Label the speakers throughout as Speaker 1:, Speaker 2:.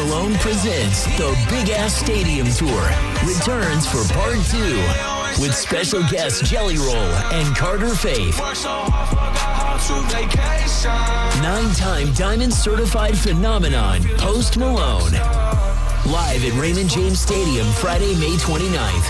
Speaker 1: Malone presents the Big Ass Stadium Tour returns for Part 2 with special guests Jelly Roll and Carter Faith. 9-time Diamond Certified Phenomenon Post Malone. Live at Raymond James Stadium Friday, May 29th.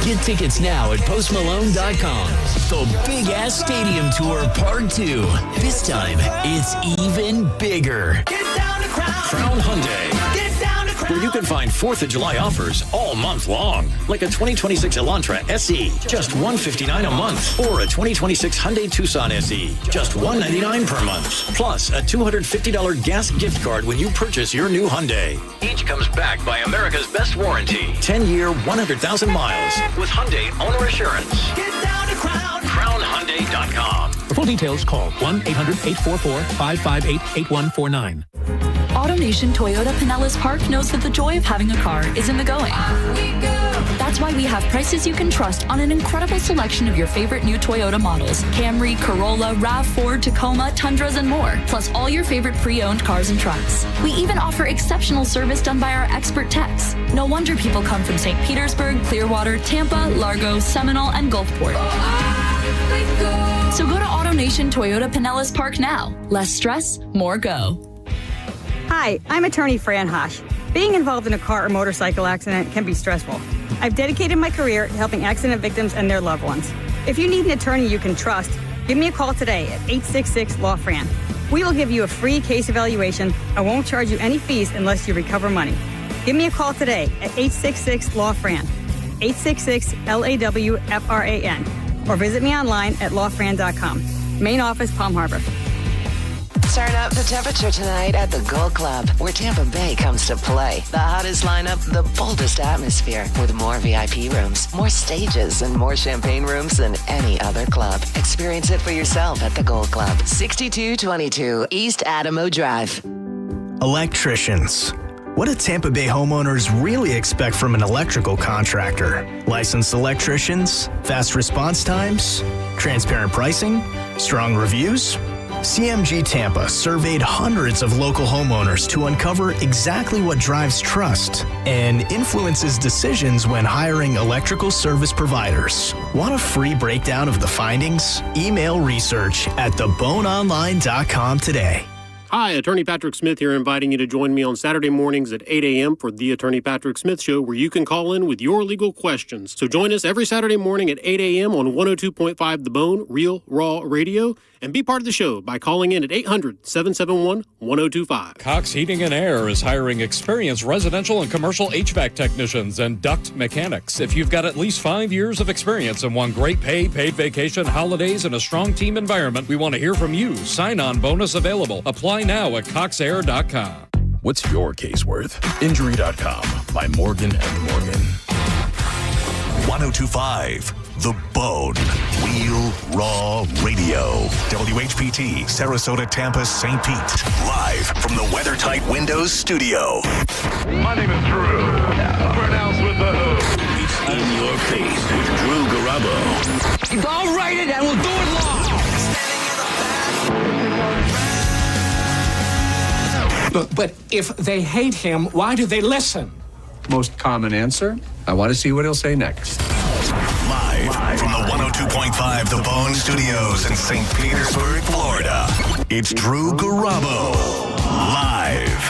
Speaker 1: Get tickets now at postmalone.com. The Big Ass Stadium Tour Part 2. This time, it's even bigger.
Speaker 2: Get down to
Speaker 3: Crown Hyundai,
Speaker 2: Get down to Crown.
Speaker 3: where you can find 4th of July offers all month long. Like a 2026 Elantra SE, just $159 a month. Or a 2026 Hyundai Tucson SE, just $199 per month. Plus a $250 gas gift card when you purchase your new Hyundai. Each comes backed by America's best warranty. 10-year, 100,000 miles with Hyundai Owner Assurance.
Speaker 2: Get down to Crown.
Speaker 3: CrownHyundai.com.
Speaker 4: For full details, call 1-800-844-558-8149.
Speaker 5: AutoNation Toyota Pinellas Park knows that the joy of having a car is in the going. That's why we have prices you can trust on an incredible selection of your favorite new Toyota models. Camry, Corolla, RAV4, Tacoma, Tundras, and more. Plus all your favorite pre-owned cars and trucks. We even offer exceptional service done by our expert techs. No wonder people come from St. Petersburg, Clearwater, Tampa, Largo, Seminole, and Gulfport. So go to AutoNation Toyota Pinellas Park now. Less stress, more go.
Speaker 6: Hi, I'm attorney Fran Hosh. Being involved in a car or motorcycle accident can be stressful. I've dedicated my career to helping accident victims and their loved ones. If you need an attorney you can trust, give me a call today at 866-LAW-FRAN. We will give you a free case evaluation and won't charge you any fees unless you recover money. Give me a call today at 866-LAW-FRAN, 866-LAW-FRAN, or visit me online at lawfran.com. Main office, Palm Harbor.
Speaker 7: Turn up the temperature tonight at the Gold Club, where Tampa Bay comes to play. The hottest lineup, the boldest atmosphere, with more VIP rooms, more stages, and more champagne rooms than any other club. Experience it for yourself at the Gold Club, 6222 East Adamo Drive.
Speaker 8: Electricians. What do Tampa Bay homeowners really expect from an electrical contractor? Licensed electricians? Fast response times? Transparent pricing? Strong reviews? CMG Tampa surveyed hundreds of local homeowners to uncover exactly what drives trust and influences decisions when hiring electrical service providers. Want a free breakdown of the findings? Email research at theboneonline.com today.
Speaker 9: Hi, Attorney Patrick Smith here, inviting you to join me on Saturday mornings at 8 a.m. for the Attorney Patrick Smith Show, where you can call in with your legal questions. So join us every Saturday morning at 8 a.m. on 102.5 The Bone, Real Raw Radio, and be part of the show by calling in at 800-771-1025.
Speaker 10: Cox Heating and Air is hiring experienced residential and commercial HVAC technicians and duct mechanics. If you've got at least 5 years of experience and want great pay, paid vacation, holidays, and a strong team environment, we want to hear from you. Sign-on bonus available. Apply now at coxair.com.
Speaker 11: What's your case worth? Injury.com by Morgan & Morgan.
Speaker 12: 102.5 The Bone. Real Raw Radio. WHPT, Sarasota, Tampa, St. Pete. Live from the WeatherTight Windows studio.
Speaker 13: My name is Drew. Pronounced with the hook.
Speaker 12: It's In Your Face with Drew Garabo.
Speaker 2: I'll write it and we'll do it live.
Speaker 4: But if they hate him, why do they listen?
Speaker 14: Most common answer, I want to see what he'll say next.
Speaker 12: Live from the 102.5 The Bone Studios in St. Petersburg, Florida. It's Drew Garabo. Live.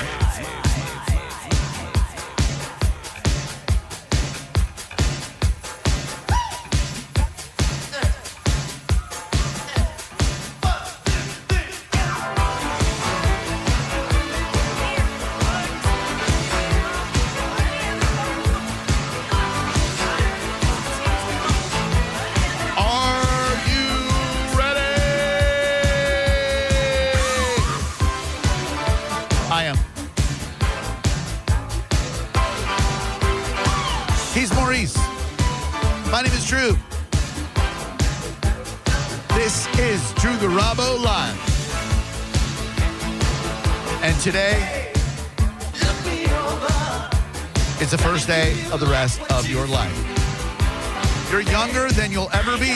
Speaker 15: My name is Drew. This is Drew Garabo Live. And today, it's the first day of the rest of your life. You're younger than you'll ever be,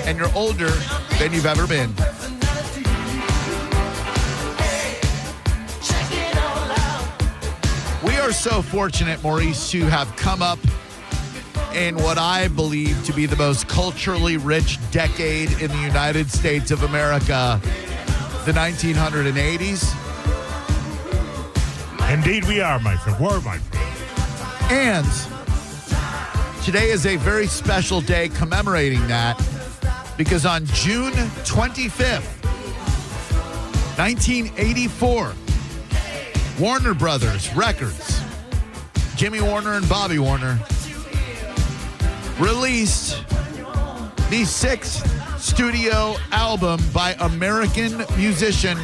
Speaker 15: and you're older than you've ever been. are so fortunate, Maurice, to have come up in what I believe to be the most culturally rich decade in the United States of America, the 1980s.
Speaker 16: Indeed we are, my friend. We're my friend.
Speaker 15: And today is a very special day commemorating that, because on June 25th, 1984, Warner Brothers Records, Jimmy Warner and Bobby Warner, released the 6th studio album by American musician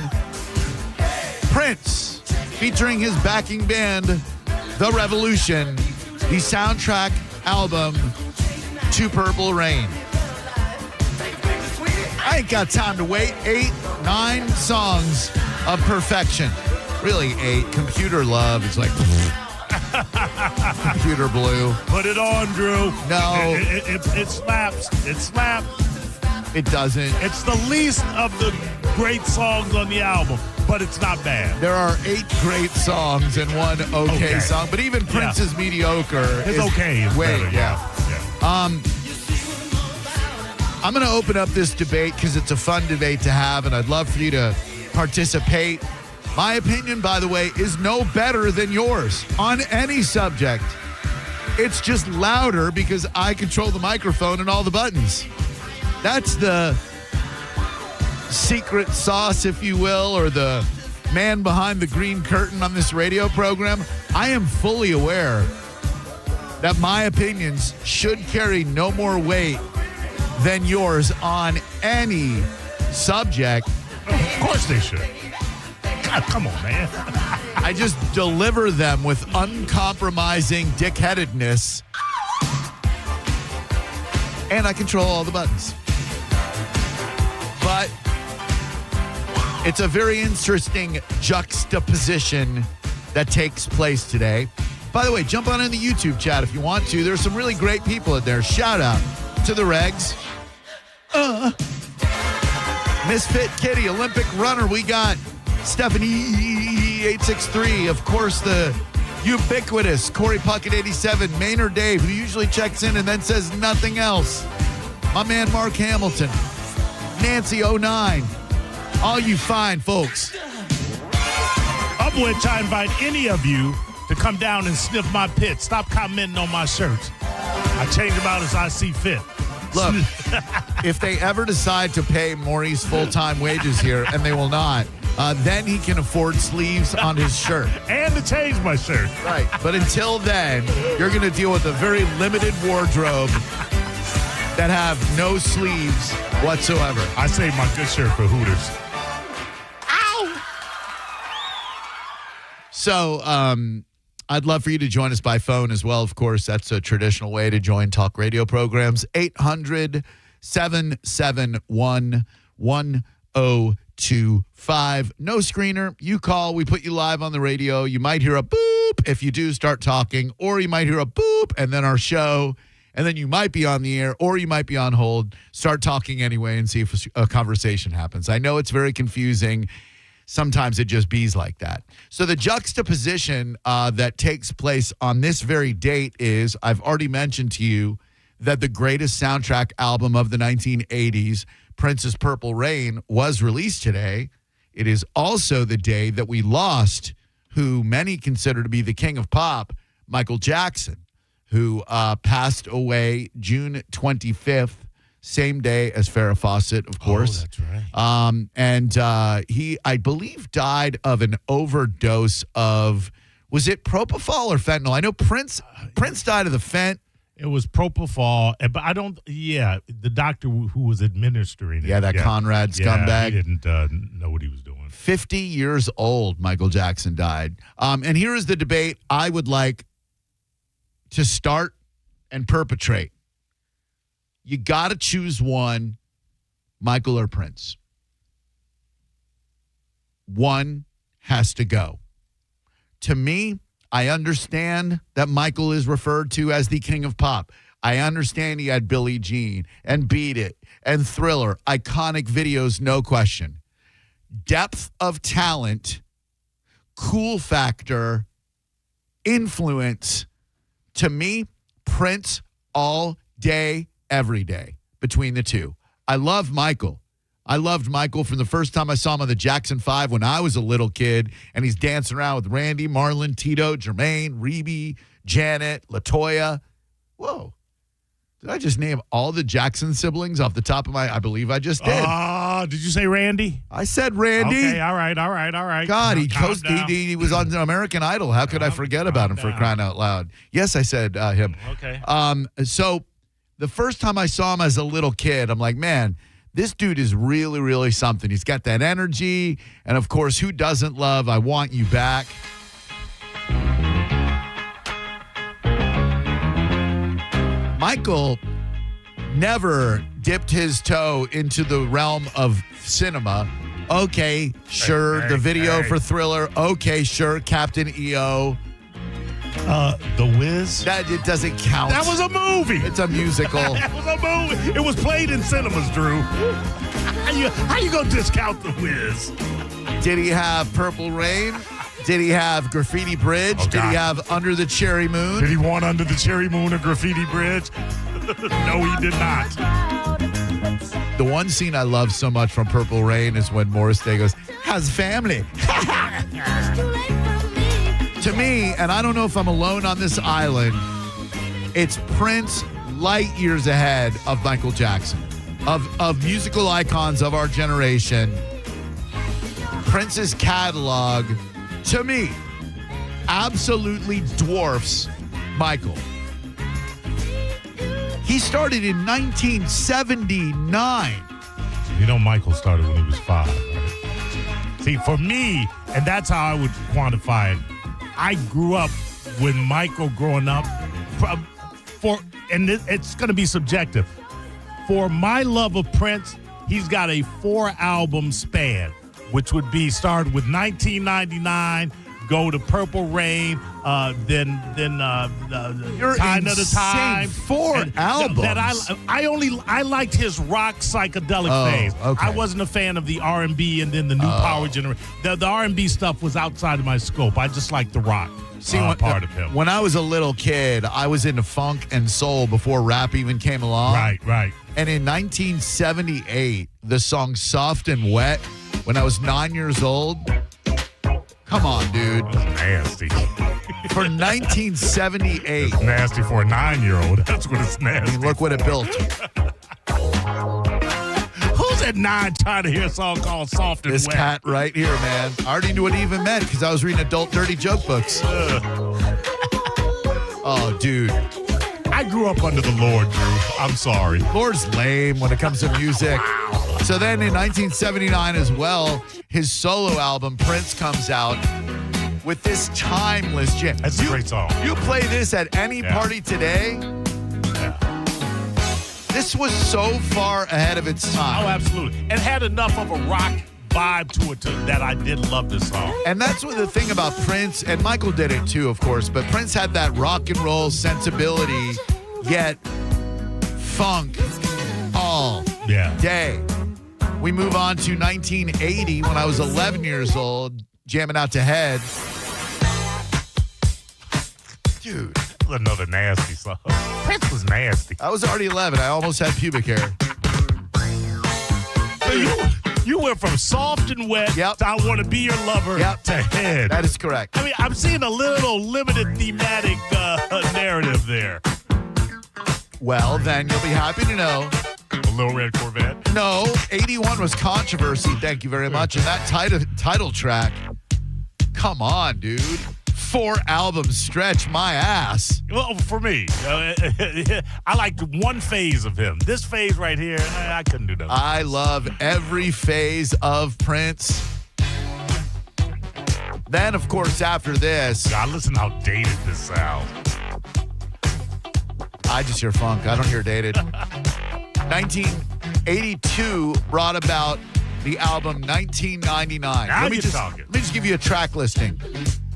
Speaker 15: Prince, featuring his backing band, The Revolution, the soundtrack album to Purple Rain. I ain't got time to wait. 8, 9 songs of perfection. Really 8. Computer Love is like Computer Blue.
Speaker 16: Put it on, Drew.
Speaker 15: No.
Speaker 16: It slaps. It slaps.
Speaker 15: It doesn't.
Speaker 16: It's the least of the great songs on the album, but it's not bad.
Speaker 15: There are 8 great songs and 1 okay song, but even Prince's mediocre
Speaker 16: is okay. It's better, yeah.
Speaker 15: I'm going to open up this debate because it's a fun debate to have, and I'd love for you to participate. My opinion, by the way, is no better than yours on any subject. It's just louder because I control the microphone and all the buttons. That's the secret sauce, if you will, or the man behind the green curtain on this radio program. I am fully aware that my opinions should carry no more weight than yours on any subject.
Speaker 16: Of course they should. God, come on, man.
Speaker 15: I just deliver them with uncompromising dickheadedness, and I control all the buttons. But it's a very interesting juxtaposition that takes place today. By the way, jump on in the YouTube chat if you want to. There's some really great people in there. Shout out to the Regs. Misfit Kitty, Olympic runner. We got Stephanie 863. Of course, the ubiquitous Corey Puckett 87. Maynard Dave, who usually checks in and then says nothing else. My man Mark Hamilton. Nancy 09. All you fine folks.
Speaker 16: Of which I invite any of you to come down and sniff my pits. Stop commenting on my shirts. I change them out as I see fit.
Speaker 15: Look, if they ever decide to pay Maurice full-time wages here, and they will not, then he can afford sleeves on his shirt.
Speaker 16: And to change my shirt.
Speaker 15: Right. But until then, you're going to deal with a very limited wardrobe that have no sleeves whatsoever.
Speaker 16: I save my good shirt for Hooters.
Speaker 15: Ow! So, I'd love for you to join us by phone as well. Of course, that's a traditional way to join talk radio programs. 800-771-1025. No screener. You call. We put you live on the radio. You might hear a boop if you do start talking, or you might hear a boop and then our show, and then you might be on the air, or you might be on hold. Start talking anyway and see if a conversation happens. I know it's very confusing. Sometimes it just bees like that. So the juxtaposition that takes place on this very date is, I've already mentioned to you that the greatest soundtrack album of the 1980s, Prince's Purple Rain, was released today. It is also the day that we lost who many consider to be the king of pop, Michael Jackson, who passed away June 25th. Same day as Farrah Fawcett, of course.
Speaker 16: Oh, that's right.
Speaker 15: And he, I believe, died of an overdose of, was it propofol or fentanyl? I know Prince died of the fent.
Speaker 16: It was propofol, but the doctor who was administering it.
Speaker 15: Yeah, that Conrad scumbag.
Speaker 16: He didn't know what he was doing.
Speaker 15: 50 years old, Michael Jackson died. And here is the debate I would like to start and perpetrate. You got to choose one, Michael or Prince. One has to go. To me, I understand that Michael is referred to as the king of pop. I understand he had Billie Jean and Beat It and Thriller, iconic videos, no question. Depth of talent, cool factor, influence, to me, Prince all day, every day between the two. I love Michael. I loved Michael from the first time I saw him on the Jackson 5 when I was a little kid, and he's dancing around with Randy, Marlon, Tito, Jermaine, Reby, Janet, LaToya. Whoa. Did I just name all the Jackson siblings off the top of my... I believe I just did.
Speaker 16: Did you say Randy?
Speaker 15: I said Randy.
Speaker 16: Okay, all right.
Speaker 15: God, he was on American Idol. How could I forget about him for crying out loud? Yes, I said him.
Speaker 16: Okay.
Speaker 15: So the first time I saw him as a little kid, I'm like, man, this dude is really, really something. He's got that energy. And, of course, who doesn't love I Want You Back? Michael never dipped his toe into the realm of cinema. Okay, sure. The video for Thriller. Okay, sure. Captain EO.
Speaker 16: The Wiz?
Speaker 15: It doesn't count.
Speaker 16: That was a movie.
Speaker 15: It's a musical.
Speaker 16: That was a movie. It was played in cinemas, Drew. How you gonna discount The Wiz?
Speaker 15: Did he have Purple Rain? Did he have Graffiti Bridge? Did he have Under the Cherry Moon?
Speaker 16: Did he want Under the Cherry Moon or Graffiti Bridge? No, he did not.
Speaker 15: The one scene I love so much from Purple Rain is when Morris Day goes, "How's family?" To me, and I don't know if I'm alone on this island, it's Prince light years ahead of Michael Jackson, of musical icons of our generation. Prince's catalog, to me, absolutely dwarfs Michael. He started in 1979.
Speaker 16: You know, Michael started when he was 5. Right? See, for me, and that's how I would quantify it, I grew up with Michael growing up and it's going to be subjective. For my love of Prince, he's got a 4-album span, which would be started with 1999, go to Purple Rain, then
Speaker 15: You're
Speaker 16: Time of the Time.
Speaker 15: 4 albums.
Speaker 16: That I liked his rock psychedelic phase.
Speaker 15: Okay.
Speaker 16: I wasn't a fan of the R&B and then the new power generation. The R&B stuff was outside of my scope. I just liked the rock part of him.
Speaker 15: When I was a little kid, I was into funk and soul before rap even came along.
Speaker 16: Right.
Speaker 15: And in 1978, the song Soft and Wet, when I was 9 years old, come on, dude.
Speaker 16: That's nasty.
Speaker 15: For 1978.
Speaker 16: It's nasty for a 9-year-old. That's what it's nasty.
Speaker 15: I mean, look what it built.
Speaker 16: Who's at 9 trying to hear a song called Soft and
Speaker 15: This
Speaker 16: Wet?
Speaker 15: cat right here, man. I already knew what it even meant because I was reading adult dirty joke books. Oh, dude.
Speaker 16: I grew up under the Lord, Drew. I'm sorry.
Speaker 15: Lord's lame when it comes to music. So then in 1979 as well, his solo album, Prince, comes out with this timeless jam.
Speaker 16: That's a great song.
Speaker 15: You play this at any party today. This was so far ahead of its time.
Speaker 16: Oh, absolutely. And had enough of a rock vibe to it that I did love this song.
Speaker 15: And that's what the thing about Prince, and Michael did it too, of course, but Prince had that rock and roll sensibility, yet funk all day. We move on to 1980 when I was 11 years old, jamming out to Head. Dude.
Speaker 16: Another nasty song. Prince was nasty.
Speaker 15: I was already 11. I almost had pubic hair.
Speaker 16: So you went from Soft and Wet to I Want to Be Your Lover to Head.
Speaker 15: That is correct.
Speaker 16: I mean, I'm seeing a little limited thematic narrative there.
Speaker 15: Well, then you'll be happy to know.
Speaker 16: A Little Red Corvette?
Speaker 15: No, 81 was Controversy. Thank you very much. And that title track, come on, dude. 4 albums stretch my ass.
Speaker 16: Well, for me, I liked one phase of him. This phase right here, I couldn't do that.
Speaker 15: I love every phase of Prince. Then, of course, after this.
Speaker 16: God, listen how dated this sounds.
Speaker 15: I just hear funk. I don't hear dated. 1982 brought about the album 1999.
Speaker 16: Now
Speaker 15: Let me just give you a track listing.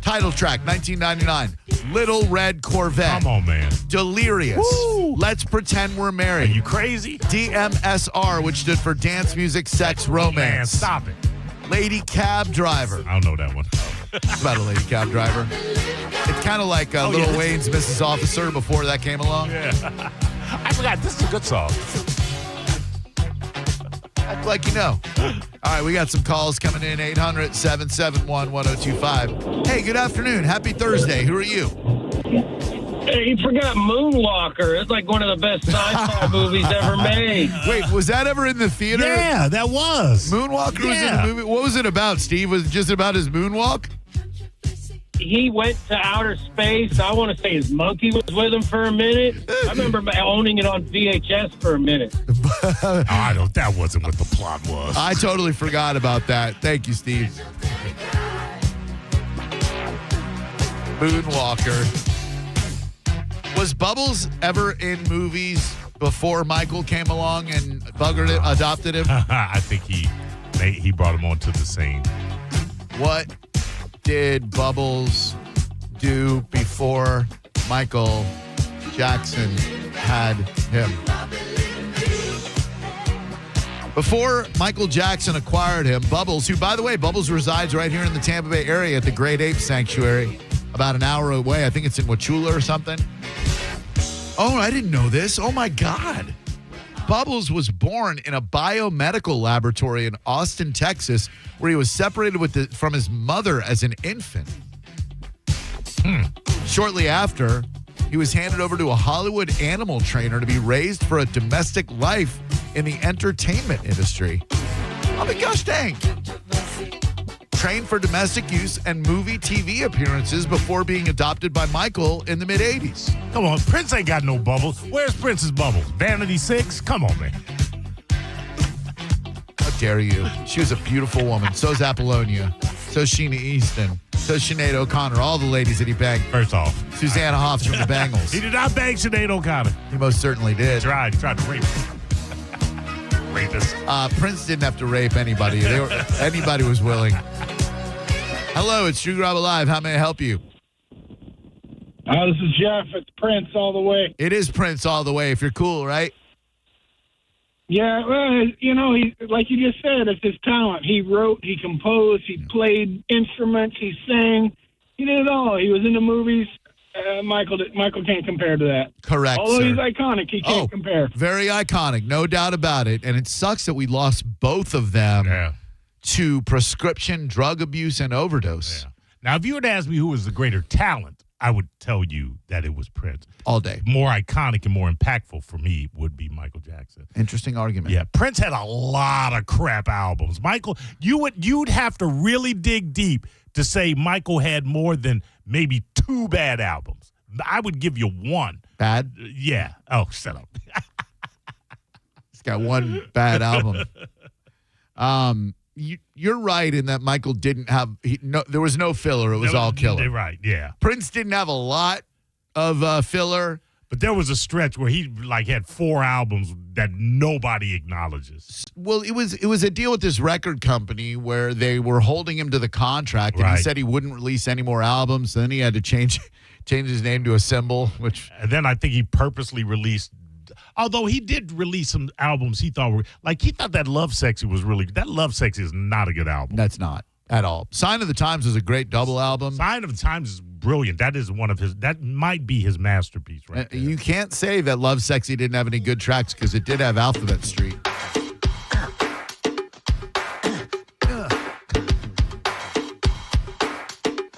Speaker 15: Title track, 1999. Little Red Corvette.
Speaker 16: Come on, man.
Speaker 15: Delirious.
Speaker 16: Woo!
Speaker 15: Let's Pretend We're Married.
Speaker 16: Are you crazy?
Speaker 15: DMSR, which stood for Dance Music Sex Romance.
Speaker 16: Man, stop it.
Speaker 15: Lady Cab Driver.
Speaker 16: I don't know that one.
Speaker 15: It's about a lady cab driver. It's kind of like Lil Wayne's Mrs. Officer before that came along.
Speaker 16: Yeah. I forgot. This is a good song.
Speaker 15: Act like you know. All right, we got some calls coming in. 800-771-1025. Hey, good afternoon. Happy Thursday. Who are you?
Speaker 17: Hey, you forgot Moonwalker. It's like one of the best sci-fi movies ever made.
Speaker 15: Wait, was that ever in the theater?
Speaker 16: Yeah, that was.
Speaker 15: Moonwalker was in the movie. What was it about, Steve? Was it just about his moonwalk?
Speaker 17: He went to outer space. I want to say his monkey was with him for a minute. I remember owning it on VHS for a minute.
Speaker 16: That wasn't what the plot was.
Speaker 15: I totally forgot about that. Thank you, Steve. Moonwalker. Was Bubbles ever in movies before Michael came along and adopted him?
Speaker 16: I think he brought him onto the scene.
Speaker 15: What did Bubbles do before Michael Jackson had him? Before Michael Jackson acquired him, Bubbles, who, by the way, Bubbles resides right here in the Tampa Bay area at the Great Ape Sanctuary, about an hour away. I think it's in Wauchula or something. Oh, I didn't know this. Oh, my God. Bubbles was born in a biomedical laboratory in Austin, Texas, where he was separated from his mother as an infant. Shortly after, he was handed over to a Hollywood animal trainer to be raised for a domestic life in the entertainment industry. I mean, gosh dang. Trained for domestic use and movie TV appearances before being adopted by Michael in the mid-'80s.
Speaker 16: Come on, Prince ain't got no bubbles. Where's Prince's bubbles? Vanity 6? Come on, man.
Speaker 15: How dare you? She was a beautiful woman. So's Apollonia. So's Sheena Easton. So's Sinead O'Connor. All the ladies that he banged.
Speaker 16: First off,
Speaker 15: Susanna Hoffs from the Bangles.
Speaker 16: He did not bang Sinead O'Connor.
Speaker 15: He most certainly did.
Speaker 16: He tried to rape her. Rapist.
Speaker 15: Prince didn't have to rape anybody. Anybody was willing. Hello, it's Drew Garabo Live. How may I help you?
Speaker 18: This is Jeff. It's Prince all the way.
Speaker 15: It is Prince all the way, if you're cool, right?
Speaker 18: Yeah, well, he, like you just said, it's his talent. He wrote, he composed, he played instruments, he sang. He did it all. He was in the movies. Michael can't compare to that.
Speaker 15: Correct,
Speaker 18: Although
Speaker 15: sir.
Speaker 18: he's iconic, he can't compare.
Speaker 15: Very iconic, no doubt about it. And it sucks that we lost both of them to prescription drug abuse and overdose.
Speaker 16: Yeah. Now, if you were to ask me who was the greater talent, I would tell you that it was Prince.
Speaker 15: All day.
Speaker 16: More iconic and more impactful for me would be Michael Jackson.
Speaker 15: Interesting argument.
Speaker 16: Yeah, Prince had a lot of crap albums. Michael, you'd have to really dig deep to say Michael had more than maybe 2 bad albums. I would give you 1.
Speaker 15: Bad?
Speaker 16: Yeah. Oh, shut up.
Speaker 15: He's got 1 bad album. You're right in that Michael didn't have there was no filler. It was all killer.
Speaker 16: Right, yeah.
Speaker 15: Prince didn't have a lot of filler.
Speaker 16: But there was a stretch where he had 4 albums that nobody acknowledges.
Speaker 15: Well, it was a deal with this record company where they were holding him to the contract, and he said he wouldn't release any more albums. Then he had to change his name to a symbol,
Speaker 16: and then I think he purposely released. Although he did release some albums he thought he thought that Love Sexy was really good. That Love Sexy is not a good album.
Speaker 15: That's not at all. Sign of the Times was a great double album.
Speaker 16: Sign of the Times is brilliant. That is that might be his masterpiece right there.
Speaker 15: You can't say that Love Sexy didn't have any good tracks because it did have Alphabet Street.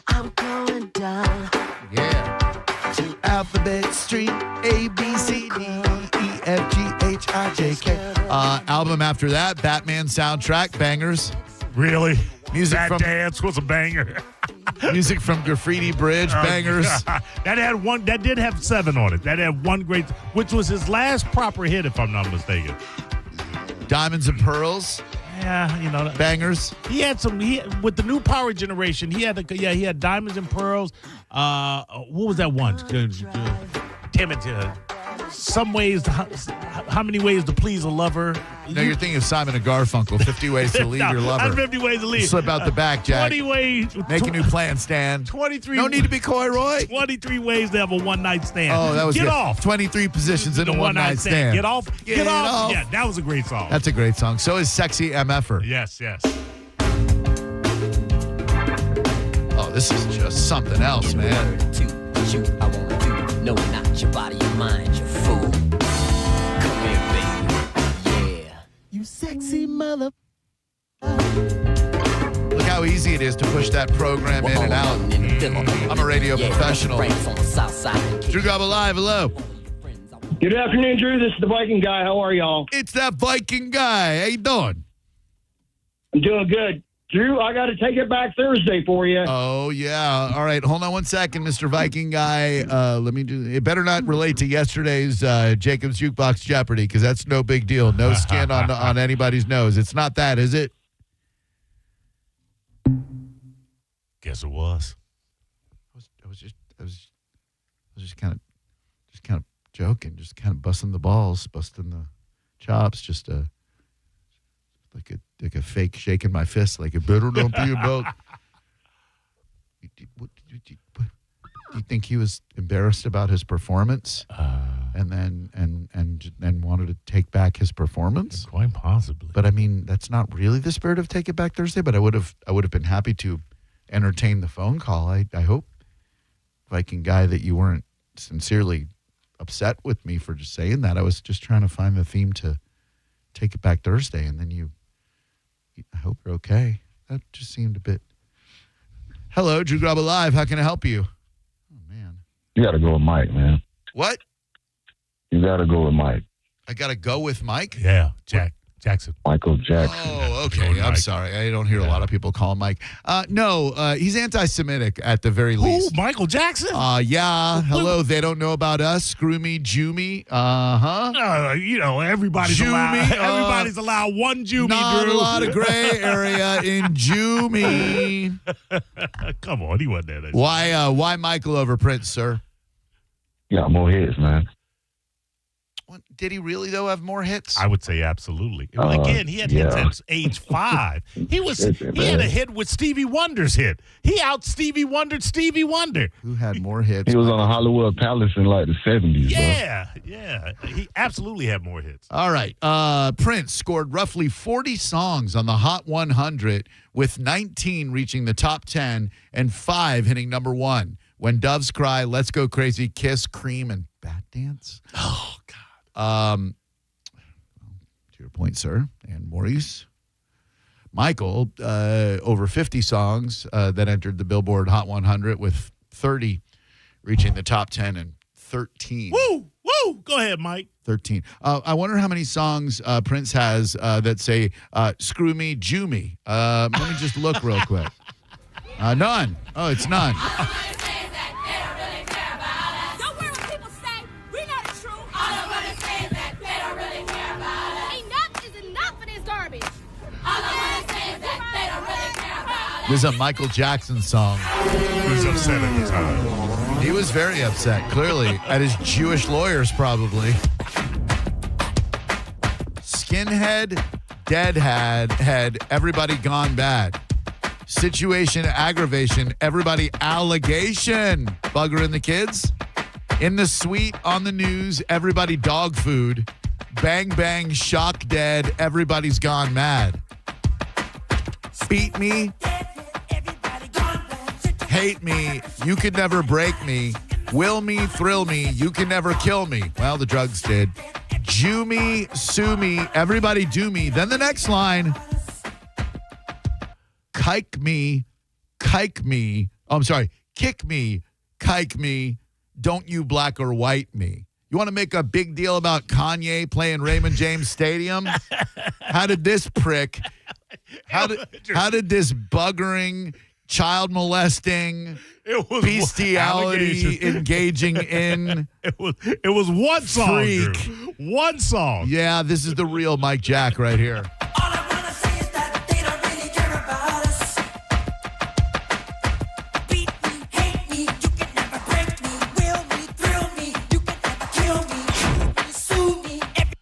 Speaker 7: I'm going down.
Speaker 15: Yeah. To Alphabet Street, A, B, C, D, E, F, G, H, I, J, K. Album after that, Batman soundtrack, bangers.
Speaker 16: Really?
Speaker 15: Music
Speaker 16: that
Speaker 15: from
Speaker 16: dance was a banger.
Speaker 15: Music from Graffiti Bridge, bangers.
Speaker 16: That did have 7 on it. That had 1 great, which was his last proper hit, if I'm not mistaken.
Speaker 15: Diamonds and Pearls.
Speaker 16: Yeah,
Speaker 15: bangers.
Speaker 16: He had some. With the new Power generation, he had Diamonds and Pearls. What was that one? Damn it. Some ways, how many ways to please a lover?
Speaker 15: No, you're thinking of Simon and Garfunkel, 50 Ways to Leave Your Lover.
Speaker 16: 50 Ways to Leave.
Speaker 15: Slip out the back, Jack.
Speaker 16: 20 ways.
Speaker 15: Make a new plan, Stan.
Speaker 16: 23.
Speaker 15: No need to be coy, Roy.
Speaker 16: 23 ways to have a one-night stand.
Speaker 15: Oh, that was
Speaker 16: Get
Speaker 15: good.
Speaker 16: off.
Speaker 15: 23 positions in a one-night stand.
Speaker 16: Get off. Get off. Yeah, that was a great song.
Speaker 15: That's a great song. So is Sexy MF'er.
Speaker 16: Yes.
Speaker 15: Oh, Oh, this is just something else, man.
Speaker 2: I wanna do. No, not your body, your mind, you fool. Come here, baby. Yeah. You sexy mother.
Speaker 15: Look how easy it is to push that program in and out. I'm a radio professional. Drew Garabo Live, hello.
Speaker 17: Good afternoon, Drew. This is the Viking guy. How are y'all?
Speaker 15: It's that Viking guy. How you doing?
Speaker 17: I'm doing good. Drew, I got to take it back Thursday for you.
Speaker 15: Oh, yeah. All right. Hold on one second, Mr. Viking guy. Let me do it. Better not relate to yesterday's Jacob's Jukebox Jeopardy, because that's no big deal. No skin on anybody's nose. It's not that, is it?
Speaker 16: Guess it was.
Speaker 15: I was just kind of joking, just kind of busting the balls, busting the chops, just like a fake shaking my fist, like it better not be about. Do you think he was embarrassed about his performance, and then wanted to take back his performance?
Speaker 16: Quite possibly.
Speaker 15: But I mean, that's not really the spirit of Take It Back Thursday. But I would have been happy to entertain the phone call. I hope, Viking guy, that you weren't sincerely upset with me for just saying that. I was just trying to find the theme to Take It Back Thursday, and then I hope you're okay. That just seemed a bit. Hello, Drew Garabo Live. How can I help you? Oh, man.
Speaker 19: You got to go with Mike, man.
Speaker 15: What?
Speaker 19: You got to go with Mike.
Speaker 15: I got to go with Mike?
Speaker 16: Yeah, Jackson.
Speaker 19: Michael Jackson.
Speaker 15: Oh, okay. I'm sorry. I don't hear a lot of people call him Mike. No, he's anti-Semitic at the very least.
Speaker 16: Who? Michael Jackson?
Speaker 15: Yeah. Hello, they don't know about us. Screw me, Jew me.
Speaker 16: Everybody's
Speaker 15: Jew
Speaker 16: allowed.
Speaker 15: me,
Speaker 16: Everybody's allowed one Jew me,
Speaker 15: not
Speaker 16: Drew.
Speaker 15: a lot of gray area in Jew me.
Speaker 16: Come on, he wasn't there.
Speaker 15: Why Michael over Prince, sir?
Speaker 19: You got more hits, man.
Speaker 15: What, did he really, though, have more hits?
Speaker 16: I would say absolutely. Again, he had hits since age 5. He had a hit with Stevie Wonder's hit. He out Stevie Wondered Stevie Wonder.
Speaker 15: Who had more hits?
Speaker 19: He was on a Hollywood Palace in like the 70s,
Speaker 16: Yeah. He absolutely had more hits.
Speaker 15: All right. Prince scored roughly 40 songs on the Hot 100, with 19 reaching the top 10 and 5 hitting number 1. When Doves Cry, Let's Go Crazy, Kiss, Cream, and Bat Dance.
Speaker 16: Oh, God.
Speaker 15: To your point, sir, and Maurice. Michael, over 50 songs that entered the Billboard Hot 100, with 30 reaching the top 10 and 13.
Speaker 16: Woo! Go ahead, Mike.
Speaker 15: 13. I wonder how many songs Prince has that say, screw me, Jew me. Let me just look real quick. None. Oh, it's none. This is a Michael Jackson song.
Speaker 16: He was upset at the time.
Speaker 15: He was very upset, clearly, at his Jewish lawyers, probably. Skinhead, deadhead, everybody gone bad. Situation, aggravation, everybody allegation. Buggering the kids. In the suite, on the news, everybody dog food. Bang, bang, shock dead, everybody's gone mad. Beat me. Hate me, you could never break me. Will me, thrill me, you can never kill me. Well, the drugs did. Jew me, sue me, everybody do me. Then the next line. Kike me. Oh, I'm sorry. Kick me, kike me. Don't you black or white me. You want to make a big deal about Kanye playing Raymond James Stadium? How did this prick, how did this buggering, child molesting, bestiality, engaging in.
Speaker 16: It was one song,
Speaker 15: freak.
Speaker 16: Drew. One song.
Speaker 15: Yeah, this is the real Mike Jack right here.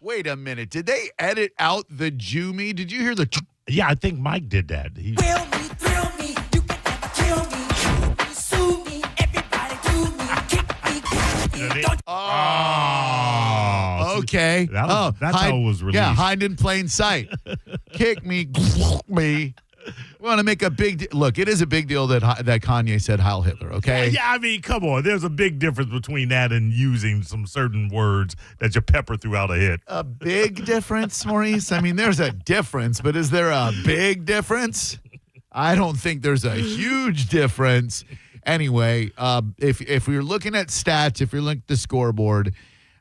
Speaker 15: Wait a minute. Did they edit out the Jew me? Did you hear the...
Speaker 16: Yeah, I think Mike did that. He...
Speaker 2: Will me, thrill me, you can never kill me. Sue me, everybody do me. Kick me, don't...
Speaker 15: Oh, okay.
Speaker 16: That's how it was released.
Speaker 15: Yeah, hide in plain sight. Kick me, me. We want to make a big look. It is a big deal that Kanye said Heil Hitler. Okay.
Speaker 16: Yeah, I mean, come on. There's a big difference between that and using some certain words that you pepper throughout a hit.
Speaker 15: A big difference, Maurice. I mean, there's a difference, but is there a big difference? I don't think there's a huge difference. Anyway, if we're looking at stats, if you're looking at the scoreboard,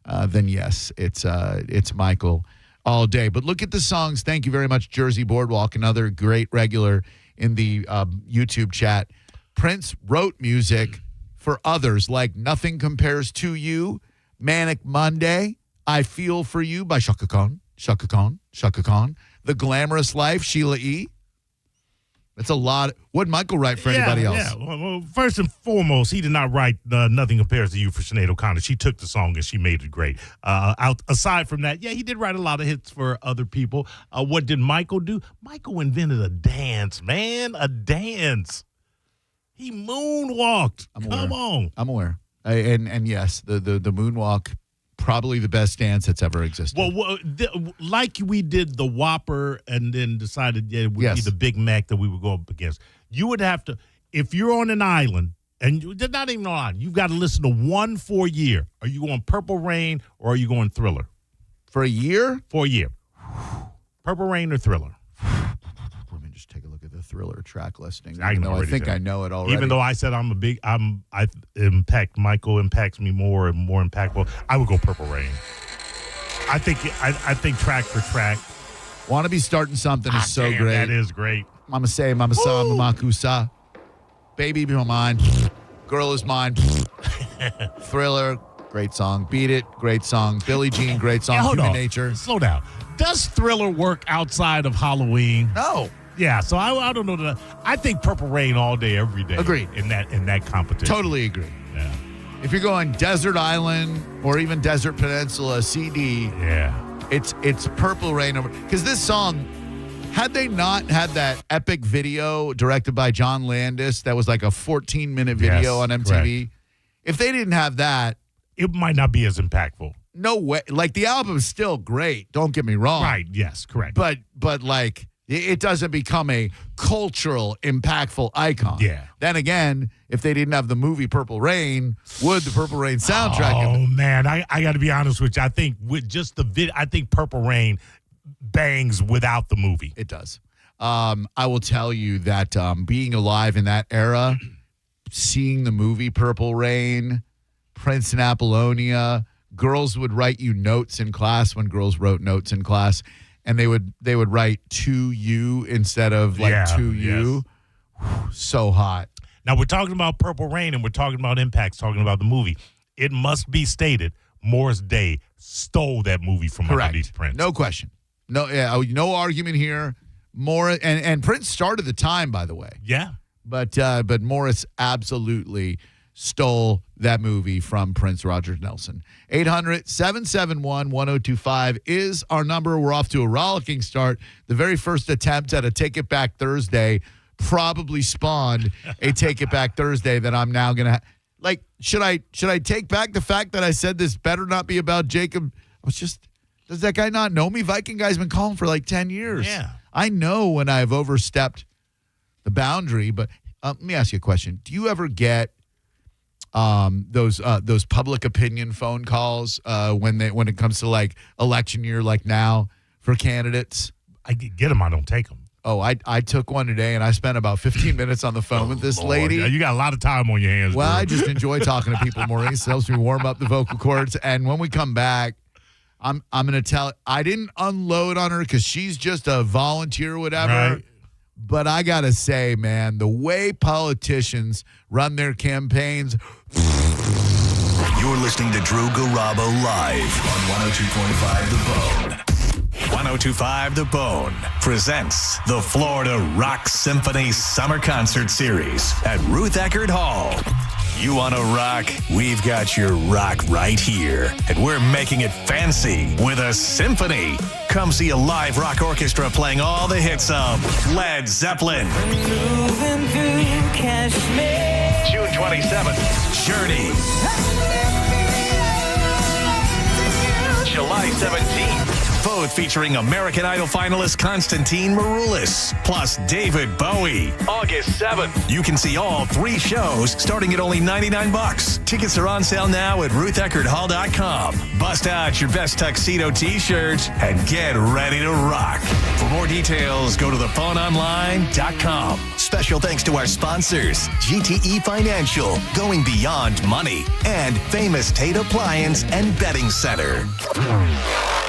Speaker 15: then yes, it's Michael all day. But look at the songs. Thank you very much, Jersey Boardwalk, another great regular in the YouTube chat. Prince wrote music for others like Nothing Compares to You, Manic Monday, I Feel For You by Shaka Khan, The Glamorous Life, Sheila E. That's a lot. What'd Michael write for anybody else?
Speaker 16: Yeah, well, first and foremost, he did not write Nothing Compares to You for Sinead O'Connor. She took the song and she made it great. Aside from that, yeah, he did write a lot of hits for other people. What did Michael do? Michael invented a dance, man, a dance. He moonwalked. Come on.
Speaker 15: I'm aware. And yes, the moonwalk, probably the best dance that's ever existed.
Speaker 16: Well, like we did the Whopper and then decided it would be the Big Mac that we would go up against. You would have to, if you're on an island, and they're not even on an island, you've got to listen to one for a year. Are you going Purple Rain or are you going Thriller?
Speaker 15: For a year?
Speaker 16: For a year. Purple Rain or Thriller?
Speaker 15: Let me just take a look at the Thriller track listing.
Speaker 16: I
Speaker 15: think I know it already.
Speaker 16: Even though I said Michael impacts me more and more impactful, I would go Purple Rain. I think track for track.
Speaker 15: Want to Be Starting Something is so great.
Speaker 16: That is great.
Speaker 15: Mama Say, Mama Sa, Mama Kusa. Baby Be Mine. Girl Is Mine. Thriller, great song. Beat It, great song. Billie Jean, great song. Human Nature.
Speaker 16: Slow down. Does Thriller work outside of Halloween?
Speaker 15: No.
Speaker 16: Yeah, so I don't know that. I think Purple Rain all day, every day.
Speaker 15: Agreed.
Speaker 16: In that competition.
Speaker 15: Totally agree.
Speaker 16: Yeah.
Speaker 15: If you're going Desert Island or even Desert Peninsula CD, it's Purple Rain over. Because this song, had they not had that epic video directed by John Landis that was like a 14-minute video on MTV,
Speaker 16: correct.
Speaker 15: If they didn't have that,
Speaker 16: it might not be as impactful.
Speaker 15: No way. Like, the album is still great. Don't get me wrong.
Speaker 16: Right. Yes. Correct.
Speaker 15: But like, it doesn't become a cultural, impactful icon.
Speaker 16: Yeah.
Speaker 15: Then again, if they didn't have the movie Purple Rain, would the Purple Rain soundtrack?
Speaker 16: Oh man, I got to be honest with you. I think with just the I think Purple Rain bangs without the movie.
Speaker 15: It does. I will tell you that being alive in that era, seeing the movie Purple Rain, Prince and Apollonia. Girls would write you notes in class when girls wrote notes in class, and they would write to you instead of to you. Whew, so hot.
Speaker 16: Now we're talking about Purple Rain and we're talking about impacts, talking about the movie. It must be stated, Morris Day stole that movie from underneath Prince.
Speaker 15: No question. No argument here. Morris and Prince started the time, by the way.
Speaker 16: Yeah.
Speaker 15: But Morris absolutely stole that movie from Prince Roger Nelson. 800-771-1025 is our number. We're off to a rollicking start. The very first attempt at a Take It Back Thursday probably spawned a Take It Back Thursday that I'm now going to should I take back the fact that I said this better not be about Jacob? Does that guy not know me? Viking guy's been calling for like 10 years.
Speaker 16: Yeah.
Speaker 15: I know when I've overstepped the boundary, but let me ask you a question. Do you ever get those public opinion phone calls when it comes to like election year, like now for candidates?
Speaker 16: I get them. I don't take them.
Speaker 15: Oh, I took one today, and I spent about 15 minutes on the phone with this lady.
Speaker 16: Yeah, you got a lot of time on your hands.
Speaker 15: Well,
Speaker 16: Drew.
Speaker 15: I just enjoy talking to people, Maurice. It helps me warm up the vocal cords. And when we come back, I'm going to tell. I didn't unload on her because she's just a volunteer or whatever.
Speaker 16: Right.
Speaker 15: But I got to say, man, the way politicians run their campaigns.
Speaker 12: You're listening to Drew Garabo live on 102.5 The Bone. 102.5 The Bone presents the Florida Rock Symphony Summer Concert Series at Ruth Eckerd Hall. You want to rock? We've got your rock right here. And we're making it fancy with a symphony. Come see a live rock orchestra playing all the hits of Led Zeppelin. June 27th, Journey. July 17th, both featuring American Idol finalist Constantine Maroulis, plus David Bowie. August 7th. You can see all 3 shows starting at only $99. Tickets are on sale now at RuthEckerdHall.com. Bust out your best tuxedo t-shirts and get ready to rock. For more details, go to thephoneonline.com. Special thanks to our sponsors, GTE Financial, going beyond money, and Famous Tate Appliance and Bedding Center.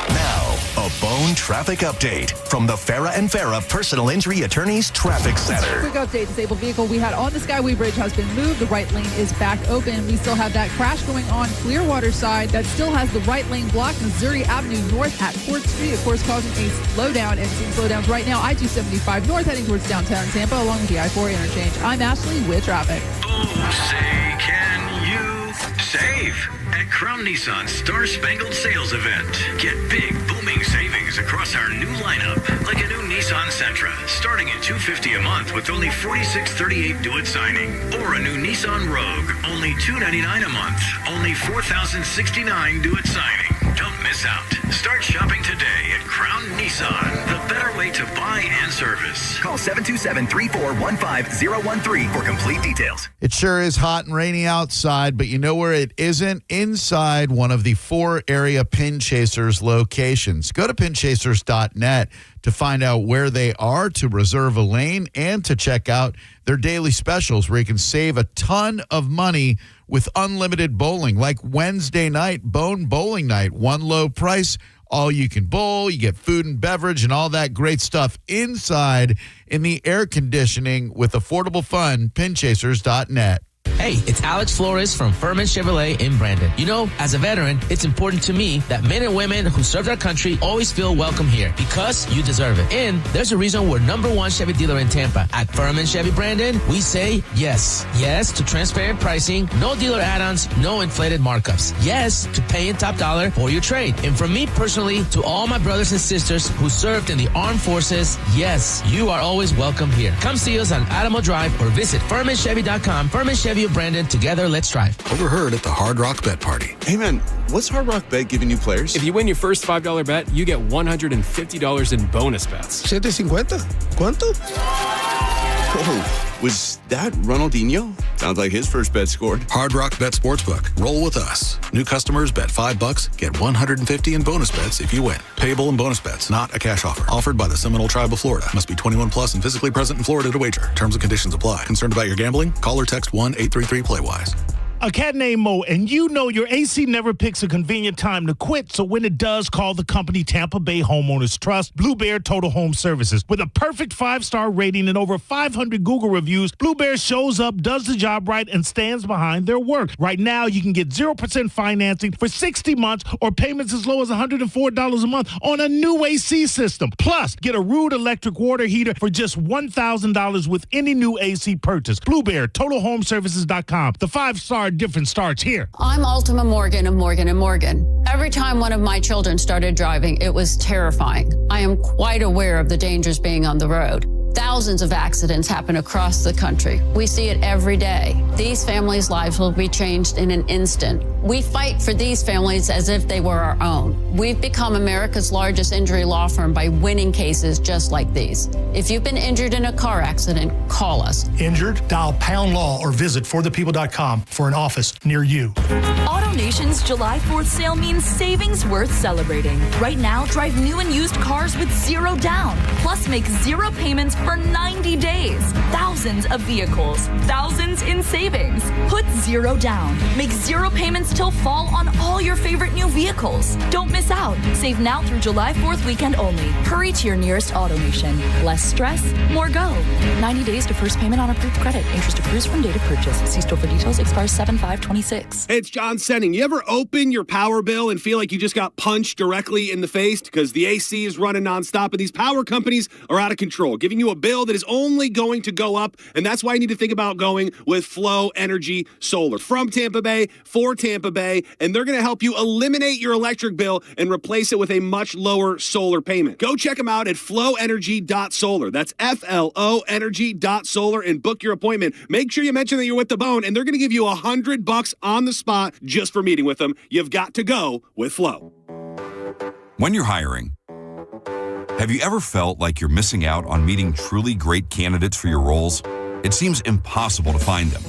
Speaker 12: Now, a Bone traffic update from the Farah and Farah Personal Injury Attorneys Traffic Center.
Speaker 20: Quick update, disabled vehicle we had on the Skyway Bridge has been moved. The right lane is back open. We still have that crash going on Clearwater side that still has the right lane blocked. Missouri Avenue North at 4th Street, of course, causing a slowdown and seeing slowdowns right now. I-275 North heading towards downtown Tampa along with the I-4 interchange. I'm Ashley with traffic.
Speaker 3: Oh, say, can you save at Crown Nissan's Star Spangled Sales Event? Get big, booming savings across our new lineup, like a new Nissan Sentra, starting at $250 a month with only $46.38 due at signing, or a new Nissan Rogue, only $299 a month, only $4,069 due at signing. Don't miss out. Start shopping today at Crown Nissan, the better way to buy and service.
Speaker 21: Call 727-3415-013 for complete details.
Speaker 15: It sure is hot and rainy outside, but you know where it isn't? Inside one of the 4 area Pin Chasers locations. Go to pinchasers.net to find out where they are, to reserve a lane, and to check out their daily specials where you can save a ton of money with unlimited bowling, like Wednesday night, Bone Bowling Night. One low price, all you can bowl. You get food and beverage and all that great stuff inside in the air conditioning with affordable fun. Pinchasers.net.
Speaker 22: Hey, it's Alex Flores from Furman Chevrolet in Brandon. You know, as a veteran, it's important to me that men and women who served our country always feel welcome here because you deserve it. And there's a reason we're #1 Chevy dealer in Tampa. At Furman Chevy Brandon, we say yes. Yes to transparent pricing, no dealer add-ons, no inflated markups. Yes to paying top dollar for your trade. And from me personally to all my brothers and sisters who served in the armed forces, yes, you are always welcome here. Come see us on Adamo Drive or visit FurmanChevy.com. Furman Chevy of Brandon, together, let's drive.
Speaker 23: Overheard at the Hard Rock Bet Party. Hey man, what's Hard Rock Bet giving new players?
Speaker 24: If you win your first $5 bet, you get $150 in bonus bets.
Speaker 23: $750? ¿Cuánto? Oh, was that Ronaldinho? Sounds like his first bet scored.
Speaker 11: Hard Rock Bet Sportsbook. Roll with us. New customers bet $5, get $150 in bonus bets if you win. Payable in bonus bets, not a cash offer. Offered by the Seminole Tribe of Florida. Must be 21 plus and physically present in Florida to wager. Terms and conditions apply. Concerned about your gambling? Call or text 1-833-PLAY-WISE.
Speaker 16: A cat named Mo, and you know your AC never picks a convenient time to quit, so when it does, call the company Tampa Bay Homeowners Trust, Blue Bear Total Home Services. With a perfect 5-star rating and over 500 Google reviews, Blue Bear shows up, does the job right, and stands behind their work. Right now, you can get 0% financing for 60 months or payments as low as $104 a month on a new AC system. Plus, get a Rude electric water heater for just $1,000 with any new AC purchase. Blue Bear, TotalHomeservices.com. The 5-star difference starts here.
Speaker 25: I'm Ultima Morgan of Morgan & Morgan. Every time one of my children started driving, it was terrifying. I am quite aware of the dangers being on the road. Thousands of accidents happen across the country. We see it every day. These families' lives will be changed in an instant. We fight for these families as if they were our own. We've become America's largest injury law firm by winning cases just like these. If you've been injured in a car accident, call us.
Speaker 26: Injured? Dial Pound Law or visit forthepeople.com for an office near you.
Speaker 5: AutoNation's July 4th sale means savings worth celebrating. Right now, drive new and used cars with 0 down. Plus, make 0 payments for 90 days. Thousands of vehicles. Thousands in savings. Put 0 down. Make 0 payments till fall on all your favorite new vehicles. Don't miss out. Save now through July 4th weekend only. Hurry to your nearest AutoNation. Less stress, more go. 90 days to first payment on approved credit. Interest accrues from date of purchase. See store for details. Expires 7/5/26.
Speaker 27: Hey, it's John Senning. You ever open your power bill and feel like you just got punched directly in the face because the AC is running nonstop and these power companies are out of control, giving you a bill that is only going to go up, and that's why you need to think about going with Flow Energy Solar. From Tampa Bay, for Tampa Bay, and they're going to help you eliminate your electric bill and replace it with a much lower solar payment. Go check them out at flowenergy.solar. That's FLO energy.solar and book your appointment. Make sure you mention that you're with the Bone, and they're going to give you $100 on the spot just for meeting with them. You've got to go with Flow.
Speaker 28: When you're hiring,
Speaker 1: Have you ever felt like you're missing out on meeting truly great candidates for your roles? It seems impossible to find them,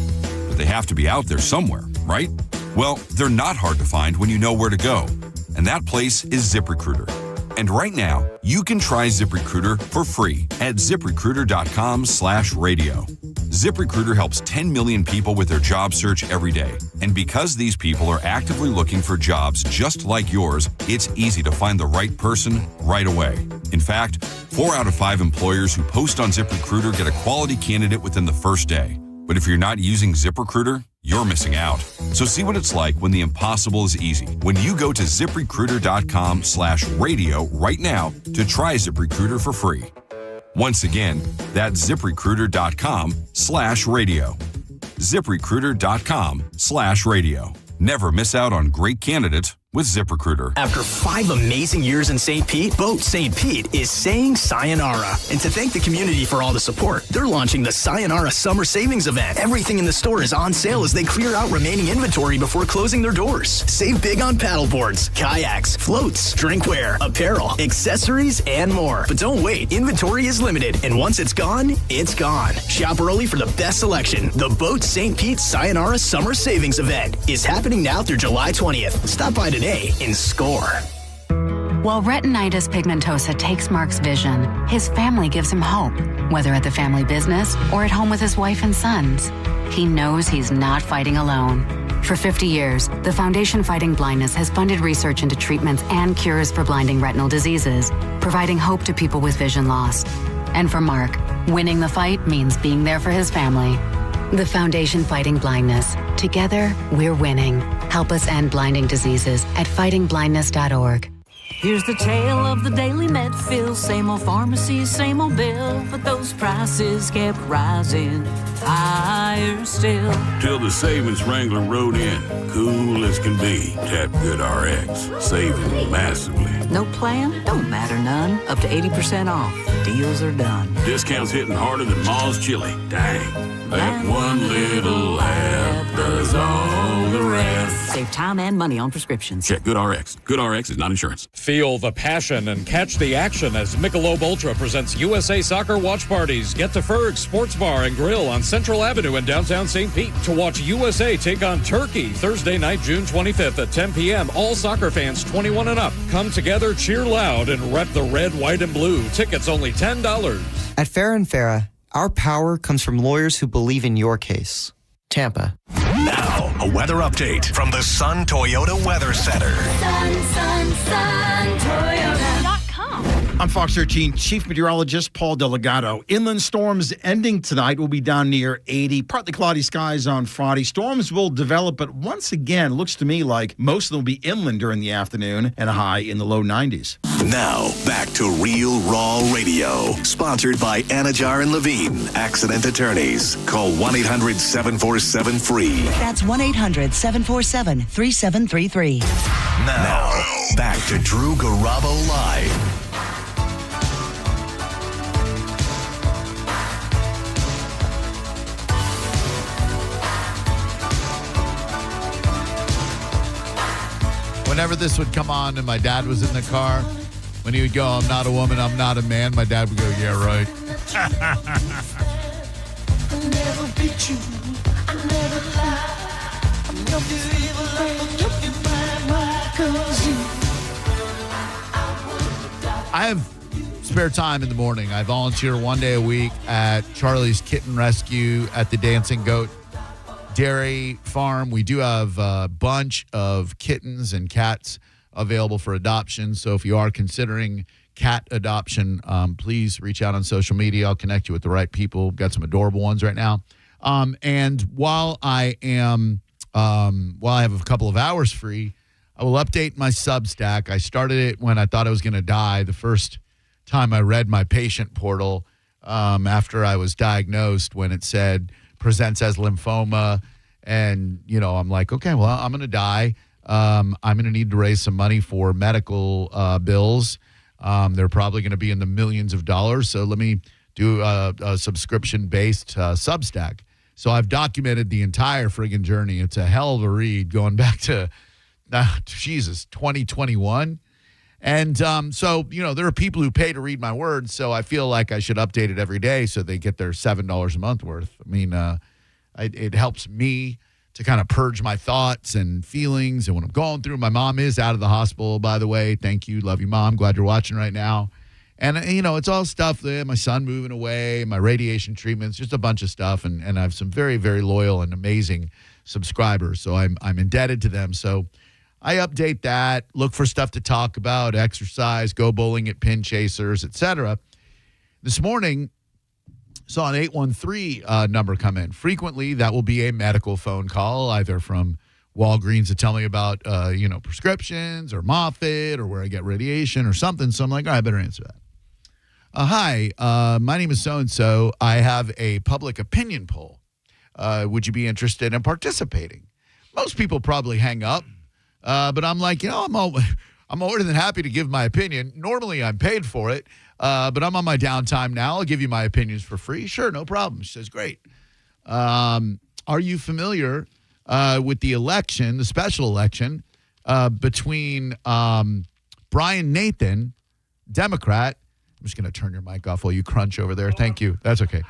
Speaker 1: but they have to be out there somewhere, right? Well, they're not hard to find when you know where to go, and that place is ZipRecruiter. And right now, you can try ZipRecruiter for free at ZipRecruiter.com/radio. ZipRecruiter helps 10 million people with their job search every day. And because these people are actively looking for jobs just like yours, it's easy to find the right person right away. In fact, 4 out of 5 employers who post on ZipRecruiter get a quality candidate within the first day. But if you're not using ZipRecruiter, you're missing out. So see what it's like when the impossible is easy. When you go to ZipRecruiter.com/radio right now to try ZipRecruiter for free. Once again, that's ZipRecruiter.com/radio. ZipRecruiter.com/radio. Never miss out on great candidates with ZipRecruiter.
Speaker 21: After 5 amazing years in St. Pete, Boat St. Pete is saying sayonara. And to thank the community for all the support, they're launching the Sayonara Summer Savings Event. Everything in the store is on sale as they clear out remaining inventory before closing their doors. Save big on paddleboards, kayaks, floats, drinkware, apparel, accessories, and more. But don't wait, inventory is limited, and once it's gone, it's gone. Shop early for the best selection. The Boat St. Pete Sayonara Summer Savings Event is happening now through July 20th. Stop by today and score.
Speaker 4: While retinitis pigmentosa takes Mark's vision, his family gives him hope, whether at the family business or at home with his wife and sons. He knows he's not fighting alone. For 50 years, the Foundation Fighting Blindness has funded research into treatments and cures for blinding retinal diseases, providing hope to people with vision loss. And for Mark, winning the fight means being there for his family. The Foundation Fighting Blindness. Together, we're winning. Help us end blinding diseases at fightingblindness.org.
Speaker 6: Here's the tale of the daily med fill. Same old pharmacy, same old bill. But those prices kept rising higher still.
Speaker 8: Till the savings Wrangler rode in. Cool as can be. Tap Good RX. Saving massively.
Speaker 6: No plan? Don't matter none. Up to 80% off. Deals are done.
Speaker 8: Discounts hitting harder than Ma's chili. Dang. That one little app does all the rest.
Speaker 6: Save time and money on prescriptions.
Speaker 8: Check Good RX. Good RX is not insurance.
Speaker 9: Feel the passion and catch the action as Michelob Ultra presents USA Soccer Watch Parties. Get to Ferg's Sports Bar and Grill on Central Avenue in downtown St. Pete to watch USA take on Turkey Thursday night, June 25th at 10 p.m. All soccer fans 21 and up. Come together, cheer loud, and rep the red, white, and blue. Tickets only $10.
Speaker 10: At Farah & Farah, our power comes from lawyers who believe in your case. Tampa.
Speaker 12: Now, a weather update from the Sun Toyota Weather Center.
Speaker 13: Sun, Toyota.com.
Speaker 28: I'm Fox 13 Chief Meteorologist Paul Delgado. Inland storms ending tonight will be down near 80. Partly cloudy skies on Friday. Storms will develop, but once again, looks to me like most of them will be inland during the afternoon and a high in the low 90s.
Speaker 12: Now, back to Real Raw Radio. Sponsored by Anajar and Levine, Accident Attorneys. Call 1-800-747-FREE.
Speaker 29: That's 1-800-747-3733.
Speaker 12: Now, back to Drew Garabo Live.
Speaker 15: Whenever this would come on and my dad was in the car, when he would go, "I'm not a woman, I'm not a man," my dad would go, "Yeah, right." I have spare time in the morning. I volunteer one day a week at Charlie's Kitten Rescue at the Dancing Goat Dairy Farm. We do have a bunch of kittens and cats available for adoption. So if you are considering cat adoption, please reach out on social media. I'll connect you with the right people. We've got some adorable ones right now. And while I have a couple of hours free, I will update my Substack. I started it when I thought I was going to die. The first time I read my patient portal after I was diagnosed, when it said presents as lymphoma, and I'm like, okay, well, I'm going to die. I'm going to need to raise some money for medical bills. They're probably going to be in the millions of dollars. So let me do a subscription-based Substack. So I've documented the entire friggin' journey. It's a hell of a read going back to, 2021. And so, there are people who pay to read my words, so I feel like I should update it every day so they get their $7 a month worth. I mean, it helps me to kind of purge my thoughts and feelings and what I'm going through. My mom is out of the hospital, by the way. Thank you. Love you, Mom. Glad you're watching right now. And, it's all stuff there. My son moving away, my radiation treatments, just a bunch of stuff. And I have some very, very loyal and amazing subscribers, so I'm indebted to them. So I update that, look for stuff to talk about, exercise, go bowling at Pin Chasers, etc. This morning, saw an 813 number come in. Frequently, that will be a medical phone call, either from Walgreens to tell me about, prescriptions or Moffitt or where I get radiation or something. So I'm like, all right, I better answer that. Hi, my name is so-and-so. I have a public opinion poll. Would you be interested in participating? Most people probably hang up. But I'm like, I'm more than happy to give my opinion. Normally, I'm paid for it, but I'm on my downtime now. I'll give you my opinions for free. Sure, no problem. She says, great. Are you familiar with the election, the special election, between Brian Nathan, Democrat? I'm just going to turn your mic off while you crunch over there. Thank you. That's okay.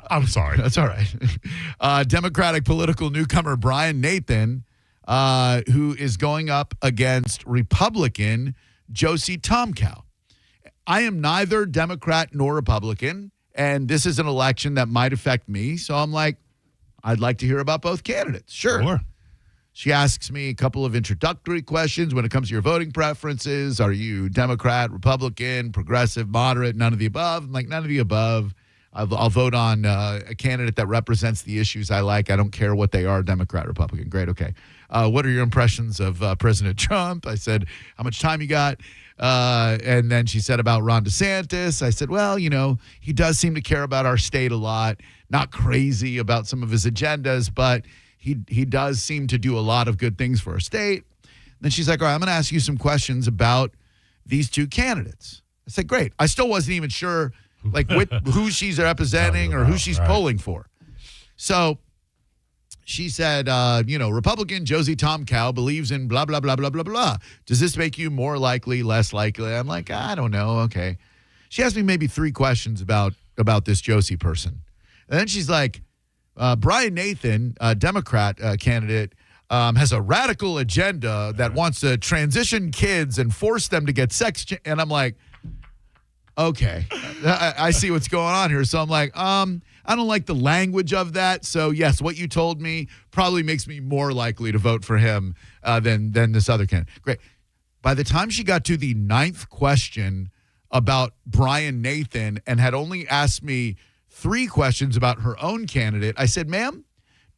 Speaker 16: I'm sorry.
Speaker 15: That's all right. Democratic political newcomer Brian Nathan, who is going up against Republican Josie Tomkow. I am neither Democrat nor Republican, and this is an election that might affect me. So I'm like, I'd like to hear about both candidates. Sure. She asks me a couple of introductory questions when it comes to your voting preferences. Are you Democrat, Republican, progressive, moderate, none of the above? I'm like, none of the above. I'll vote on a candidate that represents the issues I like. I don't care what they are, Democrat, Republican. Great, okay. What are your impressions of President Trump? I said, how much time you got? And then she said about Ron DeSantis. I said, well, he does seem to care about our state a lot. Not crazy about some of his agendas, but he does seem to do a lot of good things for our state. Then she's like, all right, I'm going to ask you some questions about these two candidates. I said, great. I still wasn't even sure who she's representing or who she's polling for. So she said, Republican Josie Tomkow believes in blah, blah, blah, blah, blah, blah. Does this make you more likely, less likely? I'm like, I don't know. Okay. She asked me maybe 3 questions about this Josie person. And then she's like, Brian Nathan, Democrat candidate, has a radical agenda that wants to transition kids and force them to get sex. And I'm like, okay, I see what's going on here. So I'm like, I don't like the language of that. So yes, what you told me probably makes me more likely to vote for him than this other candidate. Great. By the time she got to the 9th question about Brian Nathan and had only asked me 3 questions about her own candidate, I said, ma'am,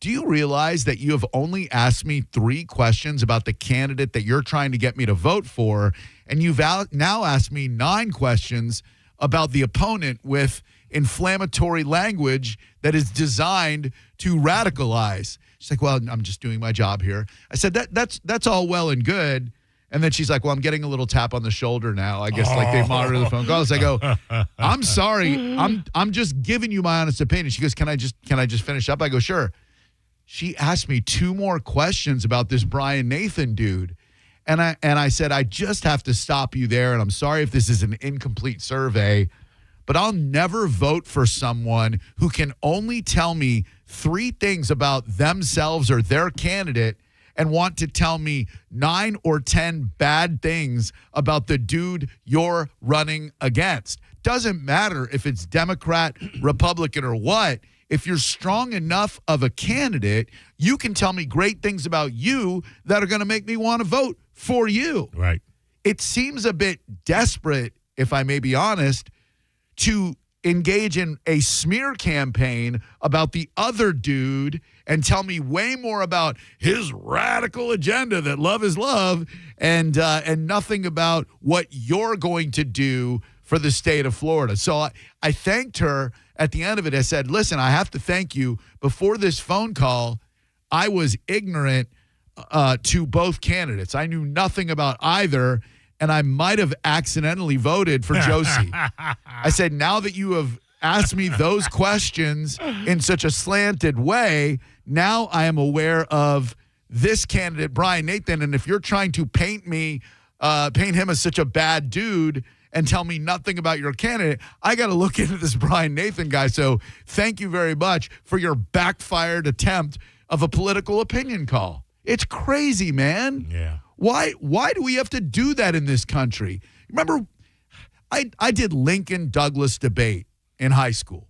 Speaker 15: do you realize that you have only asked me 3 questions about the candidate that you're trying to get me to vote for, and you've now asked me 9 questions about the opponent with inflammatory language that is designed to radicalize? She's like, well, I'm just doing my job here. I said, that's all well and good. And then she's like, well, I'm getting a little tap on the shoulder now. I guess like they monitor the phone calls. I go, I'm sorry. I'm just giving you my honest opinion. She goes, can I just finish up? I go, sure. She asked me 2 more questions about this Brian Nathan dude. And I said, I just have to stop you there. And I'm sorry if this is an incomplete survey, but I'll never vote for someone who can only tell me 3 things about themselves or their candidate and want to tell me 9 or 10 bad things about the dude you're running against. Doesn't matter if it's Democrat, Republican, or what. If you're strong enough of a candidate, you can tell me great things about you that are going to make me want to vote for you.
Speaker 16: Right.
Speaker 15: It seems a bit desperate, if I may be honest, to engage in a smear campaign about the other dude and tell me way more about his radical agenda that love is love and nothing about what you're going to do for the state of Florida. So I thanked her at the end of it. I said, listen, I have to thank you. Before this phone call, I was ignorant to both candidates. I knew nothing about either, and I might have accidentally voted for Josie. I said, now that you have asked me those questions in such a slanted way, now I am aware of this candidate, Brian Nathan, and if you're trying to paint me paint him as such a bad dude and tell me nothing about your candidate. I got to look into this Brian Nathan guy. So thank you very much for your backfired attempt of a political opinion call. It's crazy, man.
Speaker 16: Yeah.
Speaker 15: Why do we have to do that in this country? Remember, I did Lincoln Douglas debate in high school.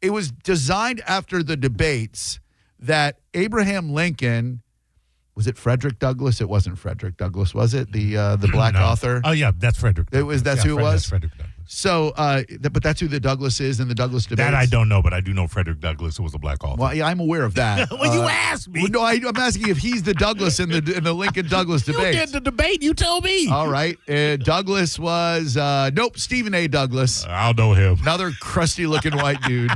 Speaker 15: It was designed after the debates that Abraham Lincoln, was it Frederick Douglass? It wasn't Frederick Douglass, was it? The black author?
Speaker 16: Oh, yeah, that's Frederick Douglass.
Speaker 15: That's who it was?
Speaker 16: That's Frederick Douglass.
Speaker 15: So, but that's who the Douglass is in the Douglass debates?
Speaker 16: That I don't know, but I do know Frederick Douglass was a black author.
Speaker 15: Well, yeah, I'm aware of that.
Speaker 16: Well, you asked me.
Speaker 15: No, I'm asking if he's the Douglass in the Lincoln Douglas debate.
Speaker 16: You did the debate. You told me.
Speaker 15: All right. Douglas was, Stephen A. Douglas.
Speaker 16: I'll know him.
Speaker 15: Another crusty-looking white dude.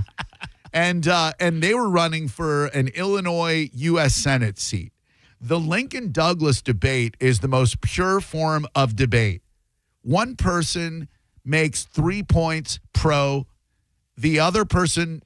Speaker 15: And they were running for an Illinois U.S. Senate seat. The Lincoln-Douglas debate is the most pure form of debate. One person makes 3 points pro. The other person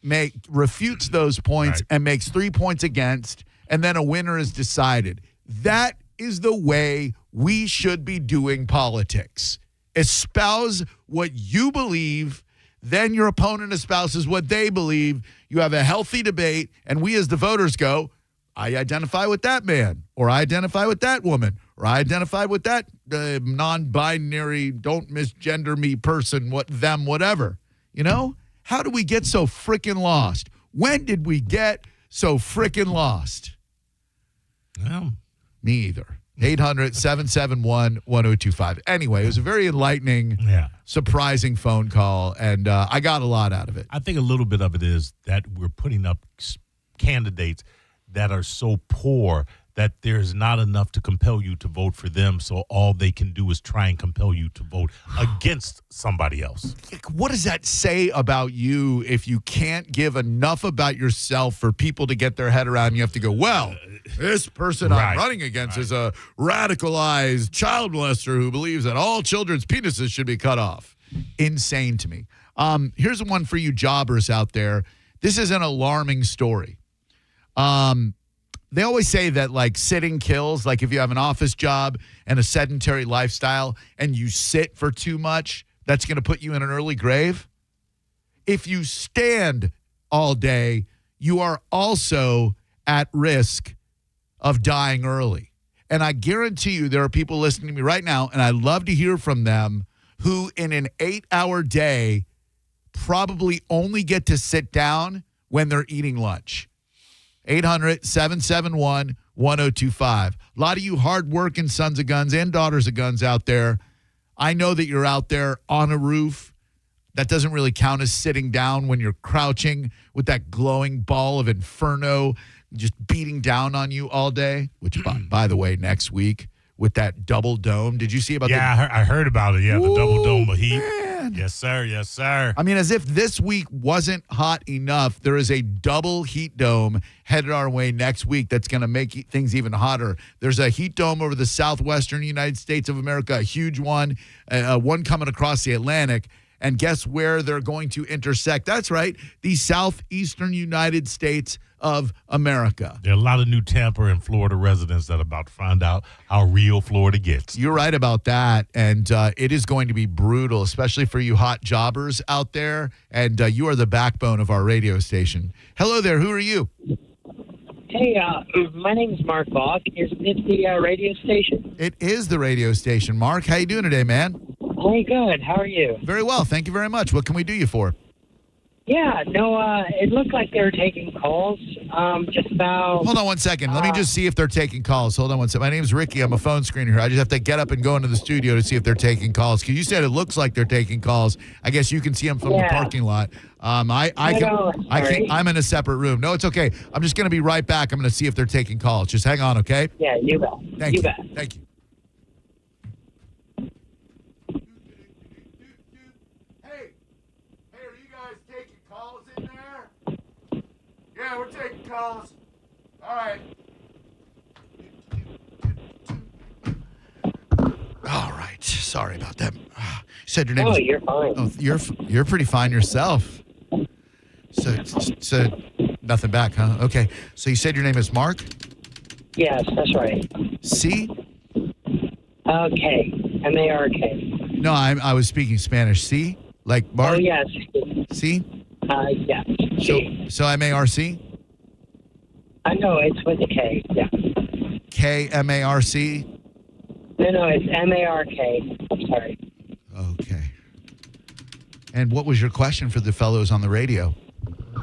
Speaker 15: refutes those points and makes 3 points against, and then a winner is decided. That is the way we should be doing politics. Espouse what you believe, then your opponent espouses what they believe. You have a healthy debate, and we as the voters go, I identify with that man, or I identify with that woman, or I identify with that non-binary, don't misgender me person, whatever. You know? How do we get so freaking lost? When did we get so freaking lost?
Speaker 16: Well,
Speaker 15: me either. 800-771-1025. Anyway, it was a very enlightening, surprising phone call, and I got a lot out of it.
Speaker 16: I think a little bit of it is that we're putting up candidates that are so poor that there's not enough to compel you to vote for them, so all they can do is try and compel you to vote against somebody else.
Speaker 15: What does that say about you if you can't give enough about yourself for people to get their head around? You have to go, well, this person I'm running against is a radicalized child molester who believes that all children's penises should be cut off. Insane to me. Here's one for you jobbers out there. This is an alarming story. They always say that like sitting kills, like if you have an office job and a sedentary lifestyle and you sit for too much, that's going to put you in an early grave. If you stand all day, you are also at risk of dying early. And I guarantee you there are people listening to me right now, and I'd love to hear from them, who in an 8-hour day probably only get to sit down when they're eating lunch. 800-771-1025. A lot of you hardworking sons of guns and daughters of guns out there. I know that you're out there on a roof. That doesn't really count as sitting down when you're crouching with that glowing ball of inferno just beating down on you all day, which, by the way, next week with that double dome. Did you see about that?
Speaker 16: Yeah, I heard about it. Yeah, the double dome of heat.
Speaker 15: Man.
Speaker 16: Yes, sir. Yes, sir.
Speaker 15: I mean, as if this week wasn't hot enough, there is a double heat dome headed our way next week that's going to make things even hotter. There's a heat dome over the southwestern United States of America, a huge one, one coming across the Atlantic. And guess where they're going to intersect? That's right, the southeastern United States of America.
Speaker 16: There are a lot of new Tampa and Florida residents that are about to find out how real Florida gets.
Speaker 15: You're right about that, and it is going to be brutal, especially for you hot jobbers out there, and you are the backbone of our radio station. Hello there, who are you?
Speaker 2: Hey, my name is Mark Bach. Is it the radio station?
Speaker 15: It is the radio station. Mark, how you doing today, man?
Speaker 2: Hey, good. How are you?
Speaker 15: Very well. Thank you very much. What can we do you for?
Speaker 2: Yeah, no, it looked like they were taking calls just about...
Speaker 15: Hold on one second. Let me just see if they're taking calls. Hold on one second. My name's Ricky. I'm a phone screener here. I just have to get up and go into the studio to see if they're taking calls. Because you said it looks like they're taking calls. I guess you can see them from the parking lot. I'm in a separate room. No, it's okay. I'm just going to be right back. I'm going to see if they're taking calls. Just hang on, okay?
Speaker 2: Yeah, you bet.
Speaker 15: Thank you.
Speaker 2: Bet.
Speaker 15: Thank you. Yeah, we're taking calls. All right. All right. Sorry about that. You said your name was...
Speaker 2: you're fine.
Speaker 15: Oh, you're pretty fine yourself. So nothing back, huh? Okay. So you said your name is Mark?
Speaker 2: Yes, that's right.
Speaker 15: C?
Speaker 2: Okay. M-A-R-K.
Speaker 15: No, I was speaking Spanish. C? Like Mark?
Speaker 2: Oh, yes.
Speaker 15: C?
Speaker 2: Yes.
Speaker 15: So M-A-R-C?
Speaker 2: I know, it's with a K, yeah.
Speaker 15: K-M-A-R-C?
Speaker 2: No, it's M-A-R-K. I'm sorry.
Speaker 15: Okay. And what was your question for the fellows on the radio?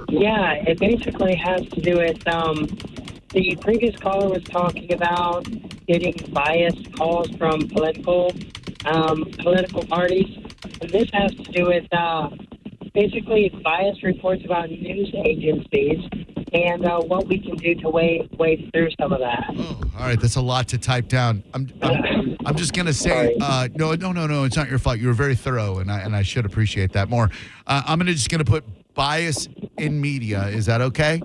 Speaker 2: Yeah, it basically has to do with the previous caller was talking about getting biased calls from political parties. And this has to do with basically biased reports about news agencies and what we can do to wade through some of that.
Speaker 15: Oh, all right, that's a lot to type down. I'm just gonna say no. It's not your fault. You were very thorough, and I should appreciate that more. I'm just gonna put bias in media. Is that okay?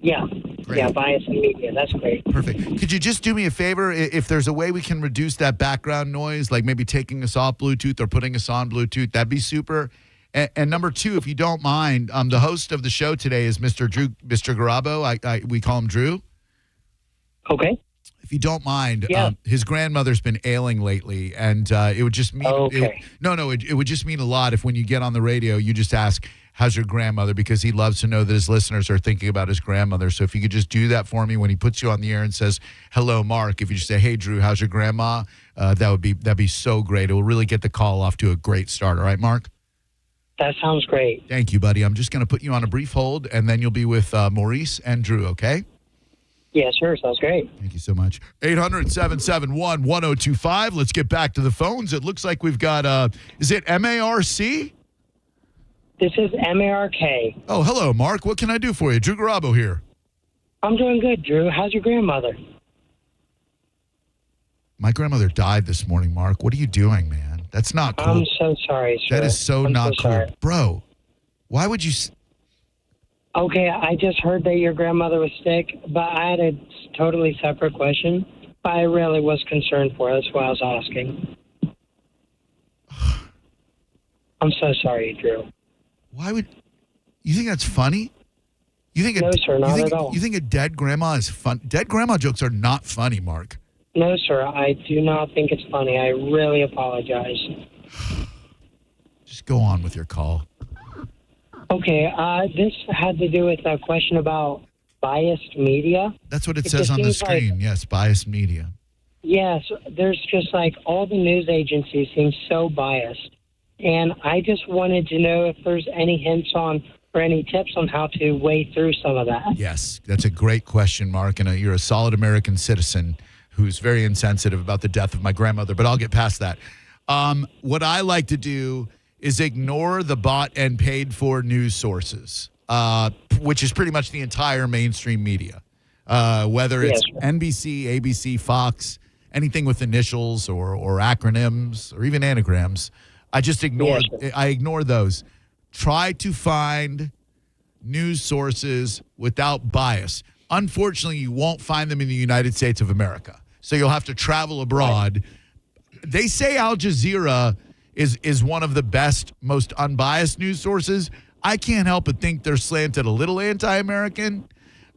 Speaker 2: Yeah.
Speaker 15: Great.
Speaker 2: Yeah, bias in media. That's great.
Speaker 15: Perfect. Could you just do me a favor? If there's a way we can reduce that background noise, like maybe taking us off Bluetooth or putting us on Bluetooth, that'd be super. And number two, if you don't mind, the host of the show today is Mr. Garabo. We call him Drew.
Speaker 2: Okay.
Speaker 15: If you don't mind,
Speaker 2: Yeah.
Speaker 15: his grandmother's been ailing lately, and it would just mean it would just mean a lot if when you get on the radio, you just ask, "How's your grandmother?" Because he loves to know that his listeners are thinking about his grandmother. So if you could just do that for me when he puts you on the air and says, "Hello, Mark," if you just say, "Hey, Drew, how's your grandma?" That'd be so great. It will really get the call off to a great start. All right, Mark?
Speaker 2: That sounds great.
Speaker 15: Thank you, buddy. I'm just going to put you on a brief hold, and then you'll be with Maurice and Drew, okay?
Speaker 2: Yeah, sure. Sounds great.
Speaker 15: Thank you so much. 800-771-1025. Let's get back to the phones. It looks like we've got, is it M-A-R-C?
Speaker 2: This is M-A-R-K.
Speaker 15: Oh, hello, Mark. What can I do for you? Drew Garabo here.
Speaker 2: I'm doing good, Drew. How's your grandmother?
Speaker 15: My grandmother died this morning, Mark. What are you doing, man? That's not cool.
Speaker 2: I'm so sorry, sir.
Speaker 15: That is so not cool.
Speaker 2: Sorry.
Speaker 15: Bro, why would you...
Speaker 2: Okay, I just heard that your grandmother was sick, but I had a totally separate question. But I really was concerned for her. That's why I was asking. I'm so sorry, Drew.
Speaker 15: Why would... You think that's funny? You think
Speaker 2: No, sir, not at all.
Speaker 15: You think a dead grandma is fun? Dead grandma jokes are not funny, Mark.
Speaker 2: No, sir, I do not think it's funny. I really apologize.
Speaker 15: Just go on with your call.
Speaker 2: Okay, this had to do with a question about biased media.
Speaker 15: That's what it says on the screen. Yes, biased media.
Speaker 2: Yes, there's just like all the news agencies seem so biased. And I just wanted to know if there's any hints on or any tips on how to wade through some of that.
Speaker 15: Yes, that's a great question, Mark. And you're a solid American citizen who's very insensitive about the death of my grandmother, but I'll get past that. What I like to do is ignore the bought and paid for news sources, which is pretty much the entire mainstream media, whether it's NBC, ABC, Fox, anything with initials or acronyms or even anagrams. I just ignore those. Try to find news sources without bias. Unfortunately, you won't find them in the United States of America. So you'll have to travel abroad. They say Al Jazeera is one of the best, most unbiased news sources. I can't help but think they're slanted a little anti-American.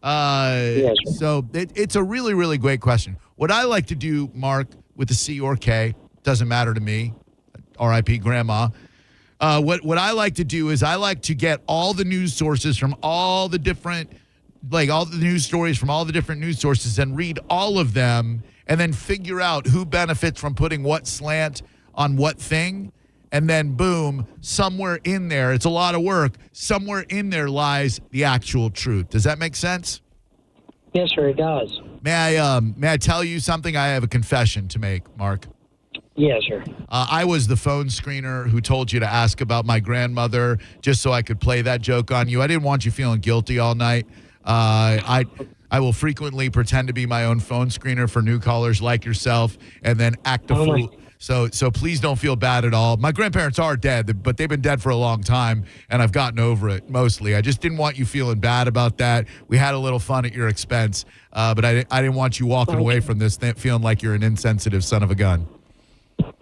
Speaker 15: So it's a really, really great question. What I like to do, Mark, with the C or K, doesn't matter to me, R.I.P. Grandma. What I like to do is I like to get all the news sources from all the different, like all the news stories from all the different news sources and read all of them and then figure out who benefits from putting what slant on what thing. And then, boom, somewhere in there, it's a lot of work, somewhere in there lies the actual truth. Does that make sense?
Speaker 2: Yes, sir, it does.
Speaker 15: May I tell you something? I have a confession to make, Mark.
Speaker 2: Yes, sir.
Speaker 15: I was the phone screener who told you to ask about my grandmother just so I could play that joke on you. I didn't want you feeling guilty all night. I will frequently pretend to be my own phone screener for new callers like yourself and then act a fool. So please don't feel bad at all. My grandparents are dead, but they've been dead for a long time, and I've gotten over it mostly. I just didn't want you feeling bad about that. We had a little fun at your expense, but I didn't want you walking away from this feeling like you're an insensitive son of a gun.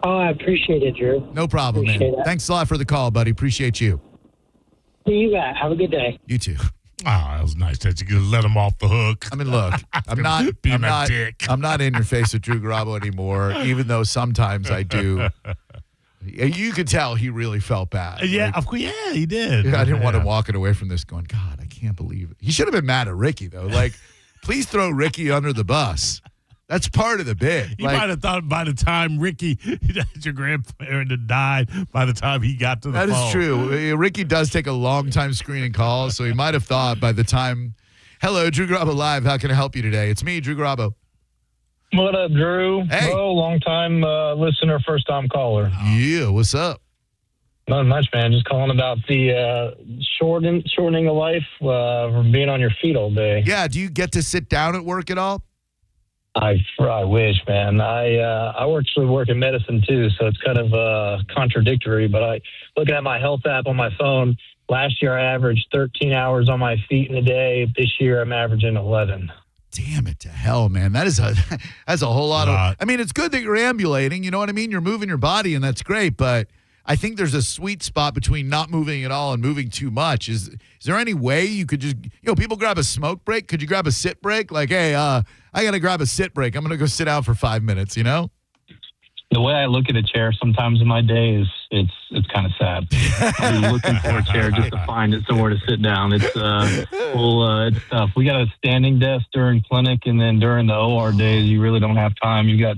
Speaker 2: Oh, I appreciate it, Drew.
Speaker 15: No problem, man. Thanks a lot for the call, buddy. Appreciate you.
Speaker 2: See you back. Have a good day.
Speaker 15: You too.
Speaker 16: that was nice that you could let him off the hook.
Speaker 15: I mean, look, I'm not in your face with Drew Garabo anymore, even though sometimes I do. You could tell he really felt bad.
Speaker 16: Yeah, of course. Yeah, he did.
Speaker 15: I didn't want him walking away from this going, God, I can't believe it. He should have been mad at Ricky, though. Like, please throw Ricky under the bus. That's part of the bit.
Speaker 16: He might have thought by the time Ricky, your grandparent had died, by the time he got to the phone.
Speaker 15: That is true. Ricky does take a long time screening calls, so he might have thought by the time. Hello, Drew Garabo Live. How can I help you today? It's me, Drew Garabo.
Speaker 3: What up, Drew?
Speaker 15: Hey.
Speaker 3: Oh, long-time listener, first-time caller.
Speaker 15: Yeah, what's up?
Speaker 3: Not much, man. Just calling about the shortening of life from being on your feet all day.
Speaker 15: Yeah, do you get to sit down at work at all?
Speaker 3: I wish, man. I actually work in medicine, too, so it's kind of contradictory. But looking at my health app on my phone, last year I averaged 13 hours on my feet in a day. This year I'm averaging 11.
Speaker 15: Damn it to hell, man. That's a whole lot of. I mean, it's good that you're ambulating. You know what I mean? You're moving your body, and that's great. But I think there's a sweet spot between not moving at all and moving too much. Is there any way you could just, people grab a smoke break? Could you grab a sit break? Like, hey, I got to grab a sit break. I'm going to go sit down for 5 minutes,
Speaker 3: The way I look at a chair sometimes in my day is it's kind of sad. I'm looking for a chair just to find it somewhere to sit down. It's it's tough. We got a standing desk during clinic, and then during the OR days, you really don't have time. You got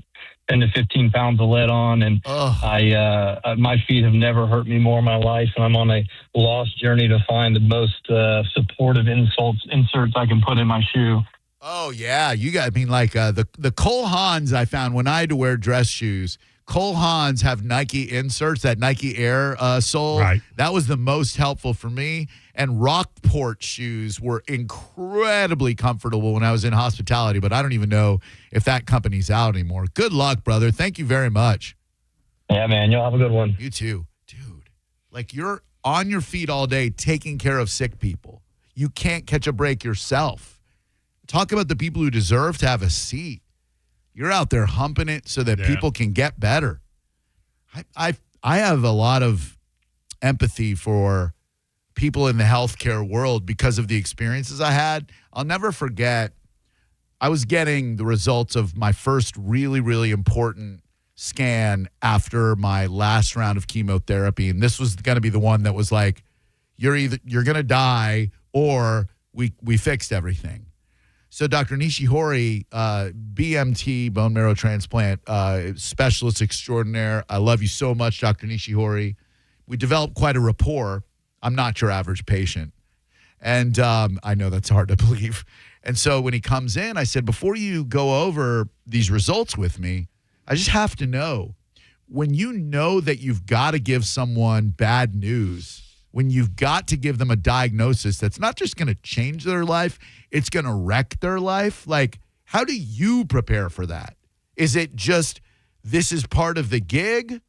Speaker 3: 10 to 15 pounds of lead on, and my feet have never hurt me more in my life, and I'm on a lost journey to find the most supportive inserts I can put in my shoe.
Speaker 15: Oh, yeah. The Cole Haans I found when I had to wear dress shoes. Cole Haans have Nike inserts, that Nike Air sole.
Speaker 16: Right.
Speaker 15: That was the most helpful for me. And Rockport shoes were incredibly comfortable when I was in hospitality, but I don't even know if that company's out anymore. Good luck, brother. Thank you very much.
Speaker 3: Yeah, man. You'll have a good one.
Speaker 15: You too. Dude, like you're on your feet all day taking care of sick people. You can't catch a break yourself. Talk about the people who deserve to have a seat. You're out there humping it so that people can get better. I have a lot of empathy for people in the healthcare world because of the experiences I had. I'll never forget, I was getting the results of my first really, really important scan after my last round of chemotherapy. And this was going to be the one that was like, you're going to die or we fixed everything. So Dr. Nishihori, BMT, bone marrow transplant specialist extraordinaire. I love you so much, Dr. Nishihori. We developed quite a rapport. I'm not your average patient. And I know that's hard to believe. And so when he comes in, I said, before you go over these results with me, I just have to know, when you know that you've got to give someone bad news, when you've got to give them a diagnosis that's not just going to change their life, it's going to wreck their life. Like, how do you prepare for that? Is it just, this is part of the gig?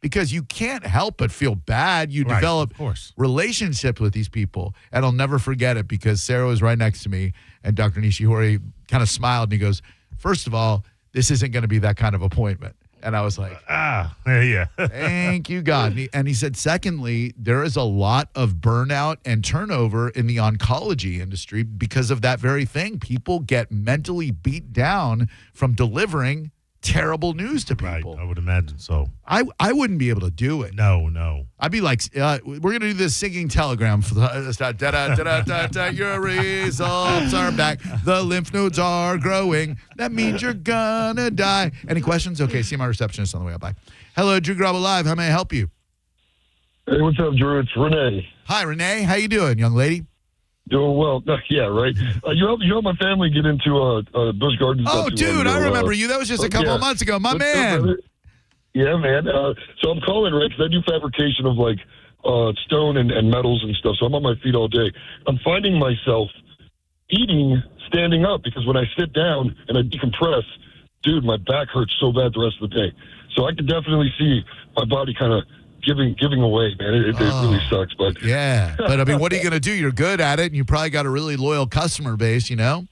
Speaker 15: Because you can't help but feel bad. You develop relationships with these people. And I'll never forget it because Sarah was right next to me and Dr. Nishihori kind of smiled and he goes, first of all, this isn't going to be that kind of appointment. And I was like,
Speaker 16: yeah.
Speaker 15: Thank you, God. And he said, secondly, there is a lot of burnout and turnover in the oncology industry because of that very thing. People get mentally beat down from delivering terrible news to people.
Speaker 16: Right, I would imagine so.
Speaker 15: I wouldn't be able to do it.
Speaker 16: No.
Speaker 15: I'd be like, we're going to do this singing telegram. For the, your results are back. The lymph nodes are growing. That means you're going to die. Any questions? Okay, see my receptionist on the way up. Bye. Hello, Drew Garabo Live. How may I help you?
Speaker 7: Hey, what's up, Drew? It's Renee.
Speaker 15: Hi, Renee. How you doing, young lady?
Speaker 7: Doing well. Yeah, right. You helped my family get into Busch Gardens.
Speaker 15: Oh, dude, I remember you. That was just a couple of months ago. My man.
Speaker 7: Yeah, man. So I'm calling, right, because I do fabrication of, like, stone and metals and stuff, so I'm on my feet all day. I'm finding myself eating standing up because when I sit down and I decompress, dude, my back hurts so bad the rest of the day. So I can definitely see my body kind of giving away, man. It really sucks, but
Speaker 15: yeah. But I mean, what are you going to do? You're good at it, and you probably got a really loyal customer base, you know.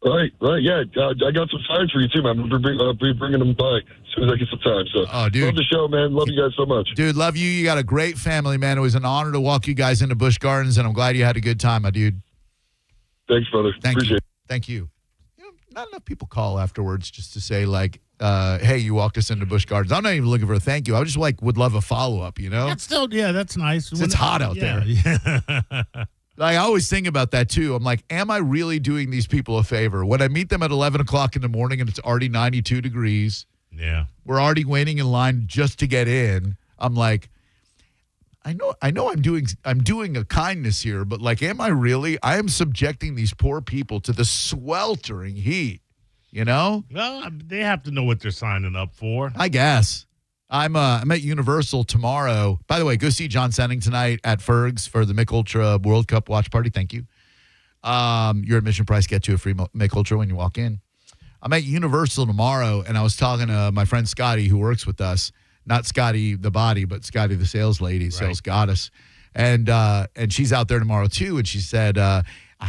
Speaker 7: Right. Yeah, I got some signs for you too, man. I'll be bringing them by as soon as I get some time. So,
Speaker 15: dude,
Speaker 7: love the show, man. Love you guys so much,
Speaker 15: dude. Love you. You got a great family, man. It was an honor to walk you guys into Busch Gardens, and I'm glad you had a good time, my dude.
Speaker 7: Thanks, brother. Appreciate it.
Speaker 15: Thank you. Not enough people call afterwards just to say, like, hey, you walked us into Busch Gardens. I'm not even looking for a thank you. I just would love a follow-up, you know?
Speaker 16: That's still, that's nice.
Speaker 15: It's hot out there.
Speaker 16: Yeah.
Speaker 15: I always think about that, too. I'm like, am I really doing these people a favor? When I meet them at 11 o'clock in the morning and it's already 92 degrees.
Speaker 16: Yeah.
Speaker 15: We're already waiting in line just to get in. I'm like, I know I'm doing a kindness here, but like, am I really? I am subjecting these poor people to the sweltering heat, you know?
Speaker 16: Well, they have to know what they're signing up for.
Speaker 15: I guess. I'm at Universal tomorrow. By the way, go see John Senning tonight at Ferg's for the Mick Ultra World Cup watch party. Thank you. Your admission price gets you a free Mick Ultra when you walk in. I'm at Universal tomorrow, and I was talking to my friend Scotty, who works with us. Not Scotty the body, but Scotty the sales lady, sales goddess. And she's out there tomorrow too. And she said, I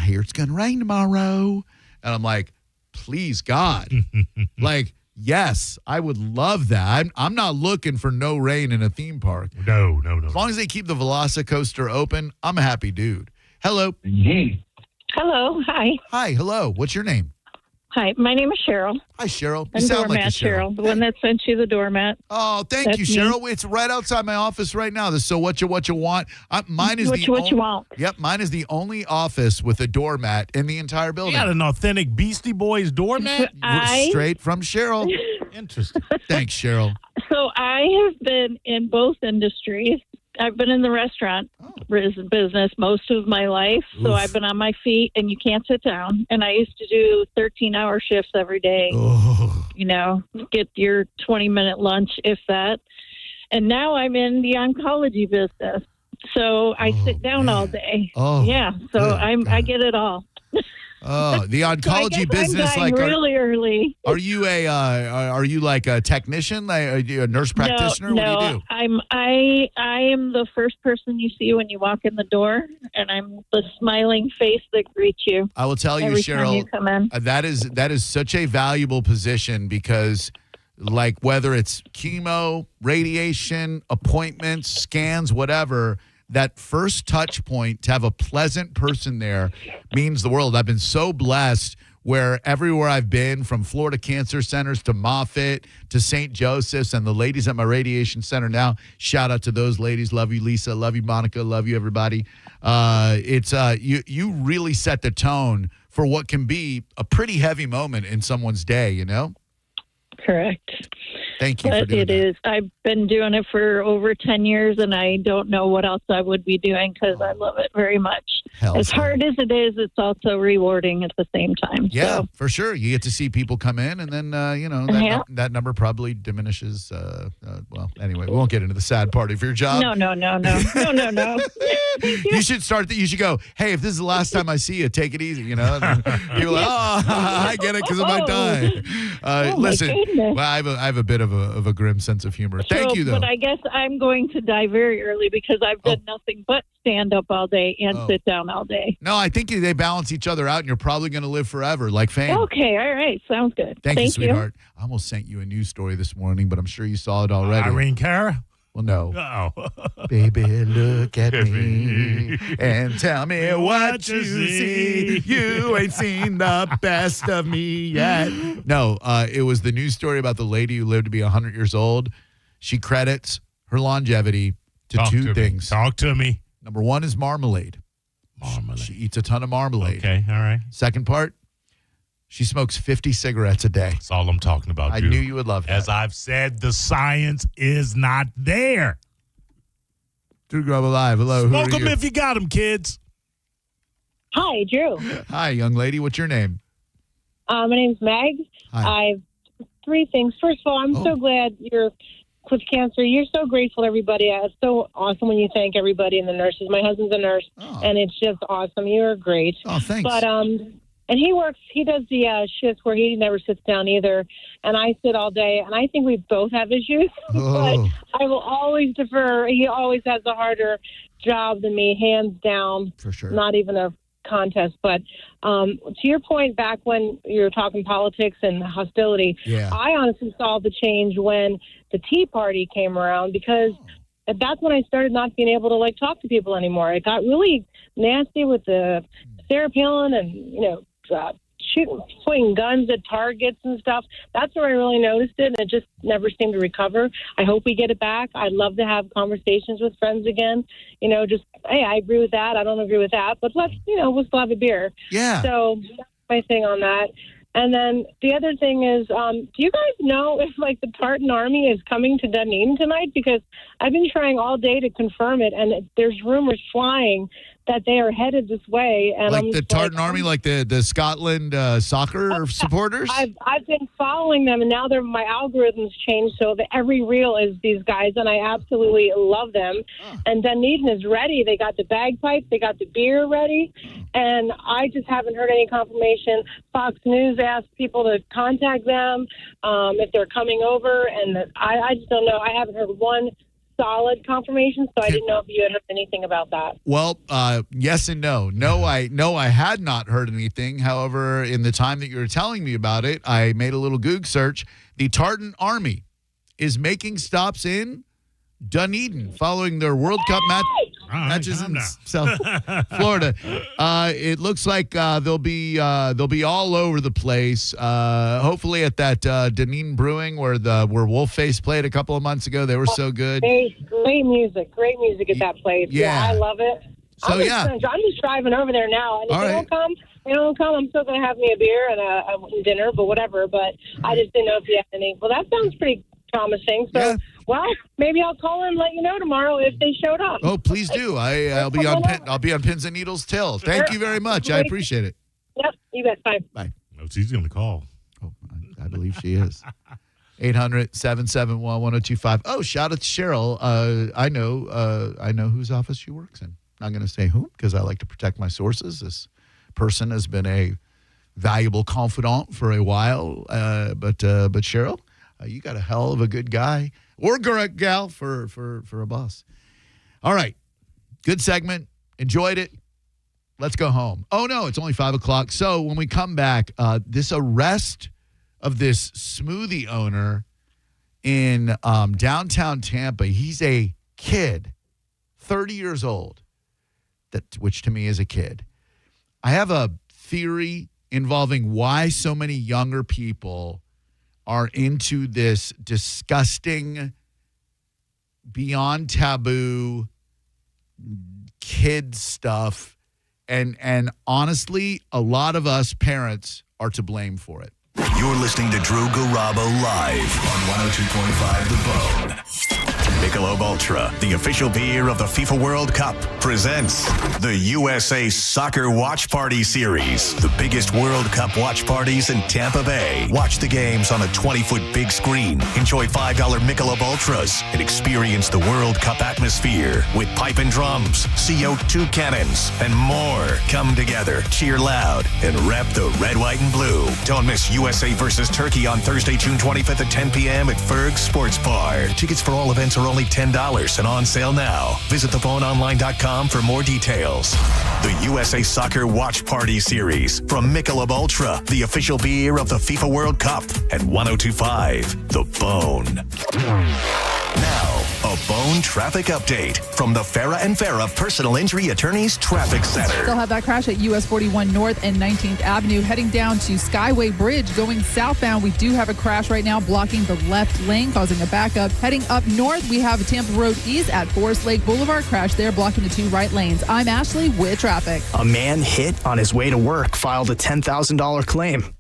Speaker 15: hear it's going to rain tomorrow. And I'm like, please, God. Like, yes, I would love that. I'm not looking for no rain in a theme park.
Speaker 16: No.
Speaker 15: As long as they keep the Velocicoaster open, I'm a happy dude. Hello.
Speaker 14: Hello. Hi.
Speaker 15: Hi. Hello. What's your name?
Speaker 14: Hi. My name is Cheryl.
Speaker 15: Hi, Cheryl. You
Speaker 14: I'm
Speaker 15: sound
Speaker 14: doormat
Speaker 15: like a Cheryl.
Speaker 14: The one that sent you the doormat.
Speaker 15: Oh, thank you, Cheryl. It's right outside my office right now. The So What You Want. Mine is
Speaker 14: What you want.
Speaker 15: Yep, mine is the only office with a doormat in the entire building.
Speaker 16: You got an authentic Beastie Boys doormat?
Speaker 15: Straight from Cheryl.
Speaker 16: Interesting.
Speaker 15: Thanks, Cheryl.
Speaker 14: So I have been in both industries. I've been in the restaurant business most of my life, so I've been on my feet, and you can't sit down. And I used to do 13-hour shifts every day. You know, get your 20-minute lunch, if that. And now I'm in the oncology business, so I sit down all day. Yeah, so I get it all.
Speaker 15: Oh, the oncology business,
Speaker 14: I'm dying really early.
Speaker 15: Are you like a technician, like are you a nurse practitioner?
Speaker 14: No,
Speaker 15: what do you do?
Speaker 14: I am the first person you see when you walk in the door, and I'm the smiling face that greets you.
Speaker 15: I will tell you,
Speaker 14: every
Speaker 15: Cheryl,
Speaker 14: time you come in.
Speaker 15: that is such a valuable position because, like, whether it's chemo, radiation, appointments, scans, whatever. That first touch point, to have a pleasant person there, means the world. I've been so blessed where everywhere I've been, from Florida Cancer Centers to Moffitt to St. Joseph's, and the ladies at my radiation center now, shout out to those ladies. Love you, Lisa. Love you, Monica. Love you, everybody. You really set the tone for what can be a pretty heavy moment in someone's day, you know?
Speaker 14: Correct.
Speaker 15: Thank you
Speaker 14: but
Speaker 15: for doing
Speaker 14: it
Speaker 15: that.
Speaker 14: is. I've been doing it for over 10 years, and I don't know what else I would be doing because I love it very much. As hard as it is, it's also rewarding at the same time.
Speaker 15: Yeah,
Speaker 14: So,
Speaker 15: for sure. You get to see people come in, and then, that number probably diminishes. Well, anyway, we won't get into the sad part of your job.
Speaker 14: No.
Speaker 15: You should start. You should go, hey, if this is the last time I see you, take it easy, you know? And people are like, I get it because of my time. Listen, well, I have a bit of a grim sense of humor. Thank you, though.
Speaker 14: But I guess I'm going to die very early because I've done nothing but stand up all day and sit down all day.
Speaker 15: No, I think they balance each other out, and you're probably going to live forever, like fame.
Speaker 14: Okay, all right. Sounds good.
Speaker 15: Thank you, sweetheart. I almost sent you a news story this morning, but I'm sure you saw it already.
Speaker 16: Irene Cara?
Speaker 15: Well, no.
Speaker 16: Uh-oh.
Speaker 15: Baby, look at me and tell me what you see. You ain't seen the best of me yet. No, it was the news story about the lady who lived to be 100 years old. She credits her longevity to two things.
Speaker 16: Talk to me.
Speaker 15: Number one is marmalade. She eats a ton of marmalade.
Speaker 16: Okay, all right.
Speaker 15: Second part, she smokes 50 cigarettes a day.
Speaker 16: That's all I'm talking about,
Speaker 15: I
Speaker 16: Drew.
Speaker 15: knew you would love that.
Speaker 16: As I've said, the science is not there.
Speaker 15: Drew Garabo Live. Hello.
Speaker 16: Smoke
Speaker 15: who are
Speaker 16: them
Speaker 15: you?
Speaker 16: if you got them, kids.
Speaker 14: Hi, Drew.
Speaker 15: Hi, young lady. What's your name?
Speaker 14: My name's Meg.
Speaker 15: Hi.
Speaker 14: I've three things. First of all, I'm so glad you're with cancer. You're so grateful to everybody. It's so awesome when you thank everybody and the nurses. My husband's a nurse, and it's just awesome. You're great.
Speaker 15: Oh, thanks.
Speaker 14: But and he does the shifts where he never sits down either, and I sit all day. And I think we both have issues, but I will always defer. He always has a harder job than me, hands down.
Speaker 15: For sure.
Speaker 14: Not even a contest. But to your point, back when you were talking politics and hostility, I honestly saw the change when the Tea Party came around, because that's when I started not being able to talk to people anymore. It got really nasty with the
Speaker 11: Sarah Palin and, pointing guns at targets and stuff. That's where I really noticed it, and it just never seemed to recover. I hope we get it back. I'd love to have conversations with friends again. Hey, I agree with that. I don't agree with that, but let's, we'll still have a beer.
Speaker 15: Yeah.
Speaker 11: So that's my thing on that. And then the other thing is, do you guys know if, the Tartan Army is coming to Dunedin tonight? Because I've been trying all day to confirm it, and there's rumors flying that they are headed this way. And
Speaker 15: like the Tartan Army, like the Scotland soccer supporters?
Speaker 11: I've been following them, and now my algorithms changed, so that every reel is these guys, and I absolutely love them. And Dunedin is ready. They got the bagpipes, they got the beer ready, and I just haven't heard any confirmation. Fox News asked people to contact them if they're coming over, and I just don't know. I haven't heard one solid confirmation, so I didn't know if you had heard anything about that.
Speaker 15: Well, yes and no. No, I had not heard anything. However, in the time that you were telling me about it, I made a little Goog search. The Tartan Army is making stops in Dunedin following their World Cup matches in South Florida. It looks like they'll be all over the place. Hopefully at that Dunedin Brewing where Wolfface played a couple of months ago. They were so good.
Speaker 11: Great music at that place. Yeah, I love it.
Speaker 15: So
Speaker 11: I'm just driving over there now, and if they don't come, I'm still going to have me a beer and a dinner, but whatever. But I just didn't know if you had any. Well, that sounds pretty promising. So, well, maybe I'll call and let you know tomorrow if they showed up.
Speaker 15: Oh, please do. I'll be on pins and needles till. Thank you very much. I appreciate it.
Speaker 11: Yep, you bet. Bye.
Speaker 15: Bye.
Speaker 16: Oh, she's going to call.
Speaker 15: Oh, I believe she is. 800-771-1025. Oh, shout out to Cheryl. I know whose office she works in. Not going to say whom because I like to protect my sources. This person has been a valuable confidant for a while. But Cheryl, you got a hell of a good guy or gal for a boss. All right. Good segment. Enjoyed it. Let's go home. Oh, no, it's only 5 o'clock. So when we come back, this arrest of this smoothie owner in downtown Tampa, he's a kid, 30 years old, which to me is a kid. I have a theory involving why so many younger people are into this disgusting, beyond taboo kid stuff. And honestly, a lot of us parents are to blame for it.
Speaker 12: You're listening to Drew Garabo live on 102.5 The Bone. Michelob Ultra, the official beer of the FIFA World Cup, presents the USA Soccer Watch Party Series. The biggest World Cup watch parties in Tampa Bay. Watch the games on a 20-foot big screen. Enjoy $5 Michelob Ultras and experience the World Cup atmosphere with pipe and drums, CO2 cannons, and more. Come together, cheer loud, and rep the red, white, and blue. Don't miss USA versus Turkey on Thursday, June 25th at 10 p.m. at Ferg's Sports Bar. Tickets for all events are only $10 and on sale now. Visit theboneonline.com for more details. The USA Soccer Watch Party Series from Michelob Ultra, the official beer of the FIFA World Cup at 102.5 The Bone. Now, a Bone traffic update from the Farah and Farah Personal Injury Attorneys Traffic Center.
Speaker 17: Still have that crash at US 41 North and 19th Avenue heading down to Skyway Bridge going southbound. We do have a crash right now blocking the left lane, causing a backup. Heading up north, we have Tampa Road East at Forest Lake Boulevard. Crash there blocking the two right lanes. I'm Ashley with traffic.
Speaker 21: A man hit on his way to work filed a $10,000 claim.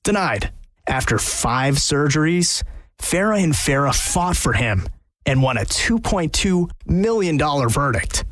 Speaker 21: Denied. After 5 surgeries, Farah and Farah fought for him and won a $2.2 million verdict.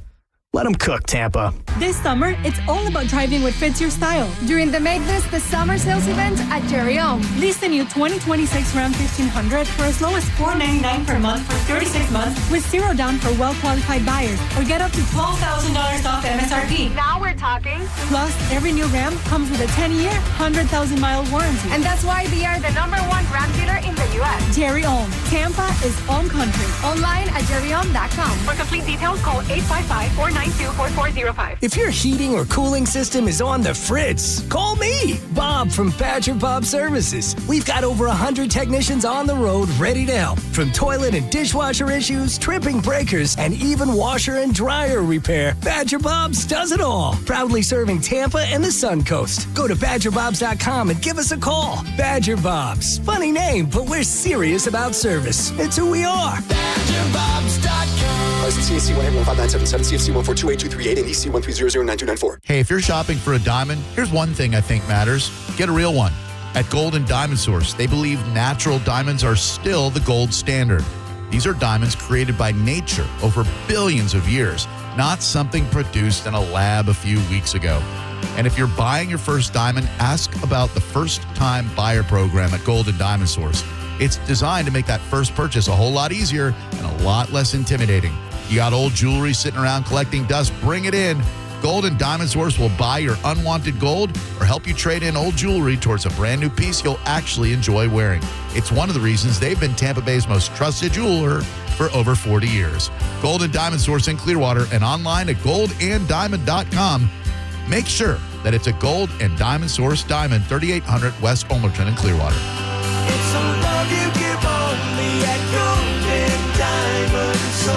Speaker 21: Let them cook, Tampa.
Speaker 18: This summer, it's all about driving what fits your style.
Speaker 19: During the Make This the Summer sales event at Garabo.
Speaker 18: Lease the new 2026 Ram 1500 for as low as $499 per month for 36 months with zero down for well-qualified buyers, or get up to $12,000 off MSRP.
Speaker 19: Now we're talking.
Speaker 18: Plus, every new Ram comes with a 10-year, 100,000-mile warranty.
Speaker 19: And that's why we are the #1 Ram dealer in the U.S.
Speaker 18: Jerry Ohm. Tampa is home country.
Speaker 19: Online at jerryom.com.
Speaker 18: For complete details, call 855-49
Speaker 19: 892-4405.
Speaker 21: If your heating or cooling system is on the fritz, call me, Bob from Badger Bob Services. We've got over 100 technicians on the road ready to help. From toilet and dishwasher issues, tripping breakers, and even washer and dryer repair, Badger Bob's does it all. Proudly serving Tampa and the Suncoast. Go to BadgerBobs.com and give us a call. Badger Bob's. Funny name, but we're serious about service. It's who we are. BadgerBobs.com.
Speaker 5: License CAC 11597, CFC 1428238, and EC 1309294.
Speaker 15: Hey, if you're shopping for a diamond, here's one thing I think matters. Get a real one. At Gold and Diamond Source, they believe natural diamonds are still the gold standard. These are diamonds created by nature over billions of years, not something produced in a lab a few weeks ago. And if you're buying your first diamond, ask about the first-time buyer program at Gold and Diamond Source. It's designed to make that first purchase a whole lot easier and a lot less intimidating. You got old jewelry sitting around collecting dust, bring it in. Gold and Diamond Source will buy your unwanted gold or help you trade in old jewelry towards a brand new piece you'll actually enjoy wearing. It's one of the reasons they've been Tampa Bay's most trusted jeweler for over 40 years. Gold and Diamond Source in Clearwater and online at goldanddiamond.com. Make sure that it's a Gold and Diamond Source diamond, 3800 West Olmerton in Clearwater.
Speaker 21: It's a love you give only at Gold and Diamond Source.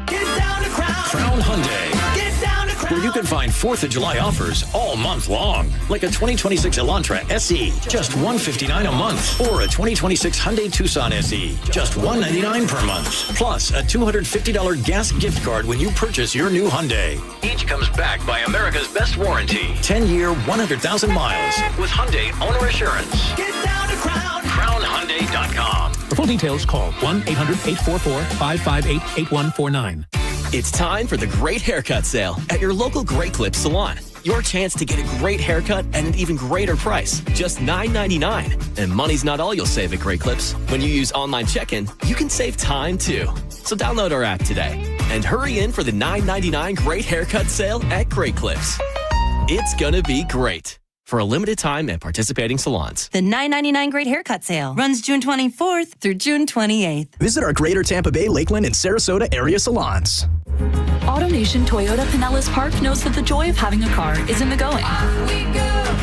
Speaker 21: Get down to
Speaker 20: Crown Hyundai,
Speaker 21: Get down to
Speaker 20: where you can find 4th of July offers all month long. Like a 2026 Elantra SE, just $159 a month. Or a 2026 Hyundai Tucson SE, just $199 per month. Plus a $250 gas gift card when you purchase your new Hyundai. Each comes backed by America's best warranty. 10-year, 100,000 miles with Hyundai Owner Assurance.
Speaker 21: Get down to
Speaker 20: CrownHyundai.com. For full details, call 1-800-844-558-8149.
Speaker 22: It's time for the Great Haircut Sale at your local Great Clips salon. Your chance to get a great haircut at an even greater price, just $9.99. And money's not all you'll save at Great Clips. When you use online check-in, you can save time too. So download our app today and hurry in for the $9.99 Great Haircut Sale at Great Clips. It's gonna be great. For a limited time at participating salons.
Speaker 23: The $9.99 Great Haircut Sale runs June 24th through June 28th.
Speaker 21: Visit our Greater Tampa Bay, Lakeland, and Sarasota area salons.
Speaker 24: AutoNation Toyota Pinellas Park knows that the joy of having a car is in the going.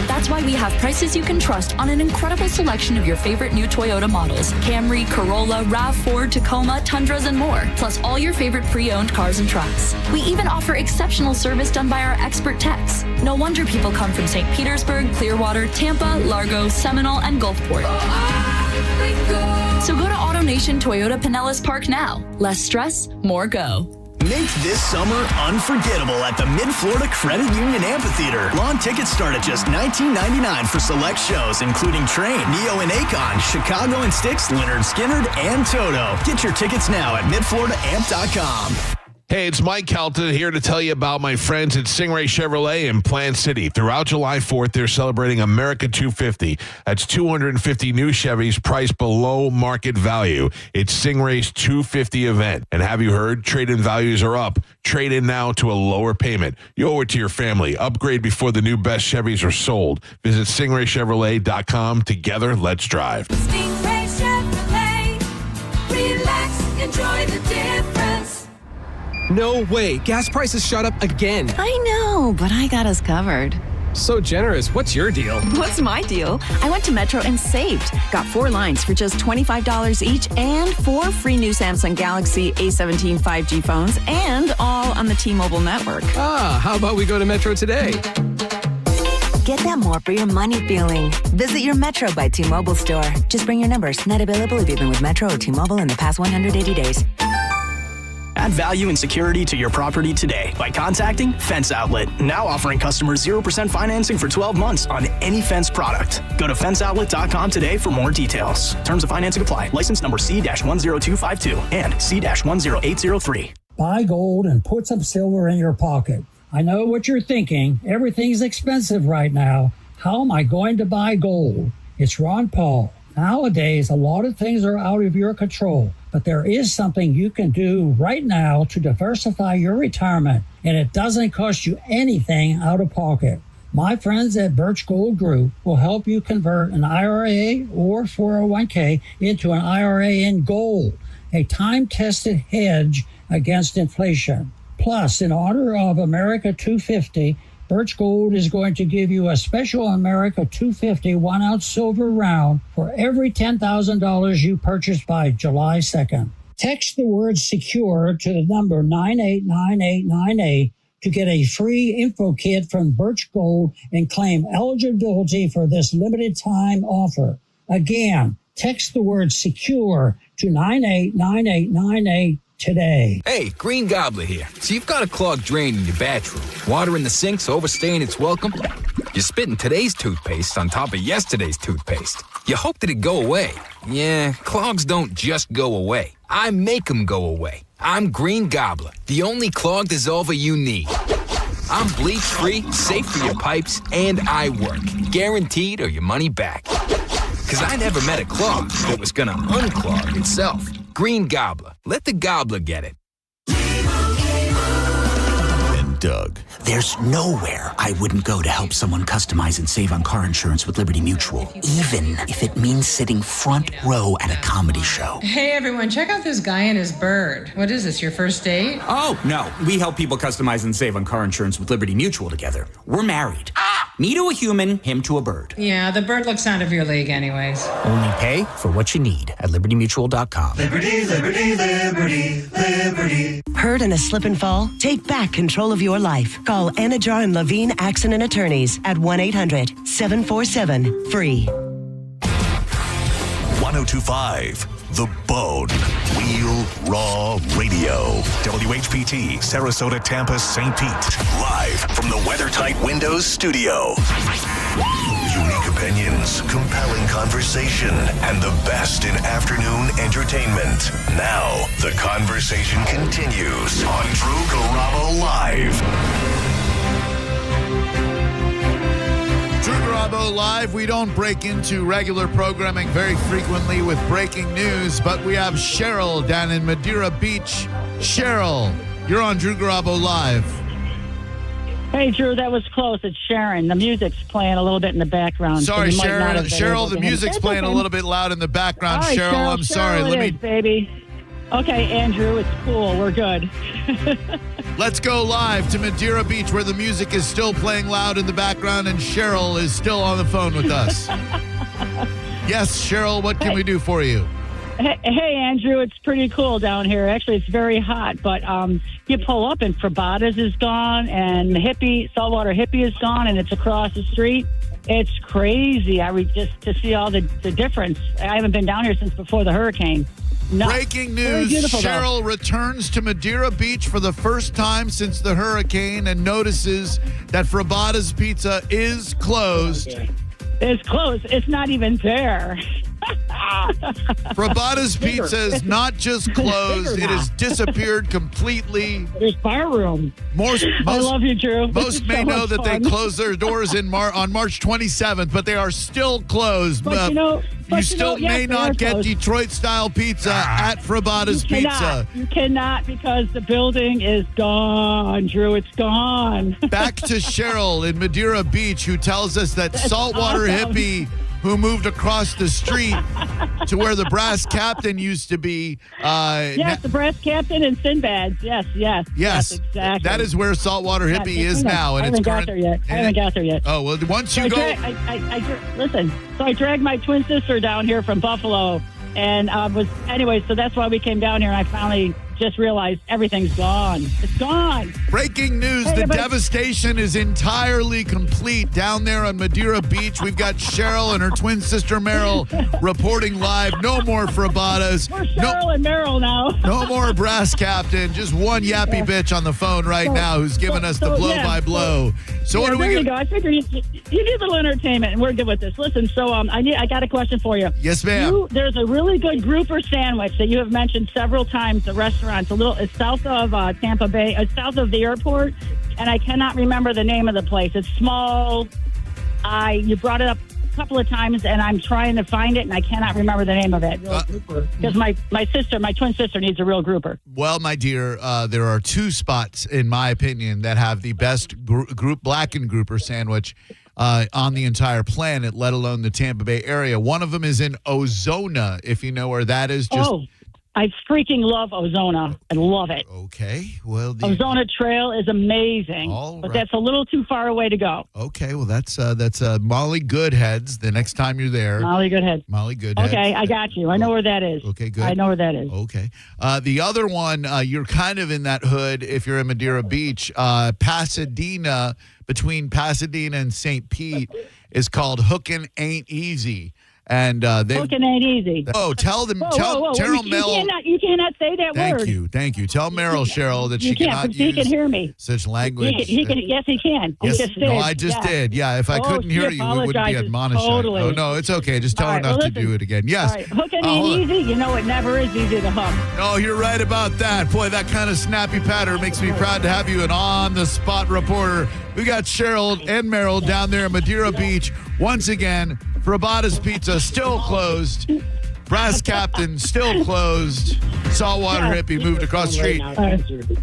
Speaker 24: That's why we have prices you can trust on an incredible selection of your favorite new Toyota models. Camry, Corolla, RAV4, Tacoma, Tundras, and more. Plus all your favorite pre-owned cars and trucks. We even offer exceptional service done by our expert techs. No wonder people come from St. Petersburg, Clearwater, Tampa, Largo, Seminole, and Gulfport. So go to AutoNation Toyota Pinellas Park now. Less stress, more go.
Speaker 21: Make this summer unforgettable at the Mid-Florida Credit Union Amphitheater. Lawn tickets start at just $19.99 for select shows, including Train, Neo and Akon, Chicago and Styx, Leonard Skinner, and Toto. Get your tickets now at midfloridaamp.com.
Speaker 25: Hey, it's Mike Kelton here to tell you about my friends at Stingray Chevrolet in Plant City. Throughout July 4th, they're celebrating America 250. That's 250 new Chevys priced below market value. It's Stingray's 250 event. And have you heard? Trade-in values are up. Trade in now to a lower payment. You owe it to your family. Upgrade before the new best Chevys are sold. Visit stingraychevrolet.com. Together, let's drive.
Speaker 13: Stingray Chevrolet. Relax, enjoy the difference.
Speaker 26: No way. Gas prices shot up again.
Speaker 27: I know, but I got us covered.
Speaker 26: So generous. What's your deal?
Speaker 27: What's my deal? I went to Metro and saved. Got 4 lines for just $25 each and 4 free new Samsung Galaxy A17 5G phones and all on the T-Mobile network.
Speaker 26: Ah, how about we go to Metro today?
Speaker 29: Get that more for your money feeling. Visit your Metro by T-Mobile store. Just bring your numbers. Not available if you've been with Metro or T-Mobile in the past 180 days.
Speaker 21: Add value and security to your property today by contacting Fence Outlet. Now offering customers 0% financing for 12 months on any Fence product. Go to fenceoutlet.com today for more details. Terms of financing apply. License number C-10252 and C-10803.
Speaker 30: Buy gold and put some silver in your pocket. I know what you're thinking. Everything's expensive right now. How am I going to buy gold? It's Ron Paul. Nowadays, a lot of things are out of your control, but there is something you can do right now to diversify your retirement, and it doesn't cost you anything out of pocket. My friends at Birch Gold Group will help you convert an IRA or 401k into an IRA in gold, a time-tested hedge against inflation. Plus, in honor of America 250, Birch Gold is going to give you a special America 250 1-ounce silver round for every $10,000 you purchase by July 2nd. Text the word SECURE to the number 989898 to get a free info kit from Birch Gold and claim eligibility for this limited time offer. Again, text the word SECURE to 989898 today.
Speaker 1: Hey, Green Gobbler here. So you've got a clogged drain in your bathroom. Water in the sink's overstaying its welcome. You're spitting today's toothpaste on top of yesterday's toothpaste. You hope that it go away. Yeah, clogs don't just go away. I make them go away. I'm Green Gobbler, the only clog dissolver you need. I'm bleach-free, safe for your pipes, and I work. Guaranteed or your money back. Because I never met a clog that was gonna unclog itself. Green Gobbler. Let the gobbler get it.
Speaker 15: And Doug.
Speaker 2: There's nowhere I wouldn't go to help someone customize and save on car insurance with Liberty Mutual, even if it means sitting front row at a comedy show.
Speaker 3: Hey everyone, check out this guy and his bird. What is this, your first date?
Speaker 2: Oh, no. We help people customize and save on car insurance with Liberty Mutual together. We're married. Me to a human, him to a bird.
Speaker 3: Yeah, the bird looks out of your league anyways.
Speaker 2: Only pay for what you need at libertymutual.com.
Speaker 4: Liberty, liberty, liberty, liberty.
Speaker 6: Hurt in a slip and fall? Take back control of your life. Call Anajar and Levine Accident Attorneys at 1-800-747-FREE.
Speaker 12: 1025 The Bone. Wheel Raw Radio. WHPT, Sarasota, Tampa, St. Pete. Live from the WeatherTight Windows studio. Unique opinions, compelling conversation, and the best in afternoon entertainment. Now, the conversation continues on Drew Garabo Live.
Speaker 15: Drew Garabo Live. We don't break into regular programming very frequently with breaking news, but we have Cheryl down in Madeira Beach. Cheryl, you're on Drew Garabo Live.
Speaker 7: Hey, Drew, that was close. It's Sharon. The music's playing a little bit in the background.
Speaker 15: Sorry,
Speaker 7: so
Speaker 15: Cheryl, the music's playing a little bit loud in the background.
Speaker 7: All right,
Speaker 15: Cheryl, I'm sorry.
Speaker 7: Let me, baby. Okay, Andrew, it's cool. We're good.
Speaker 15: Let's go live to Madeira Beach where the music is still playing loud in the background and Cheryl is still on the phone with us. Yes, Cheryl, what can we do for you?
Speaker 7: Hey, Andrew, it's pretty cool down here. Actually, it's very hot, but you pull up and Frabada's is gone and Saltwater Hippie is gone and it's across the street. It's crazy. Just to see all the difference. I haven't been down here since before the hurricane.
Speaker 15: Breaking news, Cheryl returns to Madeira Beach for the first time since the hurricane and notices that Frabada's Pizza is closed.
Speaker 7: It's closed. It's not even there.
Speaker 15: Frabada's Pizza is not just closed, it has disappeared completely.
Speaker 7: There's bar room. I love you, Drew.
Speaker 15: Most may know that they closed their doors on March 27th, but they are still closed.
Speaker 7: But
Speaker 15: you still may not get Detroit-style pizza at Frabada's Pizza.
Speaker 7: You cannot because the building is gone, Drew. It's gone.
Speaker 15: Back to Cheryl in Madeira Beach, who tells us that Saltwater Hippie, who moved across the street to where the Brass Captain used to be.
Speaker 7: Yes, the Brass Captain and Sinbad's. Yes, exactly.
Speaker 15: That is where Saltwater Hippie is now.
Speaker 7: I haven't got there yet.
Speaker 15: Oh, well, once you go...
Speaker 7: Listen, so I dragged my twin sister down here from Buffalo, and so that's why we came down here, and I finally just realized everything's gone. It's gone.
Speaker 15: Breaking news, the devastation is entirely complete down there on Madeira Beach. We've got Cheryl and her twin sister Meryl reporting live. No more Frabadas.
Speaker 7: We're Cheryl and Meryl now.
Speaker 15: No more Brass Captain. Just one yappy bitch on the phone right now who's giving us the blow-by-blow. So what are we
Speaker 7: going to go? I figured you need a little entertainment, and we're good with this. Listen, so I got a question for you.
Speaker 15: Yes, ma'am.
Speaker 7: There's a really good grouper sandwich that you have mentioned several times, the restaurant. It's south of Tampa Bay, south of the airport, and I cannot remember the name of the place. It's small. You brought it up a couple of times, and I'm trying to find it, and I cannot remember the name of it. Because my twin sister, needs a real grouper.
Speaker 15: Well, my dear, there are two spots, in my opinion, that have the best group blackened grouper sandwich on the entire planet, let alone the Tampa Bay area. One of them is in Ozona, if you know where that is.
Speaker 7: I freaking love Ozona. I love it.
Speaker 15: Okay. Well,
Speaker 7: Ozona Trail is amazing, but that's a little too far away to go.
Speaker 15: Okay. Well, that's Molly Goodheads. The next time you're there,
Speaker 7: Molly Goodhead.
Speaker 15: Molly Goodheads.
Speaker 7: Okay, I got you. I know where that is.
Speaker 15: Okay, good.
Speaker 7: I know where that is.
Speaker 15: Okay. The other one, you're kind of in that hood if you're in Madeira Beach. Pasadena, between Pasadena and St. Pete, is called Hookin' Ain't Easy. And
Speaker 7: Hookin' ain't easy.
Speaker 15: Oh, tell them.
Speaker 7: Whoa,
Speaker 15: tell
Speaker 7: whoa, whoa.
Speaker 15: Meryl.
Speaker 7: You cannot say that word.
Speaker 15: Thank you. Tell Meryl, Cheryl, that
Speaker 7: You
Speaker 15: she
Speaker 7: can't,
Speaker 15: cannot
Speaker 7: because he
Speaker 15: use
Speaker 7: can hear me.
Speaker 15: such language.
Speaker 7: He can. Yes, he can.
Speaker 15: Yes,
Speaker 7: He just
Speaker 15: no,
Speaker 7: did.
Speaker 15: I just did. Yeah, if I
Speaker 7: Oh,
Speaker 15: couldn't hear
Speaker 7: she
Speaker 15: you, we wouldn't be
Speaker 7: apologizes
Speaker 15: admonishing.
Speaker 7: totally.
Speaker 15: Oh, no, it's okay. Just tell
Speaker 7: All
Speaker 15: her
Speaker 7: right,
Speaker 15: not
Speaker 7: well,
Speaker 15: to do it again. Yes.
Speaker 7: All right. Hookin' ain't easy. You know, it never is easy to hum.
Speaker 15: Oh, you're right about that. Boy, that kind of snappy patter makes me proud to have you an on-the-spot reporter. We got Cheryl and Meryl down there in Madeira Beach. Once again, Frabada's Pizza still closed. Brass Captain still closed. Saltwater Hippie moved across the street.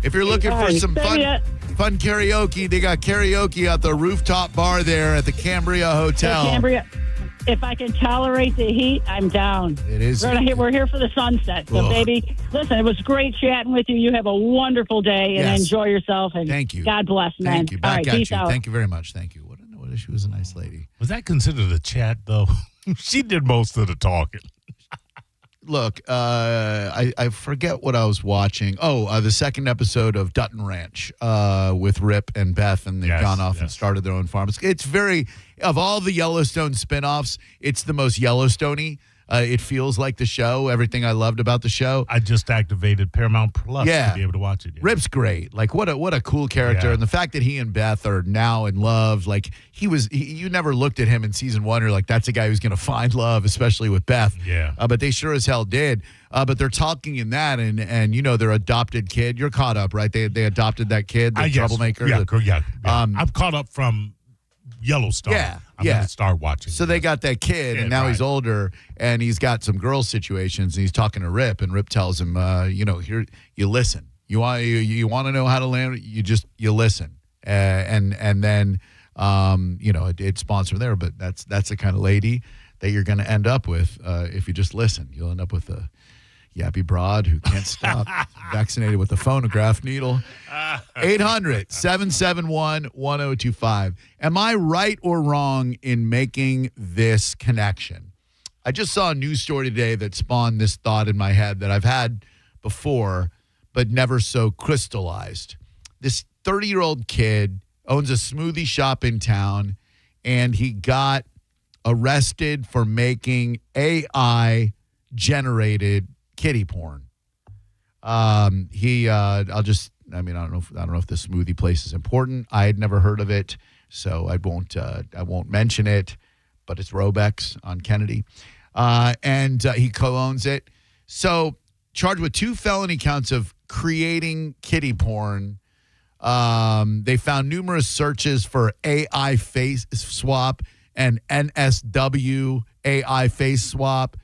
Speaker 15: If you're looking for some fun karaoke, they got karaoke at the rooftop bar there at the Cambria Hotel.
Speaker 7: Cambria. If I can tolerate the heat, I'm down.
Speaker 15: It is.
Speaker 7: We're here for the sunset. So, baby, listen, it was great chatting with you. You have a wonderful day and enjoy yourself. And
Speaker 15: thank you.
Speaker 7: God bless, man.
Speaker 15: Thank you. Back
Speaker 7: All right,
Speaker 15: at
Speaker 7: peace
Speaker 15: you.
Speaker 7: out.
Speaker 15: Thank you very much. Thank you. She was a nice lady.
Speaker 8: Was that considered a chat, though? She did most of the talking.
Speaker 15: Look, I forget what I was watching. Oh, the second episode of Dutton Ranch with Rip and Beth, and they've gone off and started their own farms. It's very, of all the Yellowstone spinoffs, it's the most Yellowstone-y. It feels like the show, everything I loved about the show.
Speaker 8: I just activated Paramount Plus to be able to watch it. Yeah.
Speaker 15: Rip's great. Like, what a cool character. And the fact that he and Beth are now in love, like, you never looked at him in season one, you're like, that's a guy who's going to find love, especially with Beth.
Speaker 8: Yeah.
Speaker 15: But they sure as hell did. But they're talking in that, and you know, their adopted kid. You're caught up, right? They adopted that kid, the troublemaker.
Speaker 8: Yeah. I'm caught up from Yellowstone. I'm going to start watching.
Speaker 15: So they got that kid, and now he's older, and he's got some girl situations, and he's talking to Rip, and Rip tells him, here, you listen. You want to know how to land? You listen, and then it spawns from there. But that's the kind of lady that you're going to end up with if you just listen. You'll end up with a yappy broad who can't stop, vaccinated with a phonograph needle. 800-771-1025. Am I right or wrong in making this connection? I just saw a news story today that spawned this thought in my head that I've had before, but never so crystallized. This 30-year-old kid owns a smoothie shop in town, and he got arrested for making AI-generated kitty porn. I don't know if the smoothie place is important. I had never heard of it, so I won't mention it, but it's Robex on Kennedy. And he co-owns it. So charged with 2 felony counts of creating kitty porn. They found numerous searches for AI face swap and NSW AI face swap.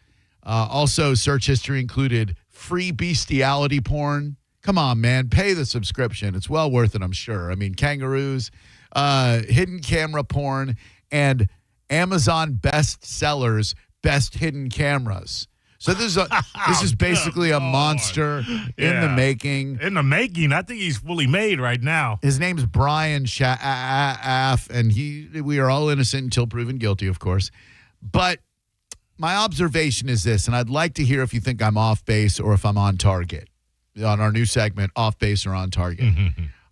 Speaker 15: Also, search history included free bestiality porn. Come on, man. Pay the subscription. It's well worth it, I'm sure. I mean, kangaroos, hidden camera porn, and Amazon best sellers, best hidden cameras. So this is basically a monster in the making.
Speaker 8: In the making. I think he's fully made right now.
Speaker 15: His name's Brian Schaaf, and we are all innocent until proven guilty, of course. But my observation is this, and I'd like to hear if you think I'm off base or if I'm on target on our new segment, off base or on target.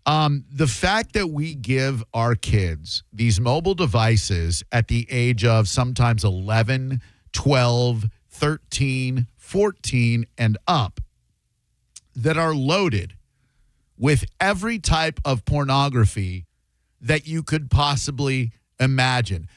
Speaker 15: The fact that we give our kids these mobile devices at the age of sometimes 11, 12, 13, 14, and up that are loaded with every type of pornography that you could possibly imagine.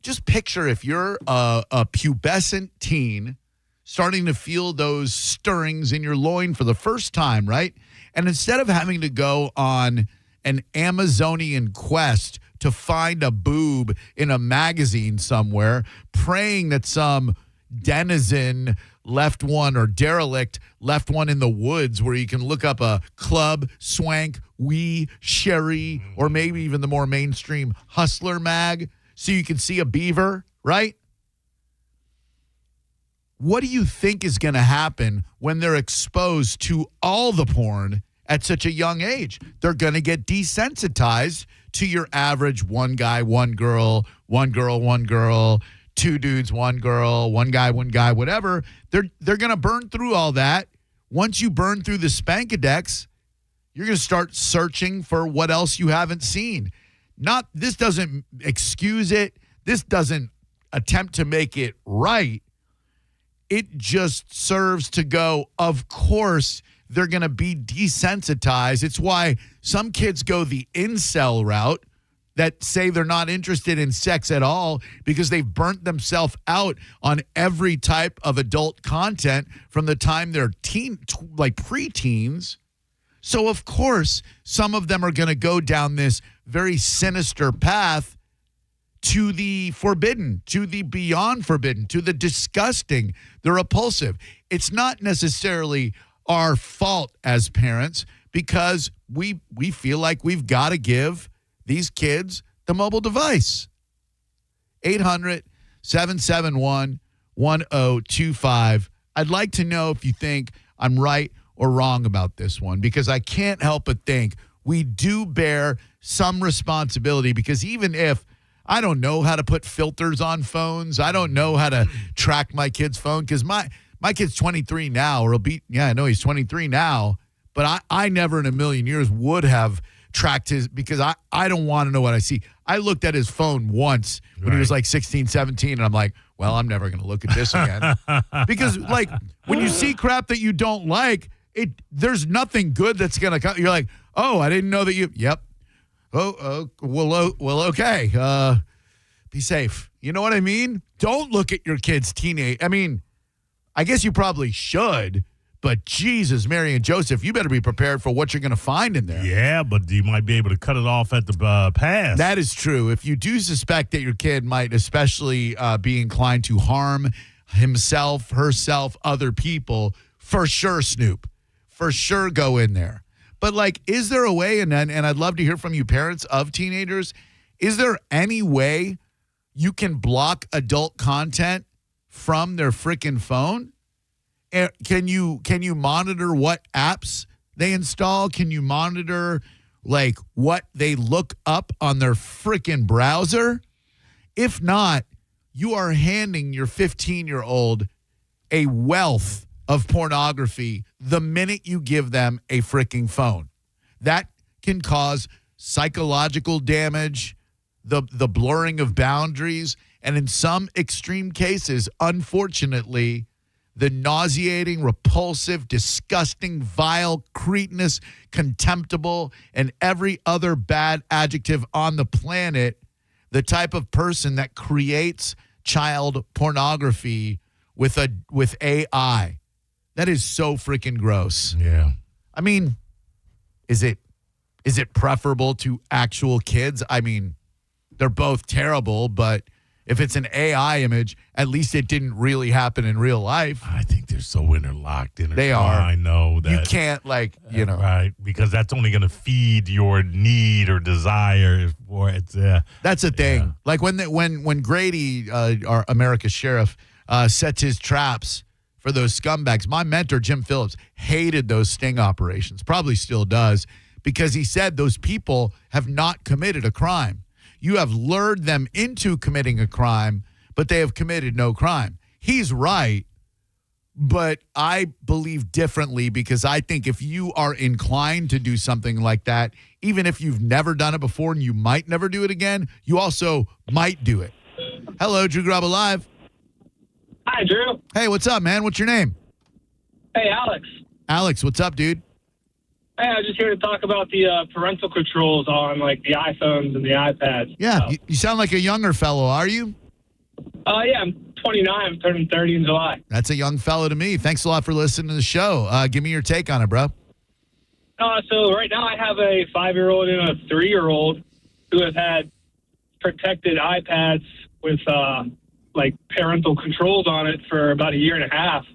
Speaker 15: Just picture if you're a pubescent teen starting to feel those stirrings in your loin for the first time, right? And instead of having to go on an Amazonian quest to find a boob in a magazine somewhere, praying that some denizen left one or derelict left one in the woods where you can look up a club, swank, wee, sherry, or maybe even the more mainstream Hustler mag so you can see a beaver, right? what do you think is going to happen when they're exposed to all the porn at such a young age? They're going to get desensitized to your average one guy, one girl, two dudes, one girl, one guy, whatever. They're going to burn through all that. Once you burn through the Spankadex, you're going to start searching for what else you haven't seen. This doesn't excuse it. This doesn't attempt to make it right. It just serves to go, of course, they're going to be desensitized. It's why some kids go the incel route that say they're not interested in sex at all because they've burnt themselves out on every type of adult content from the time they're preteens. So, of course, some of them are going to go down this very sinister path to the forbidden, to the beyond forbidden, to the disgusting, the repulsive. It's not necessarily our fault as parents because we feel like we've got to give these kids the mobile device. 800-771-1025. I'd like to know if you think I'm right or wrong about this one because I can't help but think we do bear some responsibility because even if I don't know how to put filters on phones. I don't know how to track my kid's phone because my kid's 23 now, or I know he's 23 now, but I never in a million years would have tracked his because I don't want to know what I see. I looked at his phone once when he was like 16, 17, and I'm like, well, I'm never going to look at this again. Because like when you see crap that you don't like, there's nothing good that's going to come. You're like, oh, I didn't know that yep. Well, okay. Be safe. You know what I mean? Don't look at your kid's teenage. I mean, I guess you probably should, but Jesus, Mary and Joseph, you better be prepared for what you're going to find in there.
Speaker 8: Yeah, but you might be able to cut it off at the pass.
Speaker 15: That is true. If you do suspect that your kid might especially be inclined to harm himself, herself, other people, for sure, snoop. For sure, go in there. But, like, is there a way, and I'd love to hear from you parents of teenagers, is there any way you can block adult content from their freaking phone? Can you monitor what apps they install? Can you monitor, like, what they look up on their freaking browser? If not, you are handing your 15-year-old a wealth of pornography the minute you give them a freaking phone. That can cause psychological damage, the blurring of boundaries, and in some extreme cases, unfortunately, the nauseating, repulsive, disgusting, vile, cretinous, contemptible, and every other bad adjective on the planet, the type of person that creates child pornography with AI. That is so freaking gross.
Speaker 8: Yeah.
Speaker 15: I mean, is it preferable to actual kids? I mean, they're both terrible, but if it's an AI image, at least it didn't really happen in real life.
Speaker 8: I think they're so interlocked.
Speaker 15: They are.
Speaker 8: I know that.
Speaker 15: You can't, like, you know.
Speaker 8: Right, because that's only going to feed your need or desire for it.
Speaker 15: That's the thing. Yeah. Like when Grady, our America's sheriff, sets his traps for those scumbags. My mentor, Jim Phillips, hated those sting operations, probably still does, because he said those people have not committed a crime. You have lured them into committing a crime, but they have committed no crime. He's right, but I believe differently because I think if you are inclined to do something like that, even if you've never done it before and you might never do it again, you also might do it. Hello, Drew Garabo Live.
Speaker 5: Hi, Drew.
Speaker 15: Hey, what's up, man? What's your name?
Speaker 5: Hey, Alex.
Speaker 15: Alex, what's up, dude?
Speaker 5: Hey, I was just here to talk about the parental controls on, like, the iPhones and the iPads.
Speaker 15: Yeah, you sound like a younger fellow, are you?
Speaker 5: Yeah, I'm 29. I'm turning 30 in July.
Speaker 15: That's a young fellow to me. Thanks a lot for listening to the show. Give me your take on it, bro.
Speaker 5: So right now I have a 5-year-old and a 3-year-old who have had protected iPads with, like, parental controls on it for about a year and a half.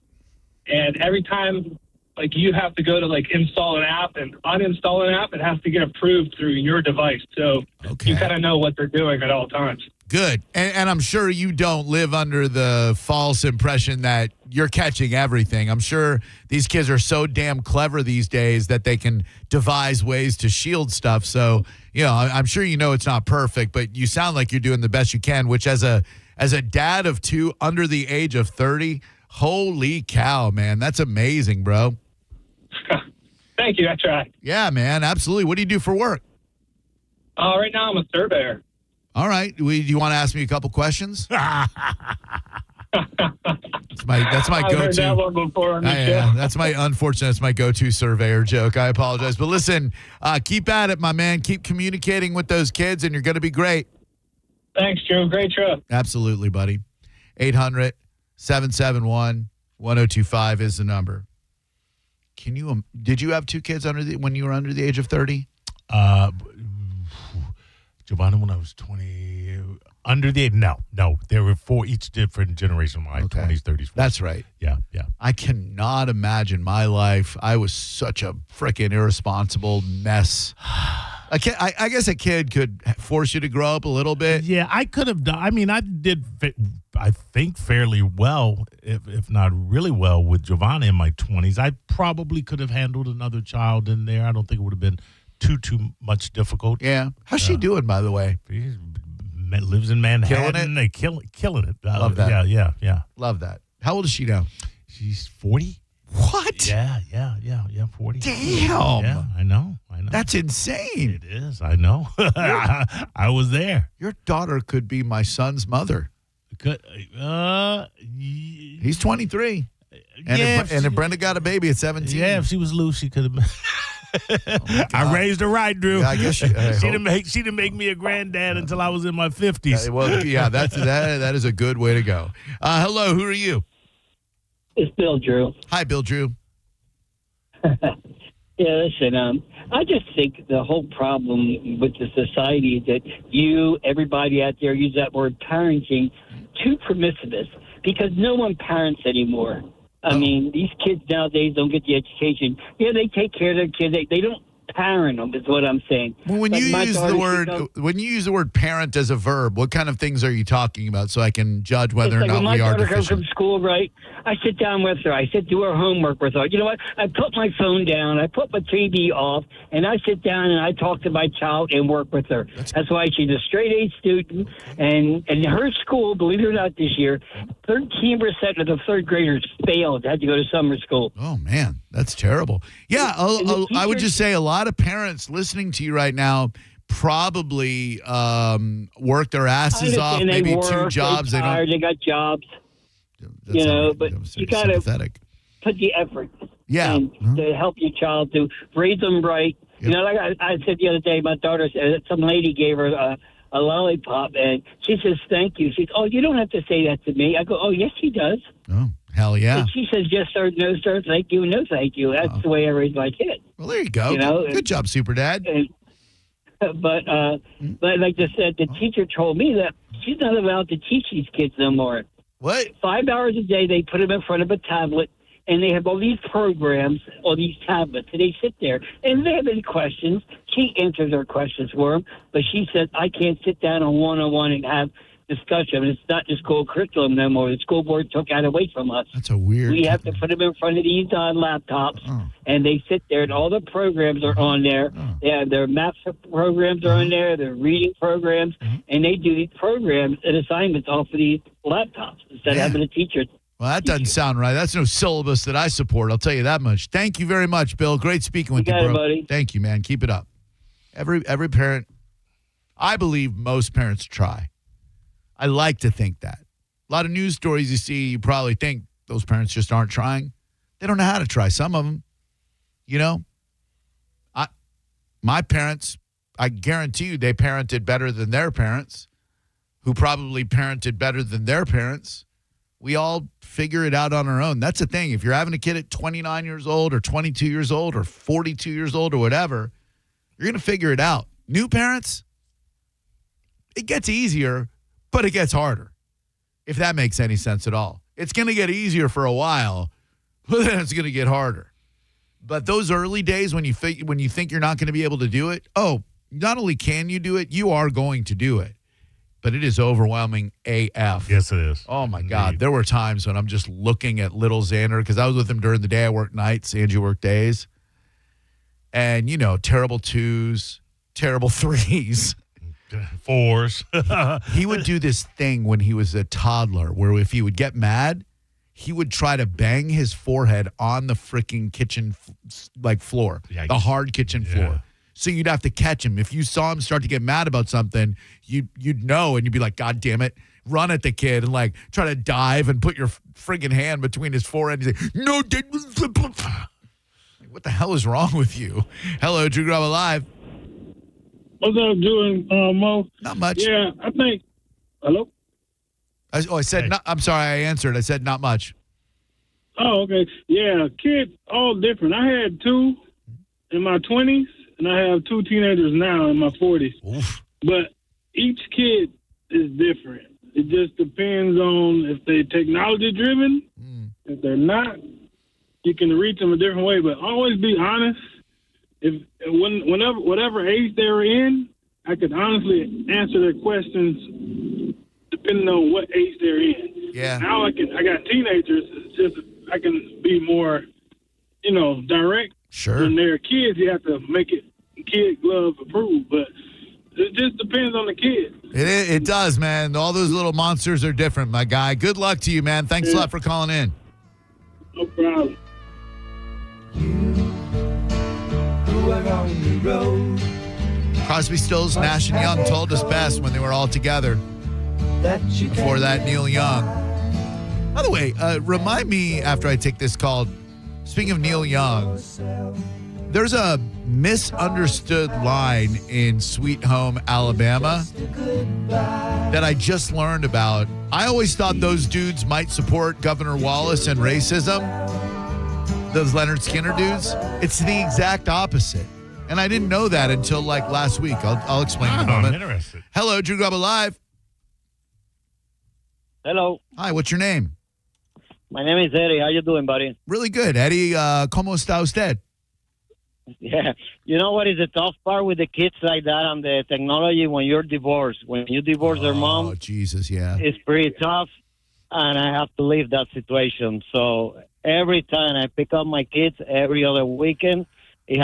Speaker 5: And every time, like, you have to go to, like, install an app and uninstall an app, it has to get approved through your device. So you kind of know what they're doing at all times.
Speaker 15: Good. And I'm sure you don't live under the false impression that you're catching everything. I'm sure these kids are so damn clever these days that they can devise ways to shield stuff. So, I'm sure it's not perfect, but you sound like you're doing the best you can, which as a dad of 2 under the age of 30, holy cow, man. That's amazing, bro.
Speaker 5: Thank you. I try.
Speaker 15: Yeah, man. Absolutely. What do you do for work?
Speaker 5: Right now I'm a surveyor.
Speaker 15: All right. Do you want to ask me a couple questions? That's my
Speaker 5: I've
Speaker 15: go-to.
Speaker 5: heard that one before on the show.
Speaker 15: Yeah, that's my go-to surveyor joke. I apologize. But listen, keep at it, my man. Keep communicating with those kids, and you're going to be great.
Speaker 5: Thanks, Joe. Great show.
Speaker 15: Absolutely, buddy. 800-771-1025 is the number. Did you have 2 kids when you were under the age of 30?
Speaker 8: Giovanna, when I was 20, under the age, no. There were 4, each different generation, like 20s, 30s, 40s.
Speaker 15: That's right.
Speaker 8: Yeah.
Speaker 15: I cannot imagine my life. I was such a freaking irresponsible mess. I guess a kid could force you to grow up a little bit.
Speaker 8: Yeah, I could have done. I mean, I did, I think, fairly well, if not really well, with Giovanna in my 20s. I probably could have handled another child in there. I don't think it would have been too much difficult.
Speaker 15: Yeah. How's she doing, by the way?
Speaker 8: Lives in Manhattan.
Speaker 15: Killing it?
Speaker 8: Killing it.
Speaker 15: Love that.
Speaker 8: Yeah.
Speaker 15: Love that. How old is she now?
Speaker 8: She's 40.
Speaker 15: What?
Speaker 8: Yeah, 40.
Speaker 15: Damn.
Speaker 8: Yeah, I know.
Speaker 15: That's insane.
Speaker 8: It is, I know. I was there.
Speaker 15: Your daughter could be my son's mother. He's 23. And if Brenda got a baby at 17.
Speaker 8: Yeah, if she was loose, she could have been. I raised her right, Drew.
Speaker 15: Yeah, I guess she
Speaker 8: didn't make me a granddad until I was in my 50s.
Speaker 15: Well, yeah, that is a good way to go. Hello, who are you?
Speaker 9: It's Bill Drew.
Speaker 15: Hi, Bill Drew.
Speaker 9: Yeah, listen, I just think the whole problem with the society is that everybody out there use that word parenting too permissivist because no one parents anymore. I mean, these kids nowadays don't get the education. Yeah, they take care of their kids. They don't parent them, is what I'm saying.
Speaker 15: Well, when you use the word parent as a verb, what kind of things are you talking about so I can judge whether or not we are deficient?
Speaker 9: When my daughter comes from school, right, I sit down with her. I do her homework with her. You know what? I put my phone down. I put my TV off, and I sit down and I talk to my child and work with her. That's why she's a straight-A student. And in her school, believe it or not, this year, 13% of the third graders failed, had to go to summer school.
Speaker 15: Oh, man, that's terrible. Yeah, I would just say a lot of parents listening to you right now probably work their asses off, maybe two jobs.
Speaker 9: They got jobs. But you got to put the effort to help your child to raise them right. Yep. Like I said the other day, my daughter said some lady gave her a lollipop, and she says, "Thank you." She says, "Oh, you don't have to say that to me." I go, "Oh, yes, he does."
Speaker 15: Oh, hell yeah.
Speaker 9: And she says, "Yes, sir, no, sir, thank you, no, thank you." That's the way I raise my kid.
Speaker 15: Well, there you go. Good job, Super Dad.
Speaker 9: But like I said, the teacher told me that she's not allowed to teach these kids no more.
Speaker 15: What?
Speaker 9: 5 hours a day, they put them in front of a tablet, and they have all these programs, all these tablets, and they sit there. And if they have any questions, she answers their questions for them. But she says, I can't sit down on one-on-one and have discussion. It's not the school curriculum no more. The school board took that away from us.
Speaker 15: That's a weird...
Speaker 9: We have to put them in front of these laptops, and they sit there, and all the programs are on there. They have their math programs are on there, their reading programs, and they do these programs and assignments off of these laptops instead of having a teacher.
Speaker 15: Well, that doesn't sound right. That's no syllabus that I support. I'll tell you that much. Thank you very much, Bill. Great speaking with you, bro.
Speaker 9: Buddy.
Speaker 15: Thank you, man. Keep it up. Every parent, I believe most parents try. I like to think that. A lot of news stories you see, you probably think those parents just aren't trying. They don't know how to try. Some of them, my parents, I guarantee you they parented better than their parents, who probably parented better than their parents. We all figure it out on our own. That's the thing. If you're having a kid at 29 years old or 22 years old or 42 years old or whatever, you're going to figure it out. New parents, it gets easier, but it gets harder, if that makes any sense at all. It's going to get easier for a while, but then it's going to get harder. But those early days when you think you're not going to be able to do it, not only can you do it, you are going to do it. but it is overwhelming AF.
Speaker 8: Yes, it is.
Speaker 15: Oh, my God. There were times when I'm just looking at little Xander, because I was with him during the day. I worked nights. Angie worked days. And, terrible 2s, terrible 3s.
Speaker 8: 4s.
Speaker 15: He would do this thing when he was a toddler where if he would get mad, he would try to bang his forehead on the freaking kitchen floor,
Speaker 8: Yikes.
Speaker 15: the hard kitchen floor. So you'd have to catch him. If you saw him start to get mad about something, you'd know, and you'd be like, God damn it, run at the kid and try to dive and put your friggin' hand between his forehead and say, no, what the hell is wrong with you? Hello, Drew Garabo Live.
Speaker 10: What's up, Drew and Mo?
Speaker 15: Not much.
Speaker 10: Yeah, I think. Hello?
Speaker 15: I said, I'm sorry, I answered. I said not much.
Speaker 10: Oh, okay. Yeah, kids all different. I had 2 in my 20s, and I have 2 teenagers now in my 40s.
Speaker 15: Oof.
Speaker 10: But each kid is different. It just depends on if they're technology driven. If they're not, you can reach them a different way. But always be honest. Whatever age they're in, I could honestly answer their questions depending on what age they're in.
Speaker 15: Yeah.
Speaker 10: Now I got teenagers. It's just I can be more, direct.
Speaker 15: Sure.
Speaker 10: When they're kids, you have to make it kid glove approved. But it just depends on the kid.
Speaker 15: It does, man. All those little monsters are different, my guy. Good luck to you, man. Thanks a lot for calling in.
Speaker 10: No problem.
Speaker 15: Crosby, Stills, Nash and Young told us best when they were all together. Before that, Neil Young. By the way, remind me after I take this call, speaking of Neil Young, there's a misunderstood line in Sweet Home, Alabama that I just learned about. I always thought those dudes might support Governor Wallace and racism. Those Leonard Skinner dudes. It's the exact opposite. And I didn't know that until last week. I'll explain in a moment.
Speaker 8: I'm interested.
Speaker 15: Hello, Drew Garabo Live.
Speaker 11: Hello.
Speaker 15: Hi, what's your name?
Speaker 11: My name is Eddie. How you doing, buddy?
Speaker 15: Really good. Eddie, ¿cómo está usted?
Speaker 11: Yeah. You know what is the tough part with the kids like that and the technology when you're divorced? When you divorce their mom.
Speaker 15: Oh, Jesus, yeah.
Speaker 11: It's pretty tough, and I have to leave that situation. So every time I pick up my kids every other weekend, it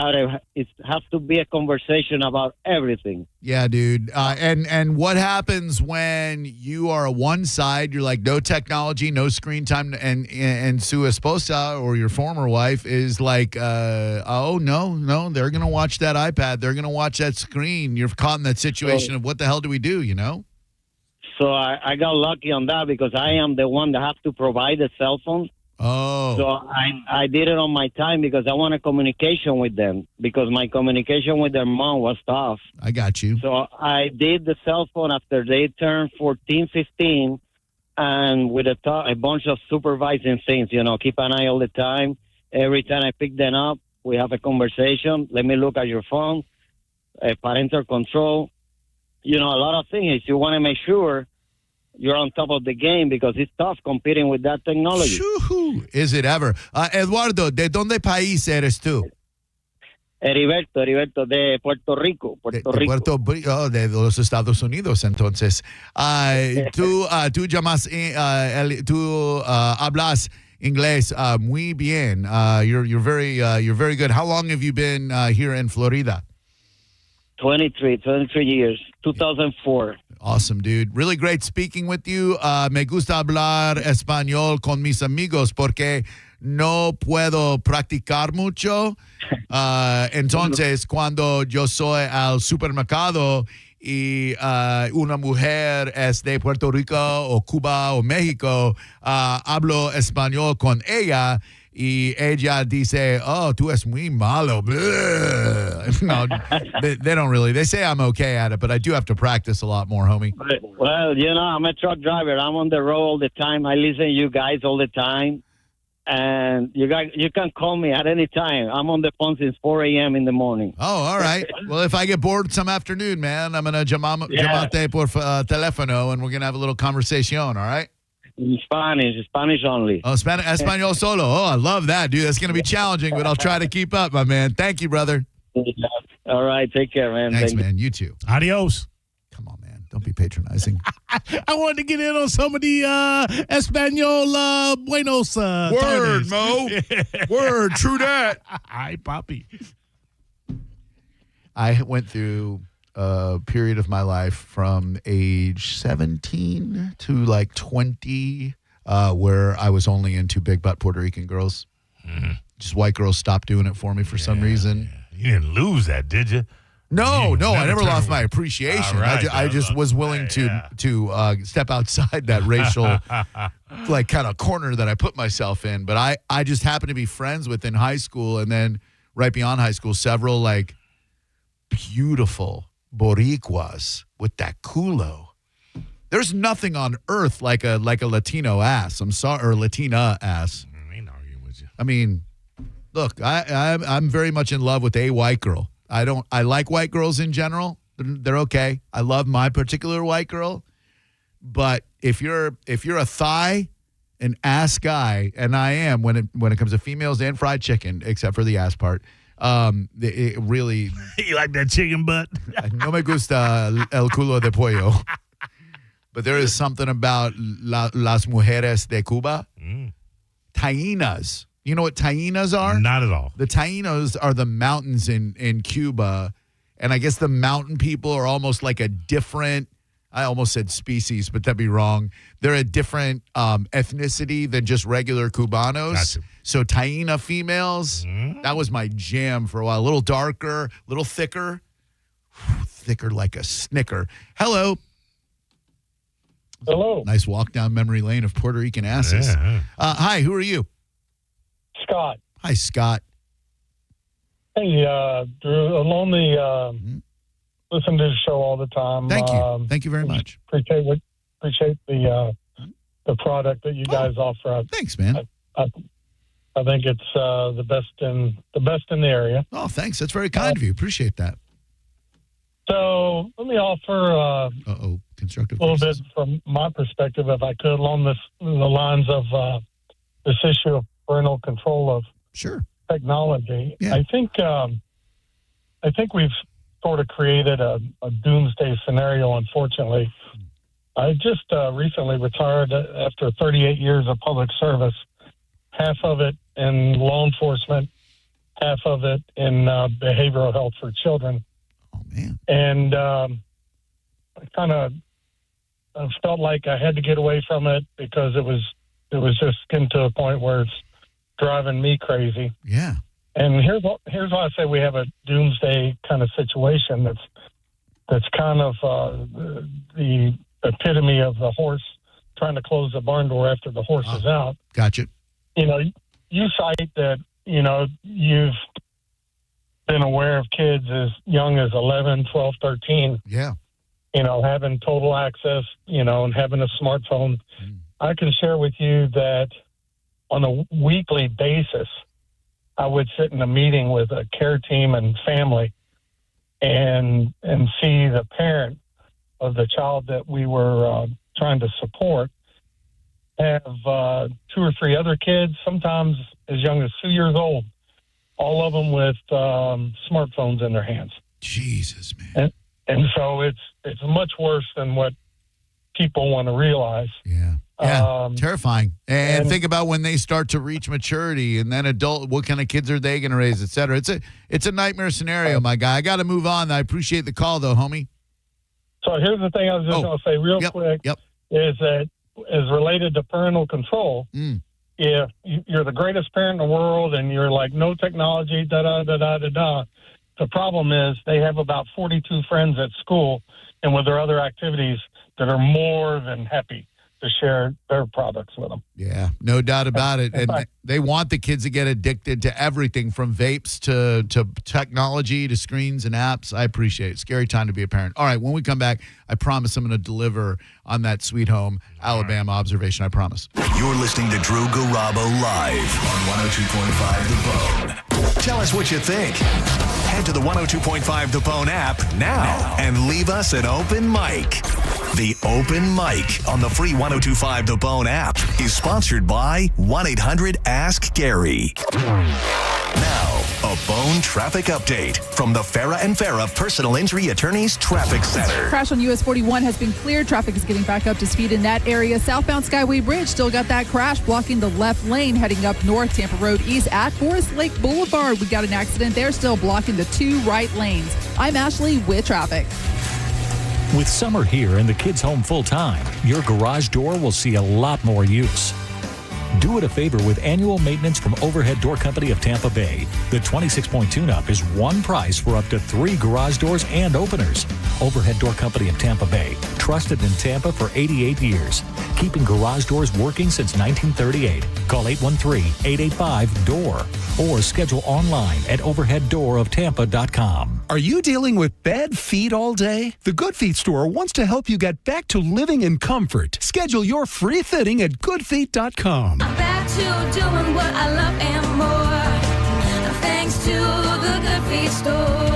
Speaker 11: has to be a conversation about everything.
Speaker 15: Yeah, dude. And what happens when you are on one side, you're like, no technology, no screen time, and su esposa, or your former wife, is like, oh, no, they're going to watch that iPad. They're going to watch that screen. You're caught in that situation of what the hell do we do,
Speaker 11: So I got lucky on that because I am the one that have to provide the cell phone.
Speaker 15: Oh.
Speaker 11: So I did it on my time because I wanted communication with them because my communication with their mom was tough.
Speaker 15: I got you.
Speaker 11: So I did the cell phone after they turned 14, 15, and with a bunch of supervising things, keep an eye all the time. Every time I pick them up, we have a conversation. Let me look at your phone, parental control. A lot of things. You want to make sure you're on top of the game because it's tough competing with that technology.
Speaker 15: Shoo-hoo. Is it ever? Eduardo, ¿de dónde país eres tú?
Speaker 11: Heriberto, de Puerto Rico.
Speaker 15: De los Estados Unidos, entonces. Tú hablas inglés muy bien. You're very good. How long have you been here in Florida?
Speaker 11: 23 years, 2004.
Speaker 15: Awesome, dude. Really great speaking with you. Me gusta hablar español con mis amigos porque no puedo practicar mucho. Entonces, cuando yo soy al supermercado y una mujer es de Puerto Rico o Cuba o México, hablo español con ella. Y ella dice, oh, tú es muy malo. No, they don't really. They say I'm okay at it, but I do have to practice a lot more, homie.
Speaker 11: Well, I'm a truck driver. I'm on the road all the time. I listen to you guys all the time. And you can call me at any time. I'm on the phone since 4 a.m. in the morning.
Speaker 15: Oh, all right. Well, if I get bored some afternoon, man, I'm going to llamarte por teléfono, and we're going to have a little conversation, all right?
Speaker 11: In Spanish only.
Speaker 15: Oh, Español solo. Oh, I love that, dude. That's going to be challenging, but I'll try to keep up, my man. Thank you, brother.
Speaker 11: All right. Take care, man.
Speaker 15: Thanks, man. You too.
Speaker 8: Adios.
Speaker 15: Come on, man. Don't be patronizing.
Speaker 8: I wanted to get in on some of the Espanol Buenos.
Speaker 15: Word,
Speaker 8: tardes.
Speaker 15: Mo. Word, true that.
Speaker 8: Hi, Poppy.
Speaker 15: I went through a period of my life from age 17 to like 20 where I was only into big butt Puerto Rican girls.
Speaker 8: Mm-hmm.
Speaker 15: Just white girls stopped doing it for me for some reason.
Speaker 8: Yeah. You didn't lose that, did you?
Speaker 15: No, I never lost my appreciation.
Speaker 8: Right,
Speaker 15: I just was willing to step outside that racial like kind of corner that I put myself in. But I just happened to be friends with in high school, and then right beyond high school, several like beautiful Boricuas with that culo. There's nothing on earth like a Latino ass. I'm sorry, or Latina ass.
Speaker 8: I ain't arguing with you.
Speaker 15: I mean, look, I'm very much in love with a white girl. I like white girls in general. They're okay. I love my particular white girl. But if you're a thigh and ass guy, and I am when it comes to females and fried chicken, except for the ass part, it really.
Speaker 8: You like that chicken butt?
Speaker 15: No me gusta el culo de pollo. But there is something about las mujeres de Cuba. Tainas. You know what tainas are?
Speaker 8: Not at all.
Speaker 15: The tainos are the mountains in Cuba. And I guess the mountain people are almost like a different, I almost said species, but that'd be wrong. They're a different ethnicity than just regular Cubanos.
Speaker 8: Gotcha.
Speaker 15: So taina females, that was my jam for a while. A little darker, a little thicker. Thicker like a Snicker. Hello.
Speaker 14: Hello.
Speaker 15: Nice walk down memory lane of Puerto Rican asses.
Speaker 8: Yeah.
Speaker 15: Hi, who are you?
Speaker 14: Scott.
Speaker 15: Hi, Scott.
Speaker 14: Hey, Drew. I'm only listen to the show all the time.
Speaker 15: Thank you. Thank you very much.
Speaker 14: Appreciate the product that you guys offer.
Speaker 15: Thanks, man.
Speaker 14: I think it's the best in the area.
Speaker 15: Oh, thanks. That's very kind of you. Appreciate that.
Speaker 14: So let me offer
Speaker 15: constructive
Speaker 14: a little bit from my perspective, if I could, along the lines of this issue of parental control of technology.
Speaker 15: Yeah.
Speaker 14: I think we've sort of created a doomsday scenario, unfortunately. I just recently retired after 38 years of public service, half of it in law enforcement, half of it in behavioral health for children.
Speaker 15: Oh, man.
Speaker 14: And I kind of felt like I had to get away from it because it was just getting to a point where it's driving me crazy.
Speaker 15: Yeah.
Speaker 14: And here's why I say we have a doomsday kind of situation that's kind of the epitome of the horse trying to close the barn door after the horse is out.
Speaker 15: Gotcha.
Speaker 14: You know, you cite that, you know, you've been aware of kids as young as 11, 12, 13.
Speaker 15: Yeah.
Speaker 14: You know, having total access, you know, and having a smartphone. I can share with you that on a weekly basis, I would sit in a meeting with a care team and family and see the parent of the child that we were trying to support have 2 or 3 other kids, sometimes as young as 2 years old, all of them with smartphones in their hands.
Speaker 15: Jesus, man.
Speaker 14: And so it's much worse than what people want to realize.
Speaker 15: Yeah. Yeah, terrifying. And think about when they start to reach maturity and then adult, what kind of kids are they going to raise, et cetera. It's a nightmare scenario, my guy. I got to move on. I appreciate the call, though, homie.
Speaker 14: So here's the thing I was just going to say real quick is that as related to parental control, if you're the greatest parent in the world and you're like, no technology, da-da-da-da-da-da, the problem is they have about 42 friends at school and with their other activities that are more than happy to share their products with them.
Speaker 15: Yeah, no doubt about it. And they want the kids to get addicted to everything from vapes to technology to screens and apps. I appreciate it. Scary time to be a parent. All right, when we come back, I promise I'm going to deliver on that Sweet Home Alabama observation. I promise.
Speaker 12: You're listening to Drew Garabo live on 102.5 The Bone. Tell us what you think. Head to the 102.5 The Bone app now and leave us an open mic. The Open Mic on the free 102.5 The Bone app is sponsored by 1-800-ASK-GARY. Now, a Bone traffic update from the Farah and Farah Personal Injury Attorneys Traffic Center.
Speaker 16: Crash on US 41 has been cleared. Traffic is getting back up to speed in that area. Southbound Skyway Bridge still got that crash blocking the left lane heading up north. Tampa Road East at Forest Lake Boulevard. We got an accident there, still blocking the 2 right lanes. I'm Ashley with traffic.
Speaker 17: With summer here and the kids home full time, your garage door will see a lot more use. Do it a favor with annual maintenance from Overhead Door Company of Tampa Bay. The 26-point tune-up is one price for up to 3 garage doors and openers. Overhead Door Company of Tampa Bay, trusted in Tampa for 88 years. Keeping garage doors working since 1938. Call 813-885-DOOR or schedule online at overheaddooroftampa.com.
Speaker 18: Are you dealing with bad feet all day? The Good Feet store wants to help you get back to living in comfort. Schedule your free fitting at goodfeet.com.
Speaker 13: I'm back to doing what I love and more. Thanks to the Good Feet store.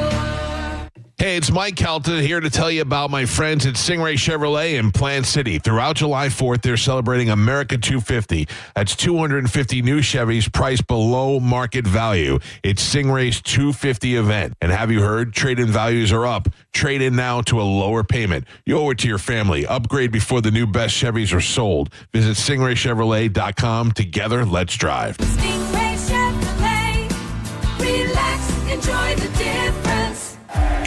Speaker 19: Hey, it's Mike Kelton here to tell you about my friends at Stingray Chevrolet in Plant City. Throughout July 4th, they're celebrating America 250. That's 250 new Chevys priced below market value. It's Stingray's 250 event. And have you heard? Trade-in values are up. Trade in now to a lower payment. You owe it to your family. Upgrade before the new best Chevys are sold. Visit stingraychevrolet.com. Together, let's drive.
Speaker 13: Stingray Chevrolet. Relax, enjoy the difference.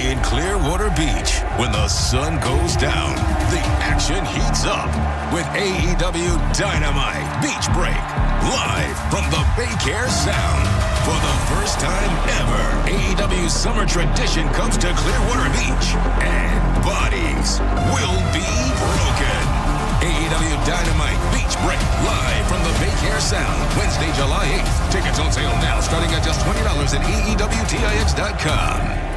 Speaker 12: In Clearwater Beach, when the sun goes down, the action heats up with AEW Dynamite Beach Break, live from the Baycare Sound. For the first time ever, AEW's summer tradition comes to Clearwater Beach, and bodies will be broken. AEW Dynamite Beach Break, live from the Baycare Sound, Wednesday, July 8th. Tickets on sale now, starting at just $20 at AEWTIX.com.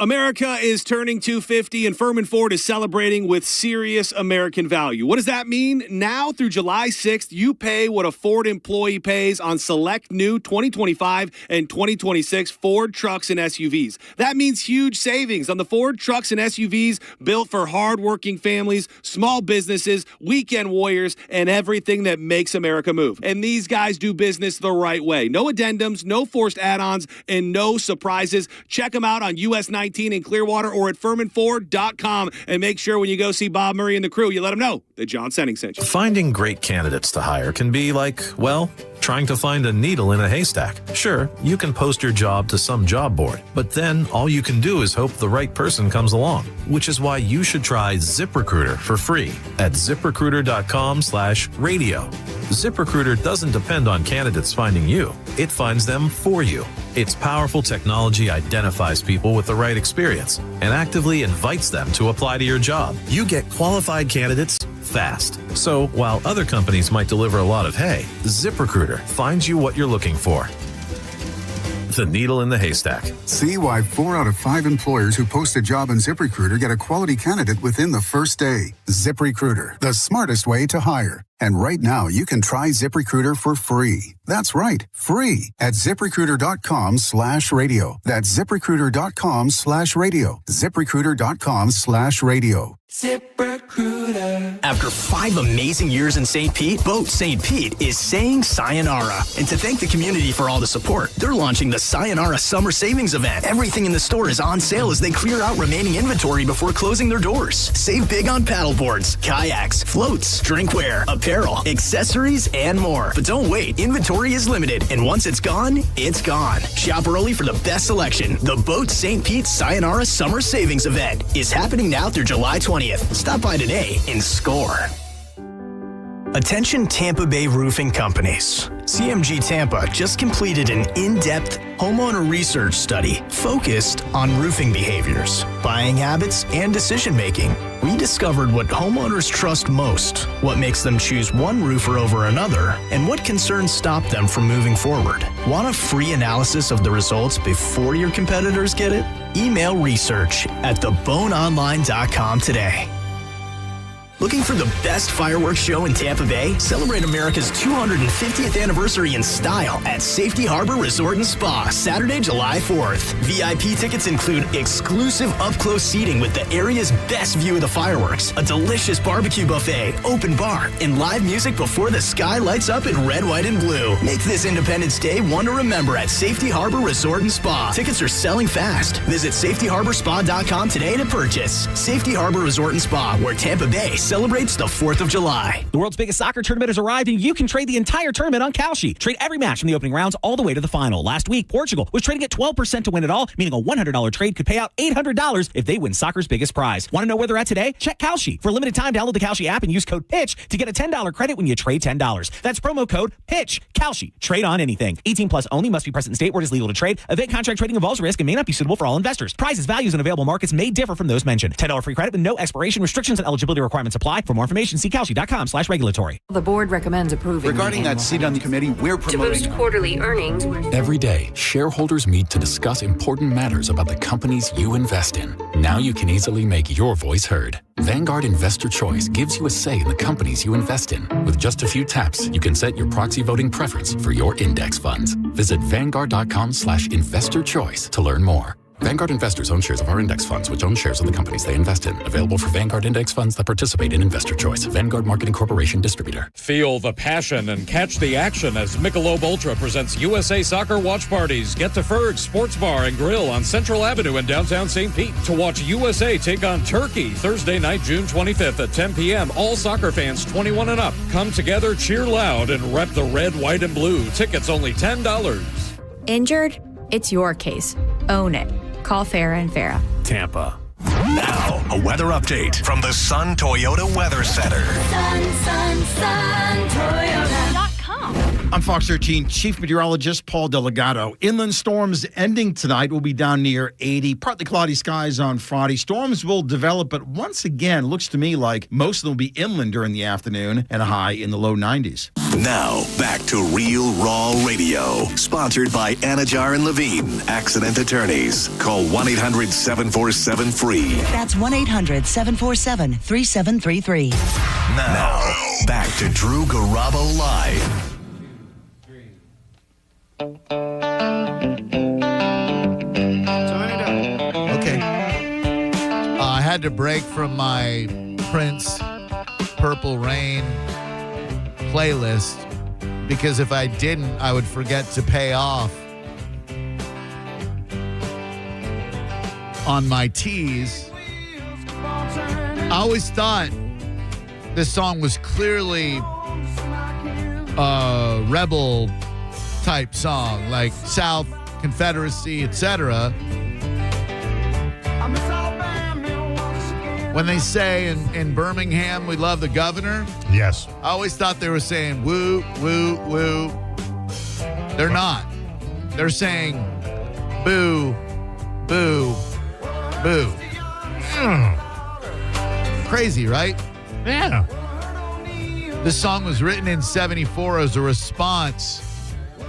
Speaker 20: America is turning 250 and Furman Ford is celebrating with serious American value. What does that mean? Now through July 6th, you pay what a Ford employee pays on select new 2025 and 2026 Ford trucks and SUVs. That means huge savings on the Ford trucks and SUVs built for hardworking families, small businesses, weekend warriors, and everything that makes America move. And these guys do business the right way. No addendums, no forced add-ons, and no surprises. Check them out on US 19 in Clearwater or at FurmanFord.com, and make sure when you go see Bob Murray and the crew, you let them know that John Senning sent you.
Speaker 22: Finding great candidates to hire can be like, well, trying to find a needle in a haystack. Sure, you can post your job to some job board, but then all you can do is hope the right person comes along, which is why you should try ZipRecruiter for free at ZipRecruiter.com/radio. ZipRecruiter doesn't depend on candidates finding you. It finds them for you. Its powerful technology identifies people with the right experience and actively invites them to apply to your job. You get qualified candidates fast. So while other companies might deliver a lot of hay, ZipRecruiter finds you what you're looking for. The needle in the haystack.
Speaker 23: See why 4 out of 5 employers who post a job on ZipRecruiter get a quality candidate within the first day. ZipRecruiter, the smartest way to hire. And right now, you can try ZipRecruiter for free. That's right, free at ZipRecruiter.com/radio. That's ZipRecruiter.com/radio. ZipRecruiter.com/radio.
Speaker 21: ZipRecruiter. After 5 amazing years in St. Pete, Boat St. Pete is saying sayonara. And to thank the community for all the support, they're launching the Sayonara Summer Savings Event. Everything in the store is on sale as they clear out remaining inventory before closing their doors. Save big on paddleboards, kayaks, floats, drinkware, apparel, accessories, and more. But don't wait. Inventory is limited, and once it's gone, it's gone. Shop early for the best selection. The Boat St. Pete Sayonara Summer Savings Event is happening now through July 20th. Stop by today and score. Attention Tampa Bay roofing companies. CMG Tampa just completed an in-depth homeowner research study focused on roofing behaviors, buying habits, and decision-making. We discovered what homeowners trust most, what makes them choose one roofer over another, and what concerns stop them from moving forward. Want a free analysis of the results before your competitors get it? Email research@theboneonline.com today. Looking for the best fireworks show in Tampa Bay? Celebrate America's 250th anniversary in style at Safety Harbor Resort and Spa, Saturday, July 4th. VIP tickets include exclusive up-close seating with the area's best view of the fireworks, a delicious barbecue buffet, open bar, and live music before the sky lights up in red, white, and blue. Make this Independence Day one to remember at Safety Harbor Resort and Spa. Tickets are selling fast. Visit safetyharborspa.com today to purchase. Safety Harbor Resort and Spa, where Tampa Bay celebrates the 4th of July.
Speaker 1: The world's biggest soccer tournament has arrived, and you can trade the entire tournament on Kalshi. Trade every match from the opening rounds all the way to the final. Last week, Portugal was trading at 12% to win it all, meaning a $100 trade could pay out $800 if they win soccer's biggest prize. Want to know where they're at today? Check Kalshi. For a limited time, download the Kalshi app and use code PITCH to get a $10 credit when you trade $10. That's promo code PITCH. Kalshi. Trade on anything. 18 plus only. Must be present in state where it is legal to trade. Event contract trading involves risk and may not be suitable for all investors. Prices, values, and available markets may differ from those mentioned. $10 free credit with no expiration. Restrictions and eligibility requirements apply. For more information, see Kalshi.com/regulatory.
Speaker 2: The board recommends approving.
Speaker 3: Regarding that seat on the committee, we're promoting.
Speaker 2: To boost quarterly earnings.
Speaker 24: Every day, shareholders meet to discuss important matters about the companies you invest in. Now you can easily make your voice heard. Vanguard Investor Choice gives you a say in the companies you invest in. With just a few taps, you can set your proxy voting preference for your index funds. Visit Vanguard.com/investor choice to learn more. Vanguard investors own shares of our index funds, which own shares of the companies they invest in. Available for Vanguard index funds that participate in Investor Choice. Vanguard Marketing Corporation distributor.
Speaker 25: Feel the passion and catch the action as Michelob Ultra presents USA Soccer Watch Parties. Get to Ferg's Sports Bar and Grill on Central Avenue in downtown St. Pete to watch USA take on Turkey Thursday night, June 25th at 10 p.m. All soccer fans 21 and up. Come together, cheer loud, and rep the red, white, and blue. Tickets only $10.
Speaker 26: Injured? It's your case. Own it. Call Farah and Farah.
Speaker 12: Tampa. Now, a weather update from the Sun Toyota Weather Center.
Speaker 13: Sun, Toyota.com.
Speaker 3: I'm Fox 13 Chief Meteorologist Paul Delgado. Inland storms ending tonight will be down near 80. Partly cloudy skies on Friday. Storms will develop, but once again, looks to me like most of them will be inland during the afternoon and a high in the low 90s.
Speaker 12: Now, back to Real Raw Radio. Sponsored by Anajar and Levine, accident attorneys. Call 1-800-747-FREE.
Speaker 6: That's 1-800-747-3733.
Speaker 12: Now, back to Drew Garabo Live.
Speaker 15: Okay. I had to break from my Prince Purple Rain playlist because if I didn't, I would forget to pay off on my tees. I always thought this song was clearly a rebel type song, like South, Confederacy, etc. When they say in Birmingham, we love the governor.
Speaker 8: Yes.
Speaker 15: I always thought they were saying woo, woo, woo. They're not. They're saying boo, boo, boo. Crazy, right?
Speaker 8: Yeah.
Speaker 15: This song was written in 1974 as a response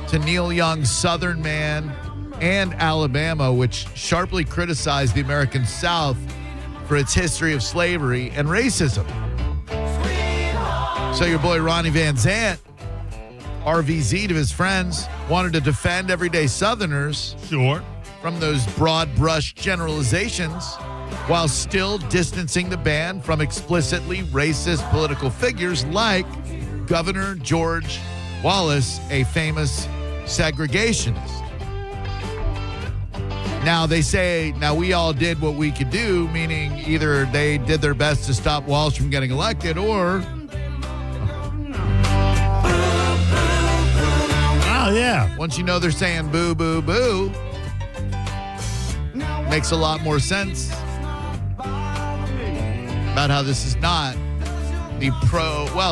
Speaker 15: to Neil Young's Southern Man and Alabama, which sharply criticized the American South for its history of slavery and racism. So your boy Ronnie Van Zant, RVZ to his friends, wanted to defend everyday Southerners from those broad brush generalizations while still distancing the band from explicitly racist political figures like Governor George Wallace, a famous segregationist. Now they say, now we all did what we could do, meaning either they did their best to stop Walsh from getting elected or...
Speaker 8: Oh, yeah.
Speaker 15: Once you know they're saying boo, boo, boo, makes a lot more sense about how this is not the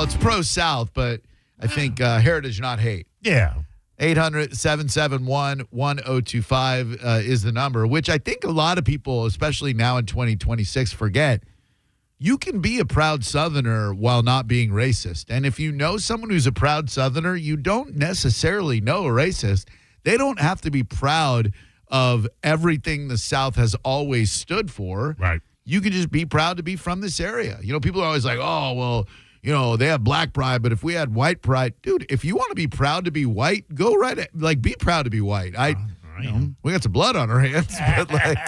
Speaker 15: it's pro-South, but I think heritage, not hate.
Speaker 8: Yeah.
Speaker 15: 800-771-1025 is the number, which I think a lot of people, especially now in 2026, forget. You can be a proud Southerner while not being racist. And if you know someone who's a proud Southerner, you don't necessarily know a racist. They don't have to be proud of everything the South has always stood for.
Speaker 8: Right.
Speaker 15: you can just be proud to be from this area. People are always like, oh, well, they have black pride, but if we had white pride, dude, if you want to be proud to be white, go right at, be proud to be white. We got some blood on our hands, but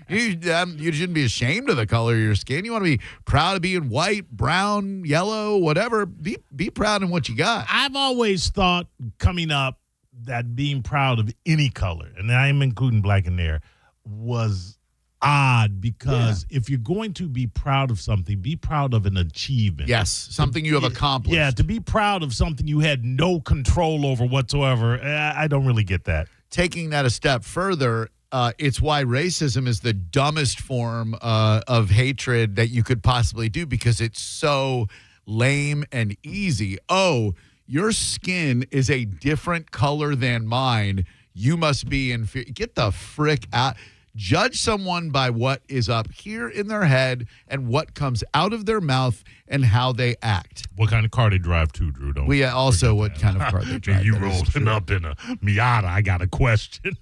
Speaker 15: you shouldn't be ashamed of the color of your skin. You want to be proud of being white, brown, yellow, whatever. Be proud in what you got.
Speaker 8: I've always thought coming up that being proud of any color, and I'm including black in there, was odd because if you're going to be proud of something, be proud of an achievement.
Speaker 15: Yes, something you have accomplished.
Speaker 8: Yeah, to be proud of something you had no control over whatsoever, I don't really get that.
Speaker 15: Taking that a step further, it's why racism is the dumbest form of hatred that you could possibly do, because it's so lame and easy. Oh, your skin is a different color than mine. You must be inferior. Get the frick out. Judge someone by what is up here in their head and what comes out of their mouth and how they act.
Speaker 8: What kind of car they drive too, Drew? Don't
Speaker 15: we also what kind of car they drive.
Speaker 8: You rolling up in a Miata. I got a question.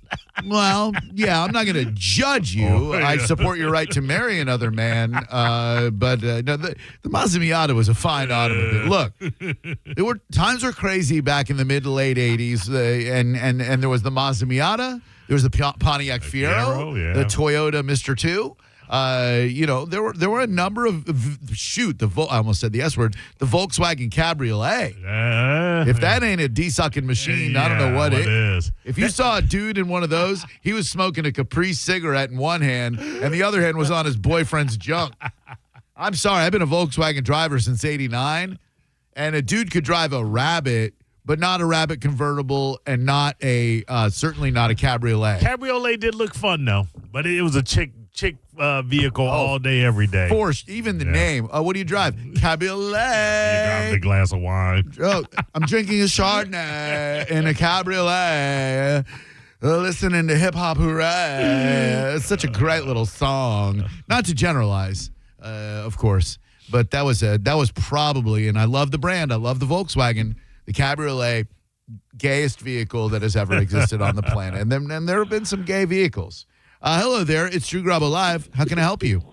Speaker 15: Well, yeah, I'm not going to judge you. I support your right to marry another man. But no, the Mazda Miata was a fine automobile. Look, times were crazy back in the mid to late 80s, and there was the Mazda Miata. There was the Pontiac Fiero, the Toyota Mr. 2. There were a number of I almost said the S word, the Volkswagen Cabriolet. If that ain't a de-sucking machine, I don't know what it is. If you saw a dude in one of those, he was smoking a Capri cigarette in one hand, and the other hand was on his boyfriend's junk. I'm sorry, I've been a Volkswagen driver since '89, and a dude could drive a Rabbit, but not a Rabbit convertible, and not certainly not a Cabriolet.
Speaker 8: Cabriolet did look fun though, but it was a chick vehicle all day, every day.
Speaker 15: Forced, even the name. What do you drive? Cabriolet.
Speaker 8: You drive a glass of wine.
Speaker 15: I'm drinking a Chardonnay in a Cabriolet, listening to Hip Hop Hooray. It's such a great little song. Not to generalize, of course, but that was probably, and I love the brand. I love the Volkswagen. The Cabriolet, gayest vehicle that has ever existed on the planet. And there have been some gay vehicles. Hello there. It's Drew Garabo Live. How can I help you?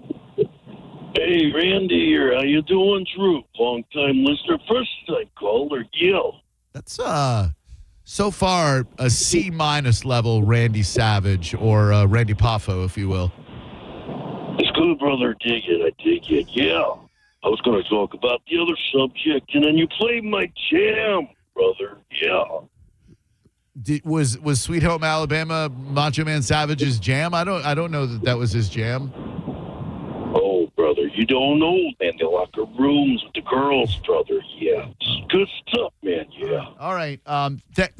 Speaker 4: Hey, Randy here. How you doing, Drew? Long-time listener, first-time caller. Yo.
Speaker 15: That's, so far, a C- level Randy Savage, or Randy Poffo, if you will.
Speaker 4: It's good, brother. Dig it. Yeah. I was going to talk about the other subject, and then you played my jam, brother. Yeah.
Speaker 15: Was Sweet Home Alabama Macho Man Savage's jam? I don't know that was his jam.
Speaker 4: Oh, brother, you don't know, man. The locker rooms with the girls, brother. Yeah, it's good stuff, man. Yeah.
Speaker 15: All right.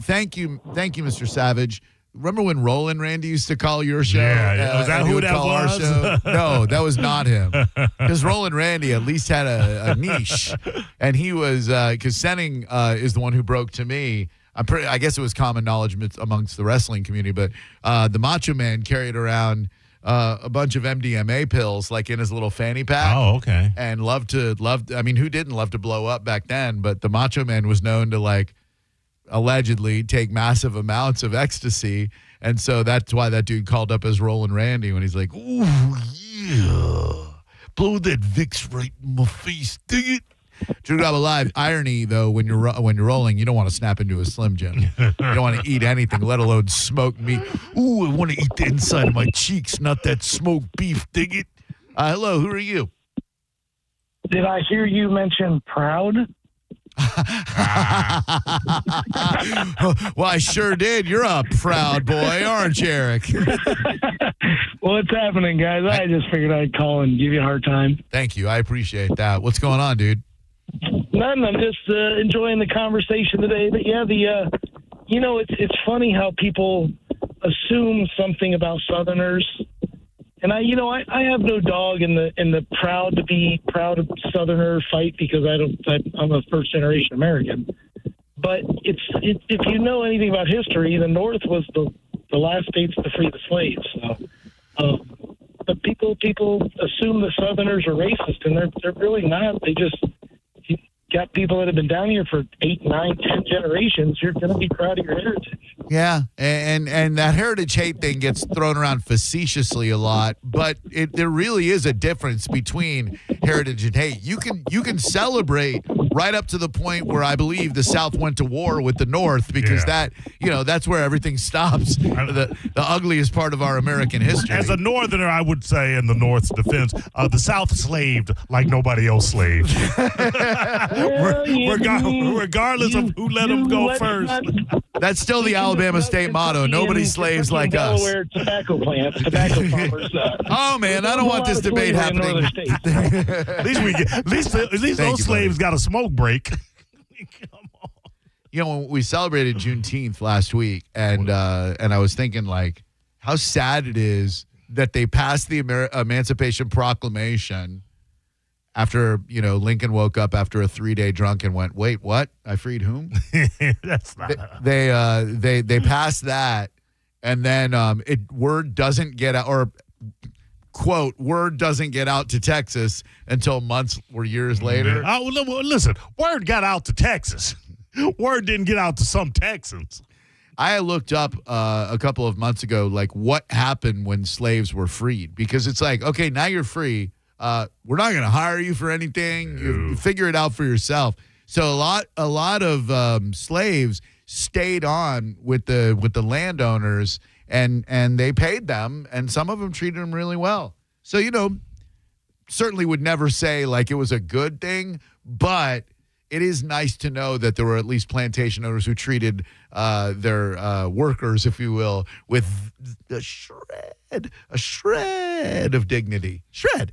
Speaker 15: Thank you, Mr. Savage. Remember when Roland Randy used to call your show?
Speaker 8: Yeah. Was that who that was?
Speaker 15: Our show? No, that was not him. Because Roland Randy at least had a niche. And he was, because Senning is the one who broke to me. I guess it was common knowledge amongst the wrestling community, but the Macho Man carried around a bunch of MDMA pills, like in his little fanny pack.
Speaker 8: Oh, okay.
Speaker 15: And who didn't love to blow up back then? But the Macho Man was known to, allegedly take massive amounts of ecstasy, and so that's why that dude called up as Roland Randy when he's like, "Ooh, yeah, blow that Vicks right in my face, dig it." Drew Garabo Live. Irony though, when you're rolling, you don't want to snap into a Slim Jim. You don't want to eat anything, let alone smoked meat. Ooh, I want to eat the inside of my cheeks, not that smoked beef. Dig it. Hello, who are you?
Speaker 5: Did I hear you mention proud?
Speaker 15: Well, I sure did. You're a proud boy, aren't you, Eric?
Speaker 5: What's happening, guys? I just figured I'd call and give you a hard time.
Speaker 15: Thank you. I appreciate that. What's going on, dude?
Speaker 5: Nothing. I'm just enjoying the conversation today. But yeah, it's funny how people assume something about Southerners. And I have no dog in the proud Southerner fight, because I'm a first generation American. But if you know anything about history, the North was the last states to free the slaves. So, but people assume the Southerners are racist, and they're really not. They just got people that have been down here for 8, 9, 10 generations. You're going to be proud of your heritage.
Speaker 15: Yeah, and that heritage hate thing gets thrown around facetiously a lot, but there really is a difference between heritage and hate. You can celebrate right up to the point where I believe the South went to war with the North, because that's where everything stops. The ugliest part of our American history.
Speaker 8: As a Northerner, I would say, in the North's defense, the South slaved like nobody else slaved. Regardless of who let them go first.
Speaker 15: That's still the Alabama State motto. Nobody slaves like us.
Speaker 5: Delaware tobacco plants, tobacco farmers.
Speaker 15: Oh man, I don't want this debate happening.
Speaker 8: At least those slaves got a smoke break.
Speaker 15: You know, when we celebrated Juneteenth last week, and I was thinking, like, how sad it is that they passed the Emancipation Proclamation after, Lincoln woke up after a 3-day drunk and went, wait, what? I freed whom?
Speaker 8: That's not.
Speaker 15: They passed that, and then word doesn't get out, or quote, word doesn't get out to Texas until months or years later.
Speaker 8: Oh, well, listen, word got out to Texas. Word didn't get out to some Texans.
Speaker 15: I looked up a couple of months ago, like, what happened when slaves were freed, because it's like, okay, now you're free. We're not going to hire you for anything. You figure it out for yourself. So a lot of slaves stayed on with the landowners, and they paid them, and some of them treated them really well. So, certainly would never say like it was a good thing, but it is nice to know that there were at least plantation owners who treated their workers, if you will, with a shred of dignity. Shred.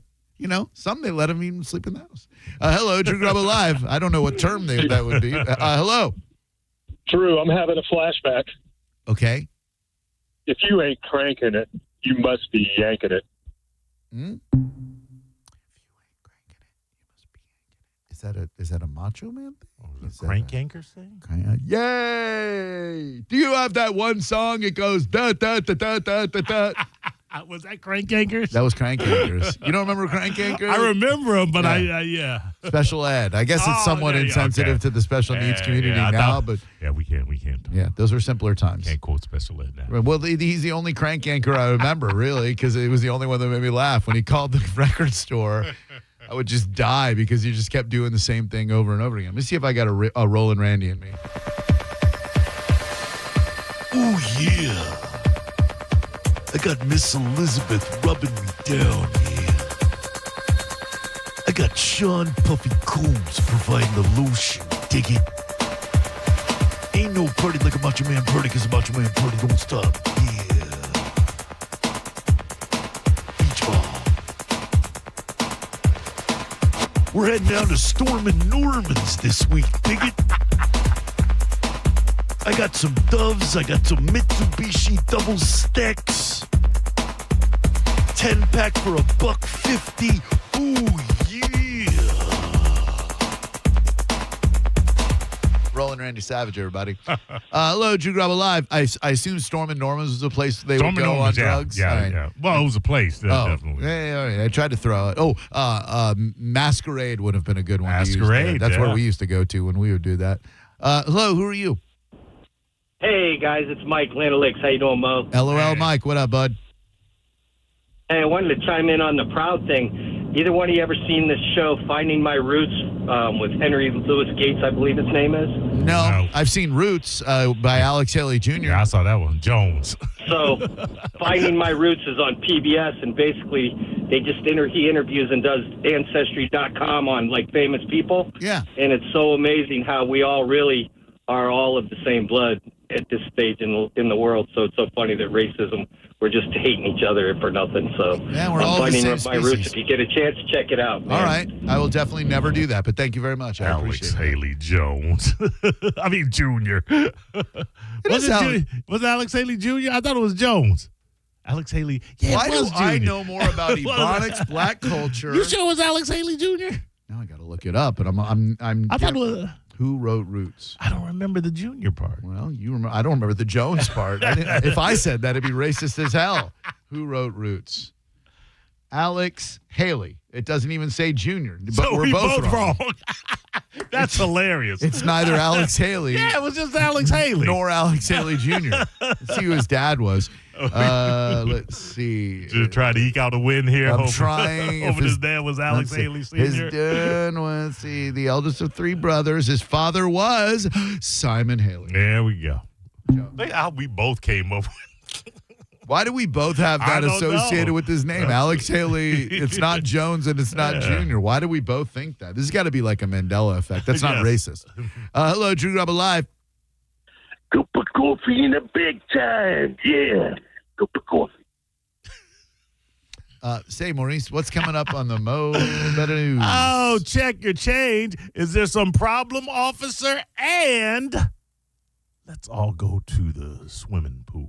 Speaker 15: Some they let them even sleep in the house. Hello, Drew Garabo Live. I don't know what term that would be. Hello.
Speaker 7: Drew, I'm having a flashback.
Speaker 15: Okay.
Speaker 7: If you ain't cranking it, you must be yanking it.
Speaker 15: Hmm? Is that a Macho Man thing?
Speaker 8: Is that Crank Yankers thing?
Speaker 15: Yay! Do you have that one song? It goes da da da da da da da.
Speaker 8: Was that Crank Yankers?
Speaker 15: That was Crank Yankers. You don't remember Crank Yankers?
Speaker 8: I remember them, but yeah.
Speaker 15: Special ed. I guess it's somewhat insensitive to the special needs community now, but
Speaker 8: we can't.
Speaker 15: Yeah, those were simpler times.
Speaker 8: Can't quote special ed now.
Speaker 15: Well, he's the only Crank Yanker I remember, really, because it was the only one that made me laugh. When he called the record store, I would just die because he just kept doing the same thing over and over again. Let me see if I got a Rollin' Randy in me.
Speaker 9: Oh, yeah. I got Miss Elizabeth rubbing me down here. I got Sean Puffy Combs providing the lotion. Dig it? Ain't no party like a Macho Man party, because a Macho Man party don't stop. Yeah. Beach ball. We're heading down to Stormin' Norman's this week. Dig it? I got some Doves. I got some Mitsubishi double stacks. 10-pack for $1.50. Ooh, yeah.
Speaker 15: Rollin' Randy Savage, everybody. Hello, Drew Garabo Live. I assume Stormin' Norman's was a place they would go on drugs?
Speaker 8: Yeah. Well, it was a place, definitely.
Speaker 15: Yeah, all right. I tried to throw it. Masquerade would have been a good one.
Speaker 8: Masquerade,
Speaker 15: That's where we used to go to when we would do that. Hello, who are you?
Speaker 10: Hey, guys, it's Mike Land O'Lakes. How you doing, Mo?
Speaker 15: LOL, Mike. What up, bud?
Speaker 10: Hey, I wanted to chime in on the Proud thing. Either one of you ever seen this show, Finding My Roots, with Henry Louis Gates, I believe his name is?
Speaker 15: No. I've seen Roots by Alex Haley Jr.
Speaker 8: Yeah, I saw that one. Jones.
Speaker 10: So, Finding My Roots is on PBS, and basically he interviews and does Ancestry.com on, like, famous people.
Speaker 15: Yeah.
Speaker 10: And it's so amazing how we all really are all of the same blood at this stage in the world. So it's so funny that racism, we're just hating each other for nothing. So
Speaker 15: yeah, we're all the same
Speaker 10: My Roots. If you get a chance, check it out, man.
Speaker 15: All right. I will definitely never do that, but thank you very much. I
Speaker 8: Alex Haley Jones. I mean, Jr. Was Alex Haley Jr.? I thought it was Jones. Alex Haley. Yeah,
Speaker 15: why do
Speaker 8: Jr.
Speaker 15: I know more about Ebonics, black culture?
Speaker 8: You sure it was Alex Haley Jr.?
Speaker 15: Now I got to look it up, but I'm
Speaker 8: I thought it was...
Speaker 15: Who wrote Roots?
Speaker 8: I don't remember the Junior part.
Speaker 15: Well, you remember. I don't remember the Jones part. If I said that, it'd be racist as hell. Who wrote Roots? Alex Haley. It doesn't even say Junior, but
Speaker 8: so
Speaker 15: we're both wrong.
Speaker 8: That's hilarious.
Speaker 15: It's neither Alex Haley.
Speaker 8: Yeah, it was just Alex Haley.
Speaker 15: Nor Alex Haley Jr. Let's see who his dad was. Let's see.
Speaker 8: To try to eke out a win here.
Speaker 15: I'm trying.
Speaker 8: His dad was Alex Haley Sr.
Speaker 15: His dad was, the eldest of three brothers. His father was Simon Haley.
Speaker 8: There we go. How we both came up with.
Speaker 15: Why do we both have that associated with his name? Alex Haley, it's not Jones and it's not Junior. Why do we both think that? This has got to be like a Mandela effect. That's not racist. Hello, Drew Garabo Live.
Speaker 4: Cup of coffee in the big time. Yeah. Cup of coffee.
Speaker 15: Say, Maurice, what's coming up on the Mo Better News?
Speaker 8: Oh, check your change. Is there some problem, officer? And let's all go to the swimming pool.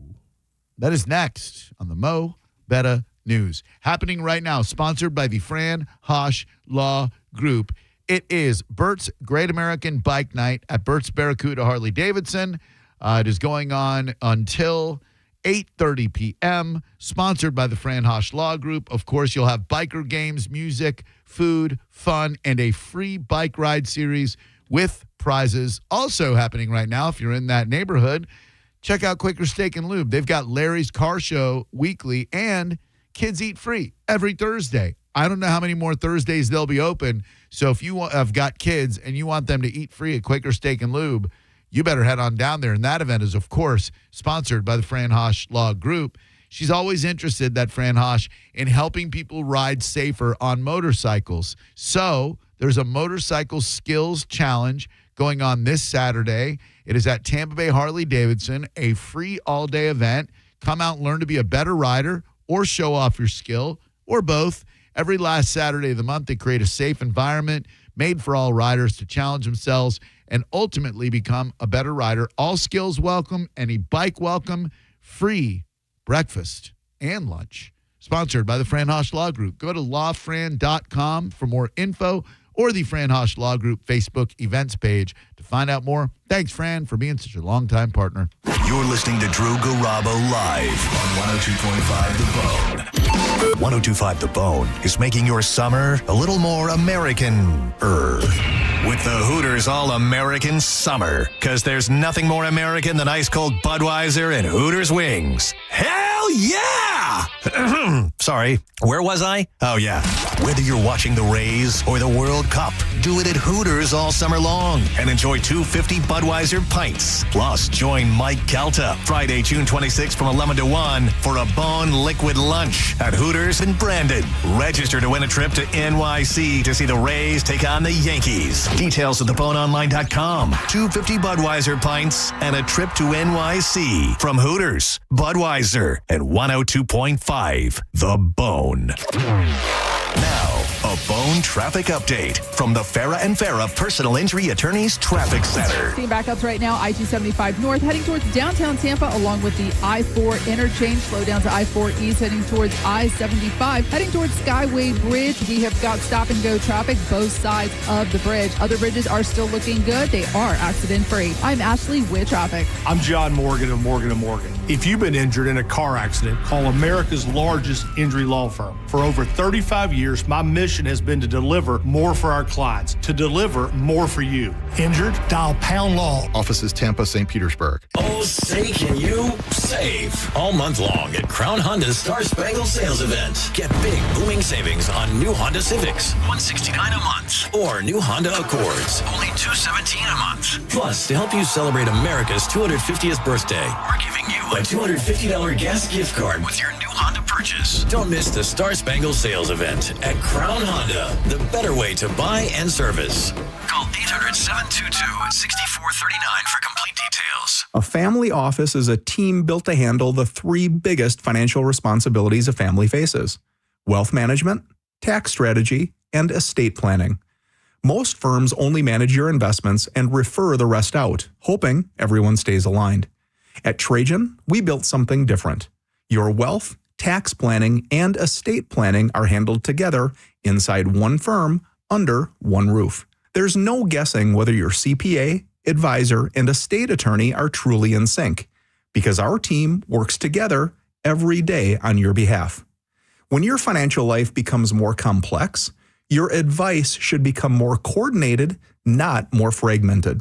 Speaker 15: That is next on the Mo Better News. Happening right now, sponsored by the Fran Hosh Law Group. It is Bert's Great American Bike Night at Bert's Barracuda Harley Davidson. It is going on until 8:30 p.m., sponsored by the Fran Hosh Law Group. Of course, you'll have biker games, music, food, fun, and a free bike ride series with prizes. Also happening right now, if you're in that neighborhood, check out Quaker Steak and Lube. They've got Larry's Car Show weekly and Kids Eat Free every Thursday. I don't know how many more Thursdays they'll be open. So if you have got kids and you want them to eat free at Quaker Steak and Lube, you better head on down there. And that event is, of course, sponsored by the Fran Hosh Law Group. She's always interested, that Fran Hosh, in helping people ride safer on motorcycles. So there's a motorcycle skills challenge going on this Saturday. It is at Tampa Bay Harley Davidson, a free all-day event. Come out and learn to be a better rider or show off your skill, or both. Every last Saturday of the month, they create a safe environment made for all riders to challenge themselves and ultimately become a better rider. All skills welcome, any bike welcome, free breakfast and lunch. Sponsored by the Fran Hosh Law Group. Go to lawfran.com for more info, or the Fran Hosh Law Group Facebook events page to find out more. Thanks, Fran, for being such a longtime partner.
Speaker 12: You're listening to Drew Garabo live on 102.5 The Bone. 102.5 The Bone is making your summer a little more American-er. With the Hooters All-American Summer. Because there's nothing more American than ice-cold Budweiser and Hooters wings. Hell yeah! Sorry, where was I? Oh, yeah. Whether you're watching the Rays or the World Cup, do it at Hooters all summer long and enjoy 250 Budweiser pints. Plus, join Mike Calta Friday, June 26th from 11 to 1 for a Bone Liquid Lunch at Hooters in Brandon. Register to win a trip to NYC to see the Rays take on the Yankees. Details at theboneonline.com. 250 Budweiser pints and a trip to NYC from Hooters, Budweiser, and 102.5 The Bone. Now, a Bone traffic update from the Farah and Farah Personal Injury Attorneys Traffic Center.
Speaker 11: Seeing backups right now, I-275 north, heading towards downtown Tampa, along with the I-4 interchange. Slow down to I-4 east, heading towards I-75. Heading towards Skyway Bridge, we have got stop-and-go traffic both sides of the bridge. Other bridges are still looking good. They are accident-free. I'm Ashley with traffic.
Speaker 14: I'm John Morgan of Morgan & Morgan. If you've been injured in a car accident, call America's largest injury law firm. For over 35 years, my mission has been to deliver more for our clients, to deliver more for you. Injured? Dial Pound Law.
Speaker 16: Offices Tampa, St. Petersburg.
Speaker 17: Oh, say can you save all month long at Crown Honda's Star Spangled Sales Event. Get big booming savings on new Honda Civics, $169 a month, or new Honda Accords, only $217 a month. Plus, to help you celebrate America's 250th birthday, we're giving you a $250 gas gift card with your new Honda purchase. Don't miss the Star Spangled Sales Event at Crown Honda, the better way to buy and service. Call 800-722-6439 for complete details.
Speaker 18: A family office is a team built to handle the three biggest financial responsibilities a family faces: wealth management, tax strategy, and estate planning. Most firms only manage your investments and refer the rest out, hoping everyone stays aligned. At Trajan, we built something different. Your wealth, tax planning, and estate planning are handled together inside one firm under one roof. There's no guessing whether your CPA, advisor, and estate attorney are truly in sync, because our team works together every day on your behalf. When your financial life becomes more complex, your advice should become more coordinated not more fragmented.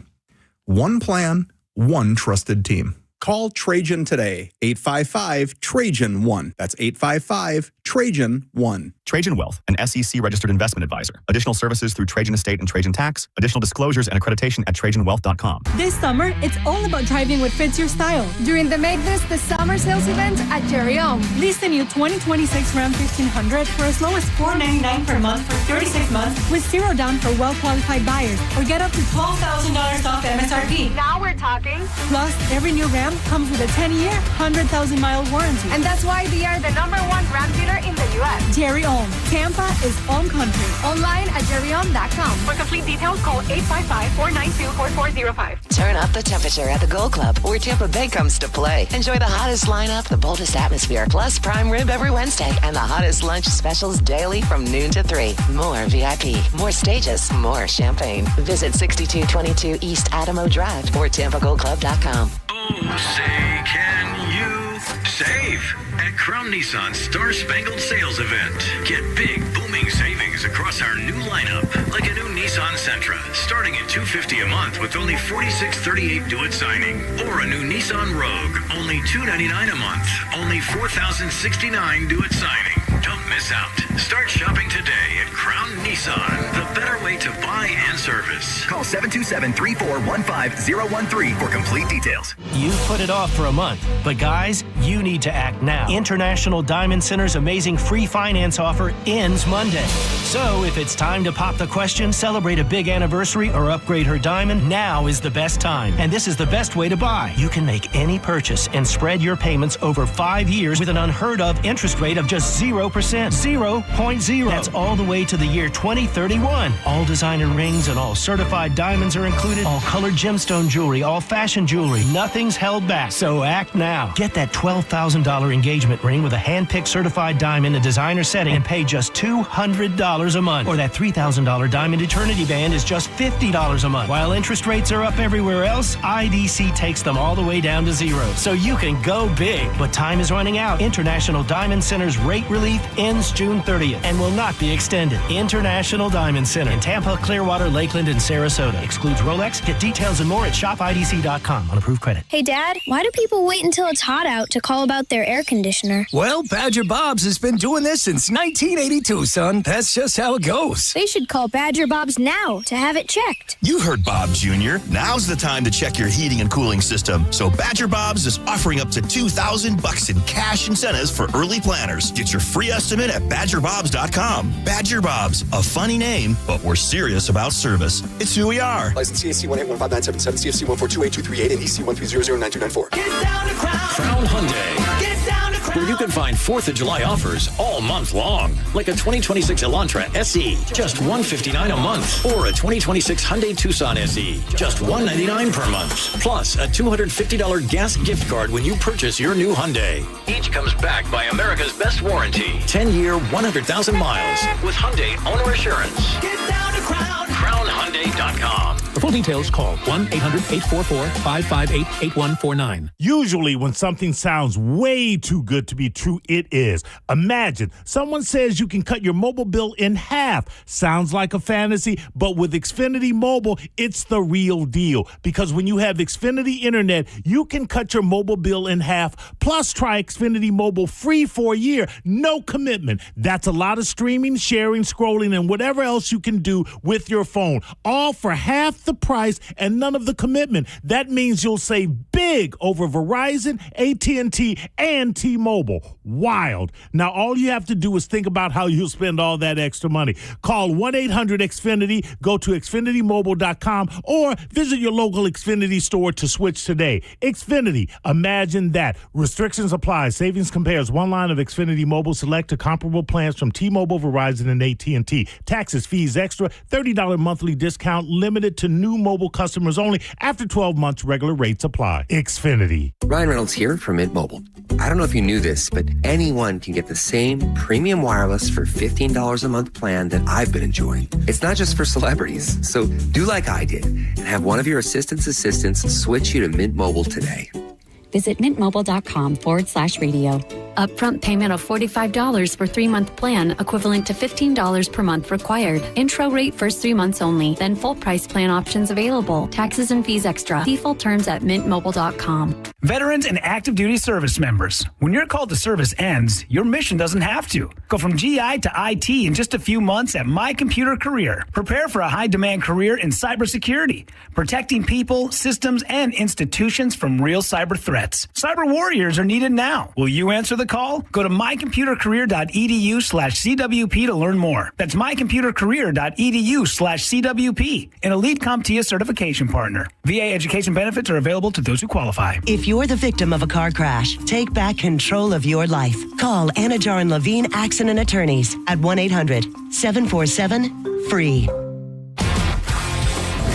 Speaker 18: One plan, one trusted team. Call Trajan today, 855-TRAJAN-1. That's 855-TRAJAN-1.
Speaker 1: Trajan Wealth, an SEC-registered investment advisor. Additional services through Trajan Estate and Trajan Tax. Additional disclosures and accreditation at TrajanWealth.com.
Speaker 19: This summer, it's all about driving what fits your style. During the Make This the Summer Sales event at Garabo. Lease the new 2026 Ram 1500 for as low as $499 per month for 36 months with zero down for well-qualified buyers, or get up to $12,000 off MSRP.
Speaker 20: Now we're talking.
Speaker 19: Plus, every new Ram comes with a 10-year, 100,000-mile warranty.
Speaker 20: And that's why we are the #1 Ram dealer in the U.S.
Speaker 19: Jerry Ohm. Tampa is Ohm country.
Speaker 20: Online at jerryohm.com. For complete details, call 855-492-4405.
Speaker 21: Turn up the temperature at the Gold Club, where Tampa Bay comes to play. Enjoy the hottest lineup, the boldest atmosphere, plus prime rib every Wednesday, and the hottest lunch specials daily from noon to 3. More VIP, more stages, more champagne. Visit 6222 East Adamo Drive or TampaGoldClub.com.
Speaker 17: Oh, say, can you save at Crown Nissan's Star Spangled Sales Event? Get big, booming savings across our new lineup, like a new Nissan Sentra, starting at $250 a month with only $46.38 due at signing, or a new Nissan Rogue, only $299 a month, only $4,069 due at signing. Don't miss out. Start shopping today at Crown Nissan, the better way to buy and service.
Speaker 22: Call 727-3415-013 for complete details.
Speaker 23: You've put it off for a month, but guys, you need to act now. International Diamond Center's amazing free finance offer ends Monday. So if it's time to pop the question, celebrate a big anniversary, or upgrade her diamond, now is the best time. And this is the best way to buy. You can make any purchase and spread your payments over 5 years with an unheard of interest rate of just 0%. 0.0. That's all the way to the year 2031. All designer rings and all certified diamonds are included. All colored gemstone jewelry, all fashion jewelry. Nothing's held back. So act now. Get that $12,000 engagement ring with a hand-picked certified diamond, a designer setting, and pay just $200 a month. Or that $3,000 diamond eternity band is just $50 a month. While interest rates are up everywhere else, IDC takes them all the way down to 0. So you can go big. But time is running out. International Diamond Center's rate relief ends June 30th and will not be extended. International Diamond Center in Tampa, Clearwater, Lakeland, and Sarasota. Excludes Rolex. Get details and more at shopidc.com on approved credit.
Speaker 27: Hey, Dad, why do people wait until it's hot out to call about their air conditioner?
Speaker 28: Well, Badger Bob's has been doing this since 1982, son. That's just how it goes.
Speaker 27: They should call Badger Bob's now to have it checked.
Speaker 12: You heard Bob Jr. Now's the time to check your heating and cooling system. So Badger Bob's is offering up to $2,000 in cash incentives for early planners. Get your free estimate at BadgerBobs.com. Badger Bob's, a funny name, but we're serious about service. It's who we are.
Speaker 29: License CAC 1815977, CFC 1428238, and EC 1309294.
Speaker 17: Get down to Crown Hyundai. Get down to Crown. Where you can find 4th of July offers all month long. Like a 2026 Elantra SE, just $159 a month. Or a 2026 Hyundai Tucson SE, just $199 per month. Plus a $250 gas gift card when you purchase your new Hyundai. Each comes backed by America's best warranty. 10-year, 100,000 miles with Hyundai Owner Assurance. Get down to CrownHyundai.com.
Speaker 30: For full details, call 1-800-844-558-8149.
Speaker 8: Usually when something sounds way too good to be true, it is. Imagine someone says you can cut your mobile bill in half. Sounds like a fantasy, but with Xfinity Mobile, it's the real deal. Because when you have Xfinity Internet, you can cut your mobile bill in half. Plus, try Xfinity Mobile free for a year. No commitment. That's a lot of streaming, sharing, scrolling, and whatever else you can do with your phone. All for half the price and none of the commitment. That means you'll save big over Verizon, AT&T, and T-Mobile. Wild. Now, all you have to do is think about how you'll spend all that extra money. Call 1-800-XFINITY, go to XfinityMobile.com, or visit your local Xfinity store to switch today. Xfinity, imagine that. Restrictions apply. Savings compares one line of Xfinity Mobile select to comparable plans from T-Mobile, Verizon, and AT&T. Taxes, fees, extra, $30 monthly discount, limited to new mobile customers only. After 12 months, regular rates apply. Xfinity.
Speaker 31: Ryan Reynolds here from Mint Mobile. I don't know if you knew this, but anyone can get the same premium wireless for $15 a month plan that I've been enjoying. It's not just for celebrities. So do like I did and have one of your assistants switch you to Mint Mobile today.
Speaker 32: Visit mintmobile.com/radio.
Speaker 2: Upfront payment of $45 for 3-month plan, equivalent to $15 per month required. Intro rate first 3 months only, then full price plan options available. Taxes and fees extra. See full terms at mintmobile.com.
Speaker 28: Veterans and active duty service members. When your call to service ends, your mission doesn't have to. Go from GI to IT in just a few months at My Computer Career. Prepare for a high-demand career in cybersecurity, protecting people, systems, and institutions from real cyber threats. Cyber warriors are needed now. Will you answer the call? Go to mycomputercareer.edu/CWP to learn more. That's mycomputercareer.edu/CWP, an elite CompTIA certification partner. VA education benefits are available to those who qualify.
Speaker 3: If you're the victim of a car crash, take back control of your life. Call Anajar and Levine Accident Attorneys at 1-800-747-FREE.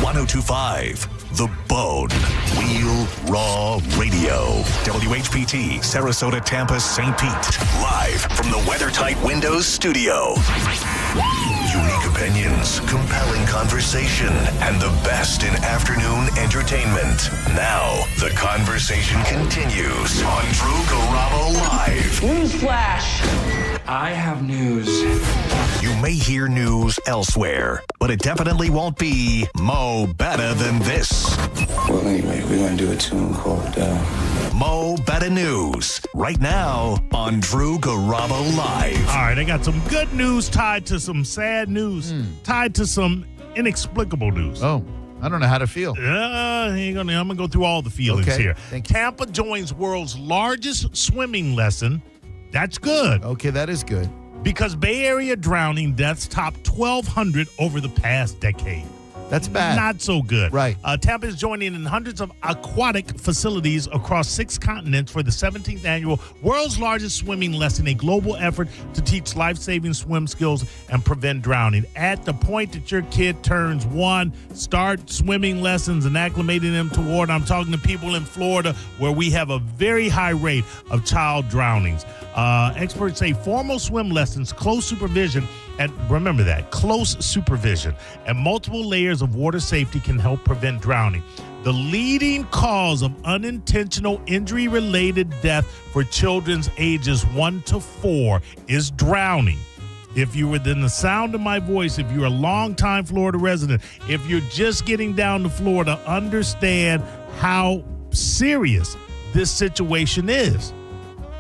Speaker 12: 1025 The Bone. Wheel Raw Radio. WHPT, Sarasota, Tampa, St. Pete. Live from the WeatherTight Windows studio. Unique opinions, compelling conversation, and the best in afternoon entertainment. Now, the conversation continues on Drew Garabo Live.
Speaker 5: Newsflash! I have news.
Speaker 12: You may hear news elsewhere, but it definitely won't be Mo Better Than This.
Speaker 5: Well, anyway, we're going to do a tune called
Speaker 12: Mo Better News, right now on Drew Garabo Live.
Speaker 8: All right, I got some good news tied to some sad news, tied to some inexplicable news.
Speaker 15: Oh, I don't know how to feel.
Speaker 8: I'm going to go through all the feelings here. Tampa joins world's largest swimming lesson. That's good.
Speaker 15: Okay, that is good.
Speaker 8: Because Bay Area drowning deaths topped 1,200 over the past decade.
Speaker 15: That's bad.
Speaker 8: Not so good.
Speaker 15: Right.
Speaker 8: Tampa is joining in hundreds of aquatic facilities across 6 continents for the 17th annual World's Largest Swimming Lesson, a global effort to teach life-saving swim skills and prevent drowning. At the point that your kid turns 1, start swimming lessons and acclimating them toward. I'm talking to people in Florida where we have a very high rate of child drownings. Experts say formal swim lessons, close supervision, and remember that, close supervision and multiple layers of water safety can help prevent drowning. The leading cause of unintentional injury-related death for children's ages 1 to 4 is drowning. If you were within the sound of my voice, if you're a longtime Florida resident, if you're just getting down to Florida, understand how serious this situation is.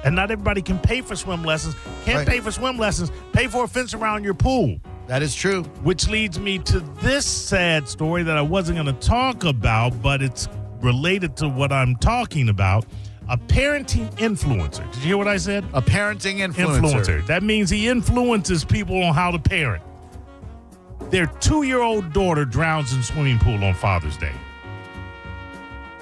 Speaker 8: And not everybody can pay for swim lessons. Can't pay for swim lessons. Pay for a fence around your pool.
Speaker 15: That is true.
Speaker 8: Which leads me to this sad story that I wasn't going to talk about, but it's related to what I'm talking about. A parenting influencer. Did you hear what I said?
Speaker 15: A parenting influencer.
Speaker 8: That means he influences people on how to parent. Their 2-year-old daughter drowns in swimming pool on Father's Day.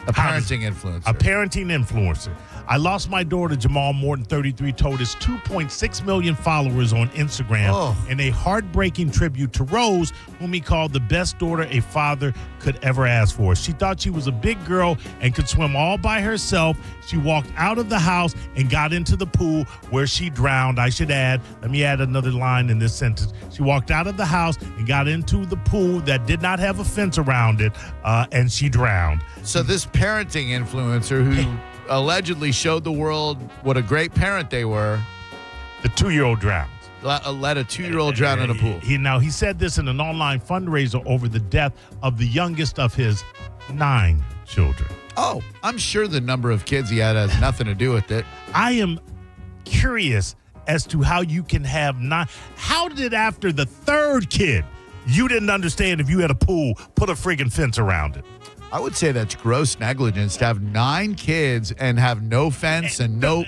Speaker 15: A parenting influencer.
Speaker 8: A parenting influencer. I lost my daughter, Jamal Morton, 33, told his 2.6 million followers on Instagram in a heartbreaking tribute to Rose, whom he called the best daughter a father could ever ask for. She thought she was a big girl and could swim all by herself. She walked out of the house and got into the pool where she drowned. I should add, let me add another line in this sentence. She walked out of the house and got into the pool that did not have a fence around it, and she drowned.
Speaker 15: So this parenting influencer who allegedly showed the world what a great parent they were.
Speaker 8: The 2-year-old drowns.
Speaker 15: Let a 2-year-old drown in a pool.
Speaker 8: He said this in an online fundraiser over the death of the youngest of his 9 children.
Speaker 15: Oh, I'm sure the number of kids he had has nothing to do with it.
Speaker 8: I am curious as to how you can have 9. How did after the 3rd kid, you didn't understand if you had a pool, put a friggin' fence around it?
Speaker 15: I would say that's gross negligence to have 9 kids and have no fence and no.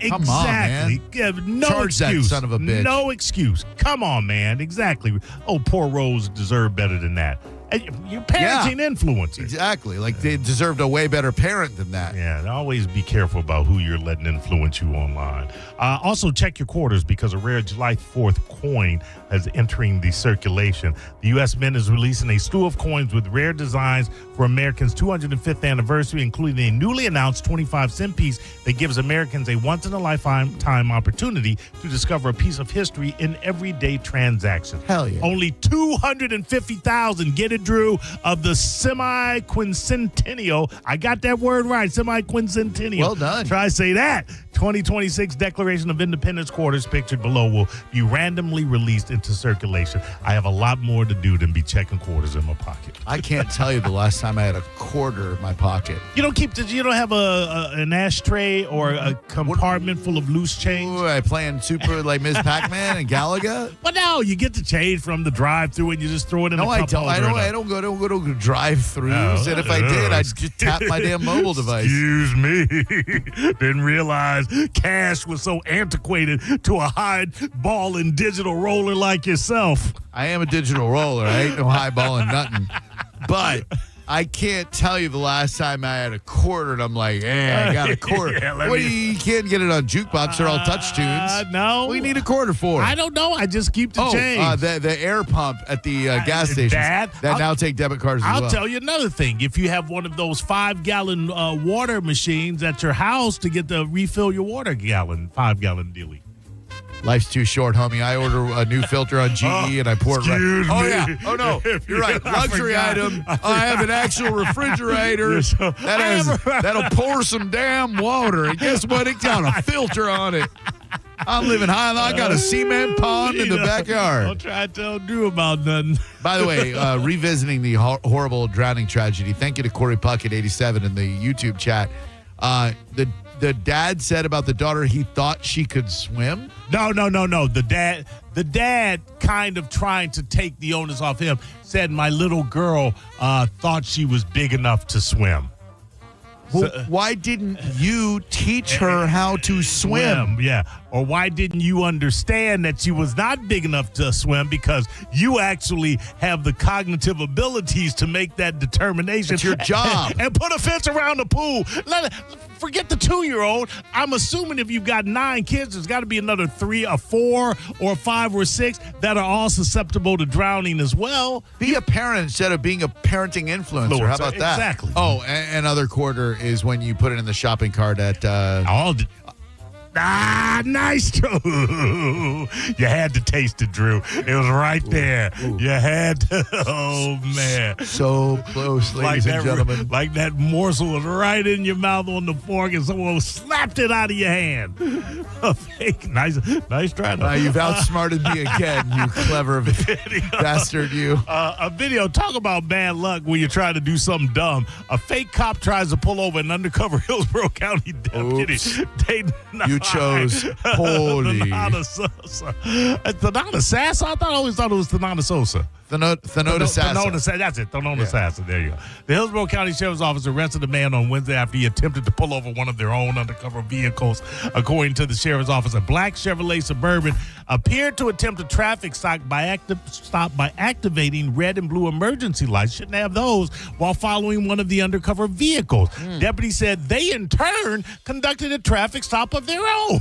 Speaker 15: Come on, man.
Speaker 8: No
Speaker 15: Charge
Speaker 8: excuse.
Speaker 15: that son of a bitch.
Speaker 8: No excuse. Come on, man. Exactly. Oh, poor Rose deserved better than that. You're parenting influencers.
Speaker 15: Exactly. Like they deserved a way better parent than that.
Speaker 8: Yeah, always be careful about who you're letting influence you online. Also, check your quarters because a rare July 4th coin is entering the circulation. The U.S. Mint is releasing a slew of coins with rare designs for Americans' 205th anniversary, including a newly announced 25-cent piece that gives Americans a once-in-a-lifetime opportunity to discover a piece of history in everyday transactions.
Speaker 15: Hell yeah.
Speaker 8: Only 250,000. Get it reminded, Drew, of the semi-quincentennial. I got that word right, semi-quincentennial.
Speaker 15: Well done.
Speaker 8: Try to say that. 2026 Declaration of Independence quarters pictured below will be randomly released into circulation. I have a lot more to do than be checking quarters in my pocket.
Speaker 15: I can't tell you the last time I had a quarter in my pocket.
Speaker 8: You don't have an ashtray or a compartment full of loose change?
Speaker 15: Ooh, I playing Super like Ms. Pac-Man and Galaga?
Speaker 8: But no, you get the change from the drive-through and you just throw it in a cup holder.
Speaker 15: I don't go to drive-throughs. And if I did, I'd just tap my damn mobile device.
Speaker 8: Excuse me. Didn't realize cash was so antiquated to a high ball and digital roller like yourself.
Speaker 15: I am a digital roller. I ain't no high balling nothing. But I can't tell you the last time I had a quarter and I'm like, I got a quarter. You can't get it on jukebox. They're all touch tunes.
Speaker 8: No.
Speaker 15: What do you need a quarter for?
Speaker 8: I don't know. I just keep the change.
Speaker 15: The air pump at the gas stations.
Speaker 8: That
Speaker 15: now take debit cards as well.
Speaker 8: I'll tell you another thing. If you have one of those 5-gallon water machines at your house to get to refill your water 5-gallon dealie.
Speaker 15: Life's too short, homie. I order a new filter on GE and I pour it right. Oh, yeah. Oh, no. You're right. Luxury item. I have an actual refrigerator that'll pour some damn water. And guess what? It got a filter on it. I'm living high. I got a cement pond in the backyard.
Speaker 8: Don't try to tell Drew about nothing.
Speaker 15: By the way, revisiting the horrible drowning tragedy, thank you to Corey Puckett, 87, in the YouTube chat. The dad said about the daughter he thought she could swim.
Speaker 8: No. The dad kind of trying to take the onus off him said my little girl thought she was big enough to swim.
Speaker 15: Well, why didn't you teach her how to swim?
Speaker 8: Yeah. Or why didn't you understand that she was not big enough to swim because you actually have the cognitive abilities to make that determination.
Speaker 15: It's your job.
Speaker 8: And put a fence around the pool. Forget the 2-year-old. I'm assuming if you've got 9 kids, there's got to be another 3 or 4 or 5 or 6 that are all susceptible to drowning as well.
Speaker 15: Be a parent instead of being a parenting influencer. How about that?
Speaker 8: Exactly.
Speaker 15: Oh, and another quarter is when you put it in the shopping cart at...
Speaker 8: nice, Drew. You had to taste it, Drew. It was right there. Ooh. You had to. Oh, man.
Speaker 15: So close, ladies and gentlemen.
Speaker 8: Like that morsel was right in your mouth on the fork and someone slapped it out of your hand. Nice try.
Speaker 15: You've outsmarted me again, you clever bastard, you.
Speaker 8: A video. Talk about bad luck when you're trying to do something dumb. A fake cop tries to pull over an undercover Hillsborough County deputy.
Speaker 15: You chose holy.
Speaker 8: Thanada Sosa. Thanada Sassa? I always thought it was Thanada Sosa.
Speaker 15: Thanada Sassa.
Speaker 8: That's it. Thanada Sassa. There you go. The Hillsborough County Sheriff's Office arrested a man on Wednesday after he attempted to pull over one of their own undercover vehicles. According to the Sheriff's Office, a black Chevrolet Suburban appeared to attempt a traffic stop by activating red and blue emergency lights. Shouldn't have those while following one of the undercover vehicles. Deputies said they, in turn, conducted a traffic stop of their own.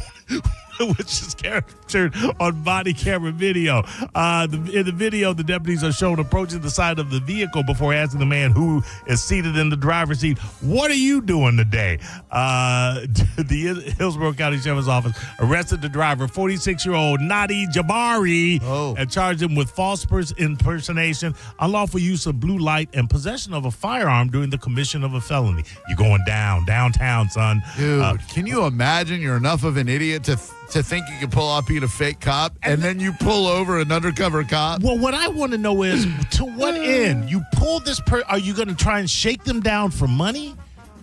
Speaker 8: Which is captured on body camera video. In the video, the deputies are shown approaching the side of the vehicle before asking the man who is seated in the driver's seat, "What are you doing today?" The Hillsborough County Sheriff's Office arrested the driver, 46-year-old Nadi Jabari, and charged him with false impersonation, unlawful use of blue light, and possession of a firearm during the commission of a felony. You're going downtown, son.
Speaker 15: Dude, can you imagine you're enough of an idiot to think you can pull off being a fake cop, and then you pull over an undercover cop?
Speaker 8: Well, what I want to know is, to what end? You pull this are you going to try and shake them down for money?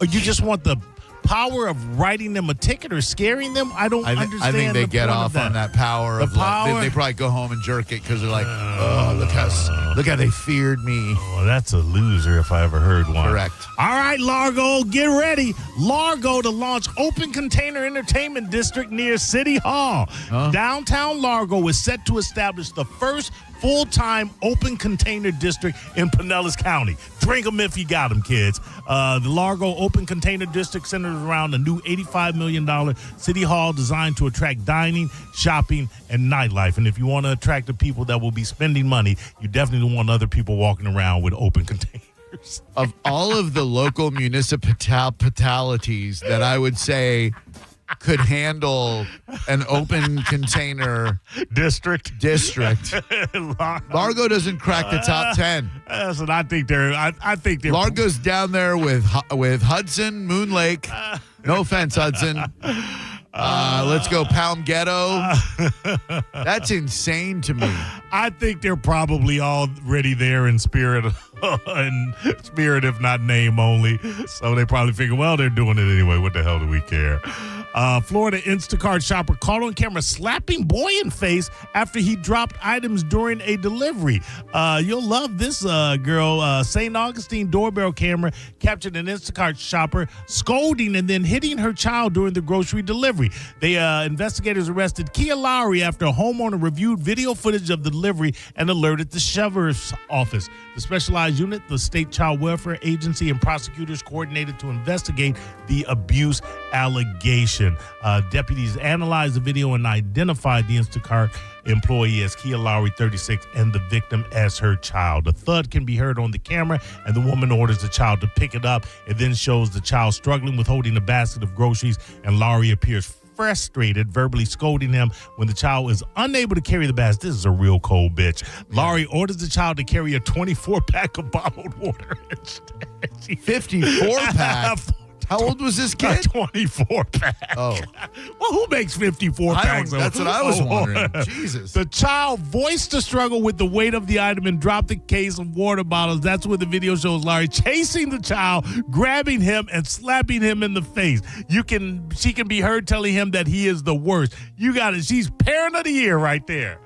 Speaker 8: Or you just want the power of writing them a ticket or scaring them? I don't understand.
Speaker 15: I think they get off on that power. They probably go home and jerk it because they're like, look how they feared me.
Speaker 8: Oh, that's a loser if I ever heard one.
Speaker 15: Correct.
Speaker 8: All right, Largo, get ready. Largo to launch open container entertainment district near City Hall. Downtown Largo is set to establish the first full-time open container district in Pinellas County. Drink them if you got them, kids. The Largo Open Container District centers around a new $85 million city hall designed to attract dining, shopping, and nightlife. And if you want to attract the people that will be spending money, you definitely don't want other people walking around with open containers.
Speaker 15: Of all of the local municipalities that I would say could handle an open container
Speaker 8: district.
Speaker 15: Largo doesn't crack the top 10.
Speaker 8: That's what I think they're. I think they're.
Speaker 15: Largo's down there with Hudson, Moon Lake. No offense, Hudson. Let's go Palm Ghetto. That's insane to me.
Speaker 8: I think they're probably already there in spirit, if not name only. So they probably figure, well, they're doing it anyway. What the hell do we care? Florida Instacart shopper caught on camera slapping boy in face after he dropped items during a delivery. You'll love this girl. St. Augustine doorbell camera captured an Instacart shopper scolding and then hitting her child during the grocery delivery. Investigators arrested Kia Lowry after a homeowner reviewed video footage of the delivery and alerted the sheriff's office. The specialized unit, the State Child Welfare Agency, and prosecutors coordinated to investigate the abuse allegation. Deputies analyzed the video and identified the Instacart employee as Kia Lowry, 36, and the victim as her child. The thud can be heard on the camera, and the woman orders the child to pick it up. It then shows the child struggling with holding a basket of groceries, and Lowry appears frustrated, verbally scolding him when the child is unable to carry the basket. This is a real cold bitch. Lowry orders the child to carry a 24-pack of bottled water instead.
Speaker 15: 54-pack? How old was this kid?
Speaker 8: 24-pack.
Speaker 15: Oh.
Speaker 8: Well, who makes 54 packs?
Speaker 15: That's what I was wondering. Jesus.
Speaker 8: The child voiced the struggle with the weight of the item and dropped the case of water bottles. That's what the video shows Larry chasing the child, grabbing him, and slapping him in the face. She can be heard telling him that he is the worst. You got it. She's parent of the year right there.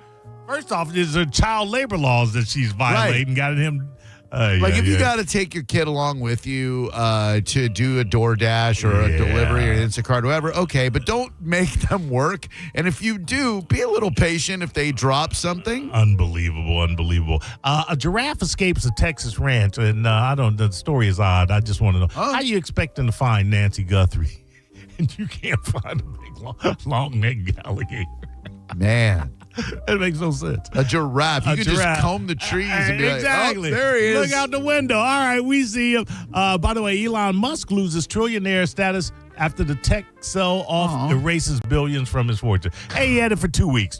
Speaker 8: First off, there's the child labor laws that she's violating, got him.
Speaker 15: If you got to take your kid along with you to do a DoorDash or a delivery or an Instacart, whatever, okay, but don't make them work. And if you do, be a little patient if they drop something.
Speaker 8: Unbelievable. A giraffe escapes a Texas ranch, and the story is odd. I just want to know, how are you expecting to find Nancy Guthrie? And you can't find a big, long-necked alligator.
Speaker 15: Man.
Speaker 8: It makes no sense.
Speaker 15: A giraffe. You could just comb the trees and be
Speaker 8: exactly.
Speaker 15: Like, oh, there he is.
Speaker 8: Look out the window. All right, we see him. By the way, Elon Musk loses trillionaire status after the tech sell-off erases billions from his fortune. Hey, he had it for 2 weeks.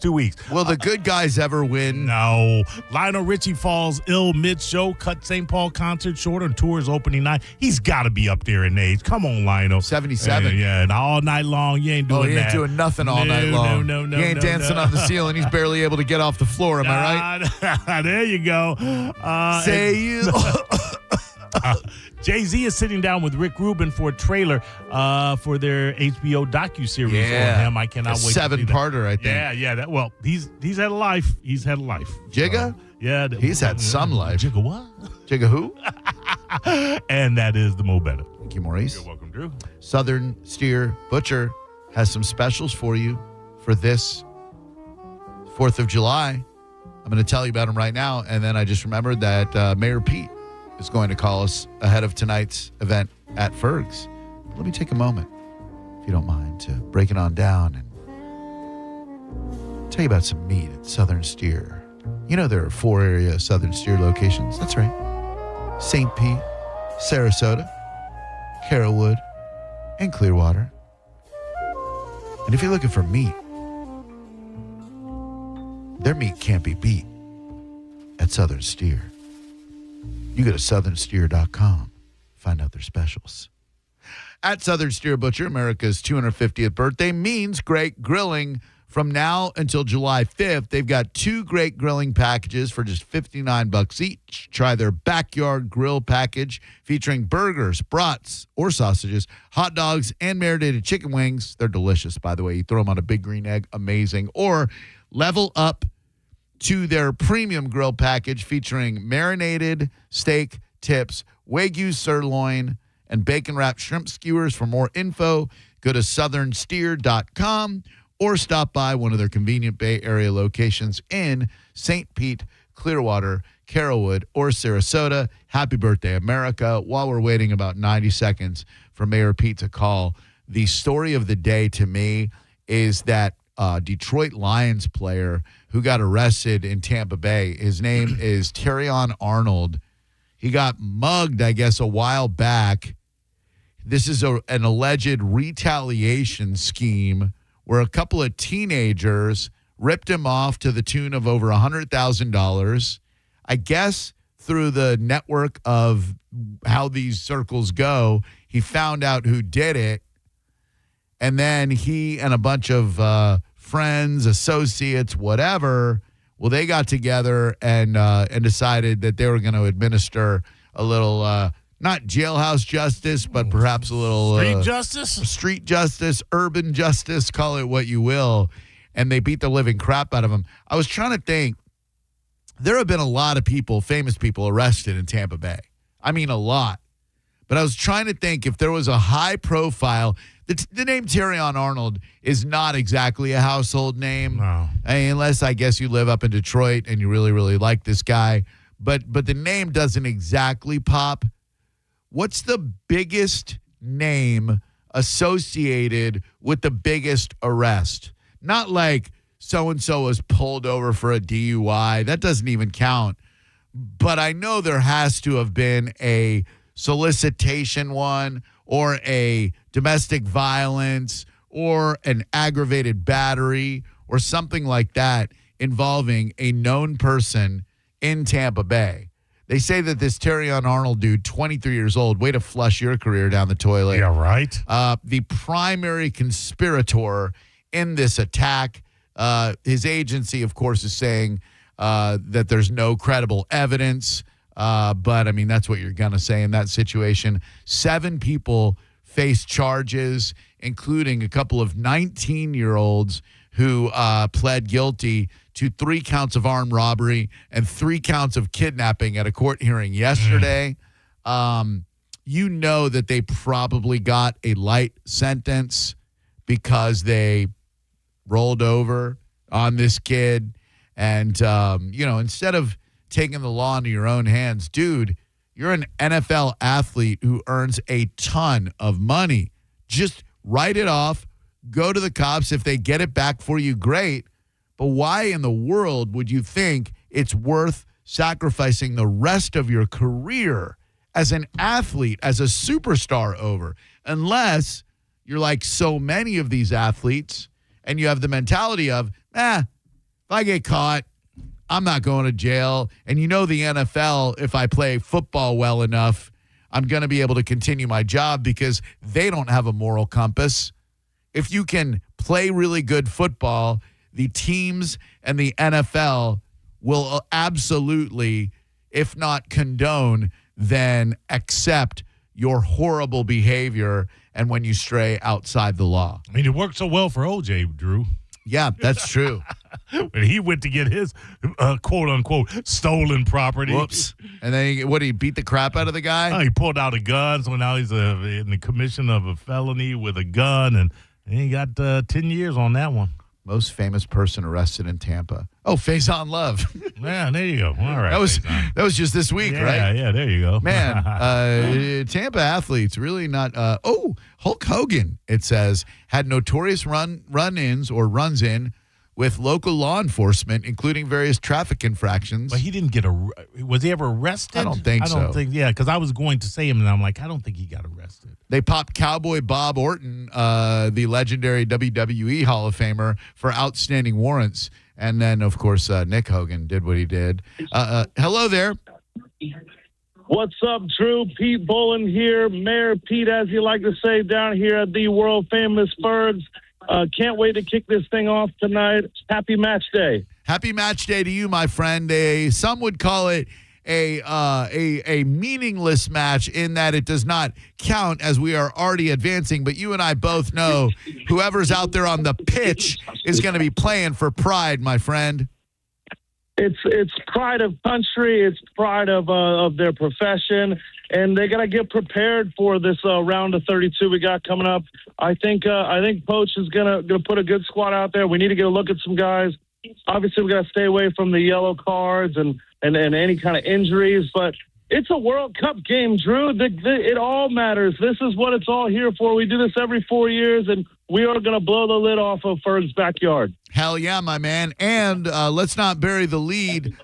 Speaker 15: Will the good guys ever win?
Speaker 8: No. Lionel Richie falls ill mid-show, cut St. Paul concert short on tour's opening night. He's got to be up there in age. Come on, Lionel.
Speaker 15: 77.
Speaker 8: And all night long, you ain't doing that.
Speaker 15: He ain't doing nothing all night long.
Speaker 8: No.
Speaker 15: He ain't dancing on the ceiling. He's barely able to get off the floor. Am I
Speaker 8: right? There you go. Jay-Z is sitting down with Rick Rubin for a trailer for their HBO docuseries on him. I cannot wait.
Speaker 15: 7-parter, I think.
Speaker 8: Yeah. He's had a life.
Speaker 15: Jigga? He's had some life.
Speaker 8: Jigga what?
Speaker 15: Jigga who?
Speaker 8: And that is the Mo Better.
Speaker 15: Thank you, Maurice.
Speaker 8: You're welcome, Drew.
Speaker 15: Southern Steer Butcher has some specials for you for this 4th of July. I'm going to tell you about them right now. And then I just remembered that Mayor Pete is going to call us ahead of tonight's event at Ferg's. Let me take a moment, if you don't mind, to break it on down and tell you about some meat at Southern Steer. You know there are 4 area Southern Steer locations. That's right. St. Pete, Sarasota, Carrollwood, and Clearwater. And if you're looking for meat, their meat can't be beat at Southern Steer. You go to southernsteer.com, find out their specials. At Southern Steer Butcher, America's 250th birthday means great grilling. From now until July 5th, they've got 2 great grilling packages for just $59 each. Try their backyard grill package featuring burgers, brats, or sausages, hot dogs, and marinated chicken wings. They're delicious, by the way. You throw them on a big green egg, amazing. Or level up to their premium grill package featuring marinated steak tips, Wagyu sirloin, and bacon-wrapped shrimp skewers. For more info, go to southernsteer.com or stop by one of their convenient Bay Area locations in St. Pete, Clearwater, Carrollwood, or Sarasota. Happy birthday, America. While we're waiting about 90 seconds for Mayor Pete to call, the story of the day to me is that Detroit Lions player who got arrested in Tampa Bay. His name is Terrion Arnold. He got mugged, I guess, a while back. This is an alleged retaliation scheme where a couple of teenagers ripped him off to the tune of over $100,000. I guess through the network of how these circles go, he found out who did it. And then he and a bunch of friends, associates, whatever, well, they got together and decided that they were going to administer a little, not jailhouse justice, but perhaps a little street justice, urban justice, call it what you will. And they beat the living crap out of him. I was trying to think. There have been a lot of people, famous people, arrested in Tampa Bay. I mean, a lot. But I was trying to think if there was a high profile. The name Terrion Arnold is not exactly a household name.
Speaker 8: No.
Speaker 15: Unless, I guess, you live up in Detroit and you really, really like this guy. But the name doesn't exactly pop. What's the biggest name associated with the biggest arrest? Not like so-and-so was pulled over for a DUI. That doesn't even count. But I know there has to have been a solicitation one or a domestic violence or an aggravated battery or something like that involving a known person in Tampa Bay. They say that this Terrion Arnold dude, 23 years old, way to flush your career down the toilet.
Speaker 8: Yeah, right.
Speaker 15: The primary conspirator in this attack. His agency, of course, is saying that there's no credible evidence. But, I mean, that's what you're going to say in that situation. 7 people face charges, including a couple of 19-year-olds who pled guilty to 3 counts of armed robbery and 3 counts of kidnapping at a court hearing yesterday. You know that they probably got a light sentence because they rolled over on this kid. And, instead of taking the law into your own hands, dude, you're an NFL athlete who earns a ton of money. Just write it off, go to the cops. If they get it back for you, great. But why in the world would you think it's worth sacrificing the rest of your career as an athlete, as a superstar over? Unless you're like so many of these athletes and you have the mentality of, if I get caught, I'm not going to jail. And the NFL, if I play football well enough, I'm going to be able to continue my job because they don't have a moral compass. If you can play really good football, the teams and the NFL will absolutely, if not condone, then accept your horrible behavior and when you stray outside the law.
Speaker 8: I mean, it worked so well for OJ, Drew.
Speaker 15: Yeah, that's true.
Speaker 8: When he went to get his quote-unquote stolen property.
Speaker 15: Whoops. And then he beat the crap out of the guy?
Speaker 8: Oh, he pulled out a gun, so now he's in the commission of a felony with a gun, and he got 10 years on that one.
Speaker 15: Most famous person arrested in Tampa. Oh, Faison Love.
Speaker 8: Yeah, there you go. All right.
Speaker 15: That was just this week, right?
Speaker 8: Yeah, there you go.
Speaker 15: Man, Tampa athletes really not. Hulk Hogan, it says, had notorious run-ins or runs-in with local law enforcement, including various traffic infractions.
Speaker 8: But he didn't get was he ever arrested?
Speaker 15: I don't think so.
Speaker 8: I don't think, because I was going to say him, and I'm like, I don't think he got arrested.
Speaker 15: They popped Cowboy Bob Orton, the legendary WWE Hall of Famer, for outstanding warrants. And then, of course, Nick Hogan did what he did. Hello there.
Speaker 4: What's up, Drew? Pete Bolin here. Mayor Pete, as you like to say, down here at the world-famous Bergs. Can't wait to kick this thing off tonight. Happy match day.
Speaker 15: Happy match day to you, my friend. Some would call it a meaningless match in that it does not count as we are already advancing. But you and I both know whoever's out there on the pitch is going to be playing for pride, my friend.
Speaker 4: It's pride of country. It's pride of their profession. And they got to get prepared for this round of 32 we got coming up. I think Poach is gonna put a good squad out there. We need to get a look at some guys. Obviously, we got to stay away from the yellow cards and any kind of injuries. But it's a World Cup game, Drew. It all matters. This is what it's all here for. We do this every 4 years, and we are going to blow the lid off of Ferg's backyard.
Speaker 15: Hell yeah, my man. And let's not bury the lead.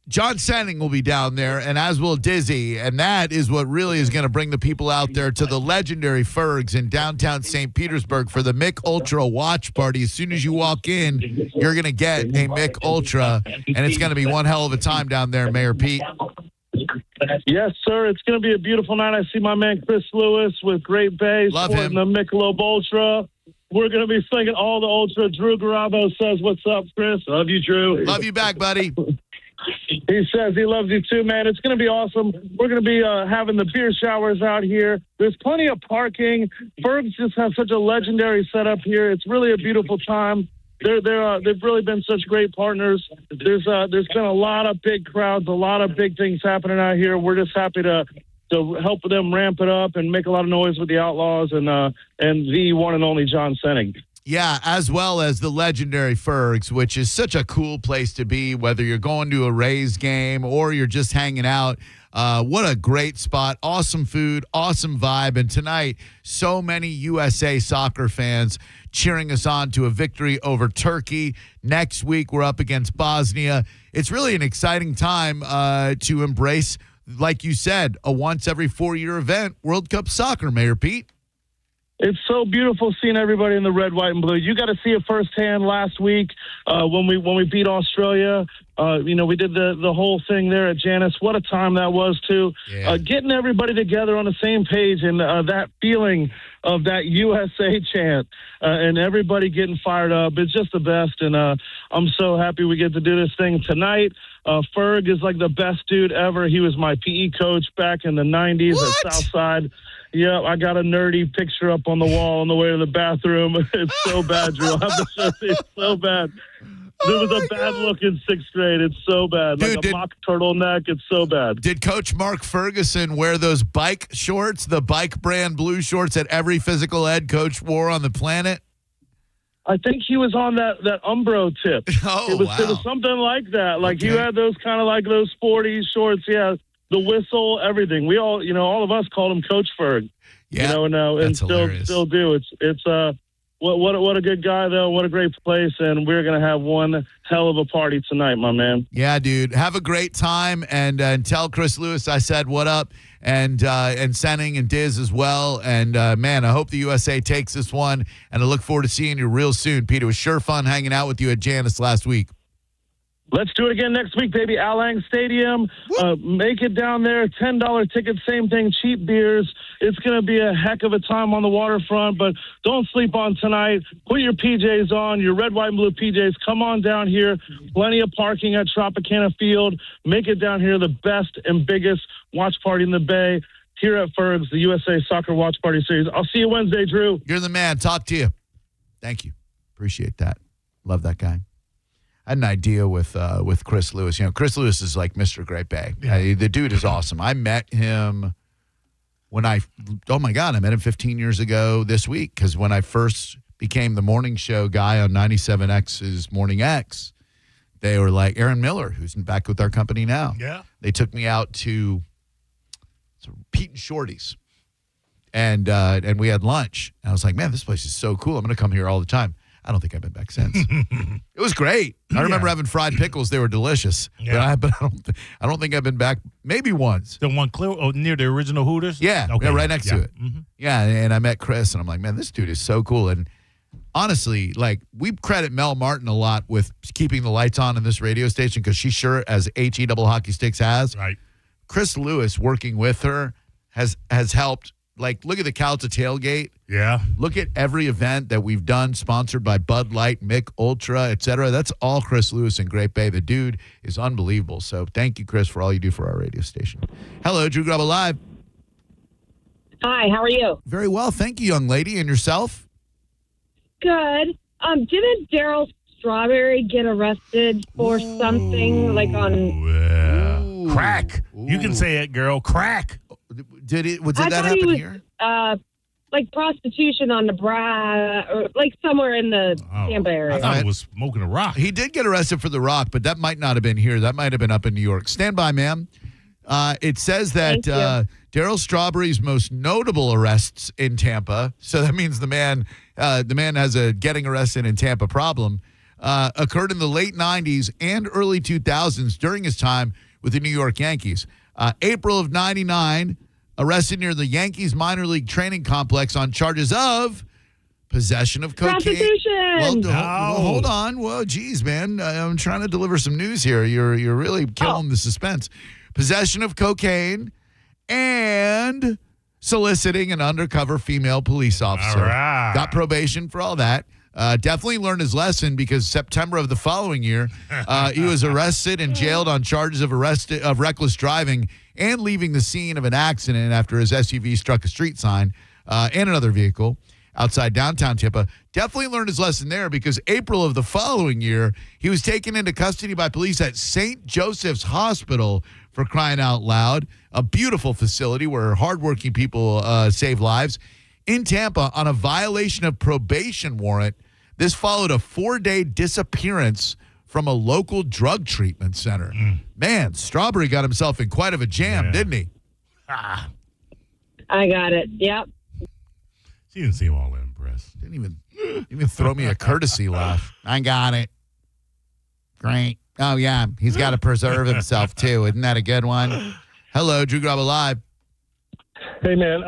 Speaker 15: John Senning will be down there, and as will Dizzy, and that is what really is going to bring the people out there to the legendary Fergs in downtown St. Petersburg for the Mick Ultra watch party. As soon as you walk in, you're going to get a Mick Ultra, and it's going to be one hell of a time down there, Mayor Pete.
Speaker 4: Yes, sir. It's going to be a beautiful night. I see my man Chris Lewis with Great Bay sporting the Michelob Ultra. We're going to be singing all the Ultra. Drew Garabo says, "What's up, Chris?" Love you, Drew.
Speaker 15: Love you back, buddy.
Speaker 4: He says he loves you too, man. It's going to be awesome. We're going to be having the beer showers out here. There's plenty of parking. Fergs just has such a legendary setup here. It's really a beautiful time. They've really been such great partners. There's been a lot of big crowds, a lot of big things happening out here. We're just happy to help them ramp it up and make a lot of noise with the Outlaws and the one and only John Senning.
Speaker 15: Yeah, as well as the legendary Fergs, which is such a cool place to be, whether you're going to a Rays game or you're just hanging out. What a great spot. Awesome food, awesome vibe. And tonight, so many USA soccer fans cheering us on to a victory over Turkey. Next week, we're up against Bosnia. It's really an exciting time to embrace, like you said, a once every 4-year event, World Cup soccer, Mayor Pete.
Speaker 4: It's so beautiful seeing everybody in the red, white, and blue. You got to see it firsthand last week when we beat Australia. We did the whole thing there at Janice. What a time that was, too. Yeah. Getting everybody together on the same page and that feeling of that USA chant and everybody getting fired up. It's just the best, and I'm so happy we get to do this thing tonight. Ferg is like the best dude ever. He was my PE coach back in the 90s at Southside. Yeah, I got a nerdy picture up on the wall on the way to the bathroom. It's so bad, Drew. I have to show you. It's so bad. There was a bad look in 6th grade. It's so bad. Dude, like a mock turtleneck. It's so bad.
Speaker 15: Did Coach Mark Ferguson wear those bike shorts, the bike brand blue shorts that every physical ed coach wore on the planet?
Speaker 4: I think he was on that Umbro tip.
Speaker 15: Oh,
Speaker 4: it was something like that. Like you had those kind of like those sporty shorts. Yeah. The whistle, everything. We all, all of us called him Coach Ferg.
Speaker 15: Yeah,
Speaker 4: and still do. It's what a good guy though. What a great place, and we're gonna have one hell of a party tonight, my man.
Speaker 15: Yeah, dude. Have a great time, and tell Chris Lewis I said what up, and Senning and Diz as well. And man, I hope the USA takes this one, and I look forward to seeing you real soon, Pete. It was sure fun hanging out with you at Janice last week.
Speaker 4: Let's do it again next week, baby. Al Lang Stadium. Make it down there. $10 tickets, same thing, cheap beers. It's going to be a heck of a time on the waterfront, but don't sleep on tonight. Put your PJs on, your red, white, and blue PJs. Come on down here. Plenty of parking at Tropicana Field. Make it down here the best and biggest watch party in the Bay here at Ferg's, the USA Soccer Watch Party Series. I'll see you Wednesday, Drew.
Speaker 15: You're the man. Talk to you. Thank you. Appreciate that. Love that guy. I had an idea with Chris Lewis. Chris Lewis is like Mr. Great Bay. Yeah. The dude is awesome. I met him I met him 15 years ago this week, because when I first became the morning show guy on 97X's Morning X, they were like, Aaron Miller, who's back with our company now.
Speaker 8: Yeah.
Speaker 15: They took me out to Pete and Shorty's, and we had lunch. And I was like, man, this place is so cool. I'm going to come here all the time. I don't think I've been back since. It was great. I remember having fried pickles. They were delicious.
Speaker 8: Yeah.
Speaker 15: But I don't think I've been back maybe once.
Speaker 8: The one near the original Hooters?
Speaker 15: Yeah.
Speaker 8: Okay.
Speaker 15: Yeah, right next to it.
Speaker 8: Mm-hmm.
Speaker 15: Yeah, and I met Chris, and I'm like, man, this dude is so cool. And honestly, like, we credit Mel Martin a lot with keeping the lights on in this radio station, because she sure, as HE double hockey sticks has.
Speaker 8: Right.
Speaker 15: Chris Lewis working with her has helped. Like, look at the Calta tailgate.
Speaker 8: Yeah.
Speaker 15: Look at every event that we've done, sponsored by Bud Light, Mick Ultra, et cetera. That's all Chris Lewis in Great Bay. The dude is unbelievable. So thank you, Chris, for all you do for our radio station. Hello, Drew Garabo Live.
Speaker 6: Hi, how are you?
Speaker 15: Very well. Thank you, young lady. And yourself?
Speaker 6: Good. Didn't Daryl Strawberry get arrested for something like on...
Speaker 8: Crack. Ooh. You can say it, girl. Crack.
Speaker 15: Did that happen here?
Speaker 6: Like prostitution on the or like somewhere in the Tampa area.
Speaker 8: I thought it was smoking a rock.
Speaker 15: He did get arrested for the rock, but that might not have been here. That might have been up in New York. Stand by, ma'am. It says that Daryl Strawberry's most notable arrests in Tampa. So that means the man has a getting arrested in Tampa problem. occurred in the late 90s and early 2000s during his time with the New York Yankees. April of 99, arrested near the Yankees minor league training complex on charges of possession of cocaine.
Speaker 6: Prostitution.
Speaker 15: Well, hold on. Well, geez, man. I'm trying to deliver some news here. You're really killing the suspense. Possession of cocaine and soliciting an undercover female police officer.
Speaker 8: All right.
Speaker 15: Got probation for all that. Definitely learned his lesson because September of the following year, he was arrested and jailed on charges of reckless driving and leaving the scene of an accident after his SUV struck a street sign and another vehicle outside downtown Tampa. Definitely learned his lesson there because April of the following year, he was taken into custody by police at St. Joseph's Hospital, for crying out loud, a beautiful facility where hardworking people save lives, in Tampa on a violation of probation warrant. This followed a 4-day disappearance from a local drug treatment center. Man, Strawberry got himself in quite of a jam, didn't he?
Speaker 6: I got it. Yep.
Speaker 8: She didn't seem all impressed.
Speaker 15: Didn't even throw me a courtesy laugh. I got it. Great. Oh, yeah. He's got to preserve himself, too. Isn't that a good one? Hello, Drew Garabo Live.
Speaker 7: Hey, man.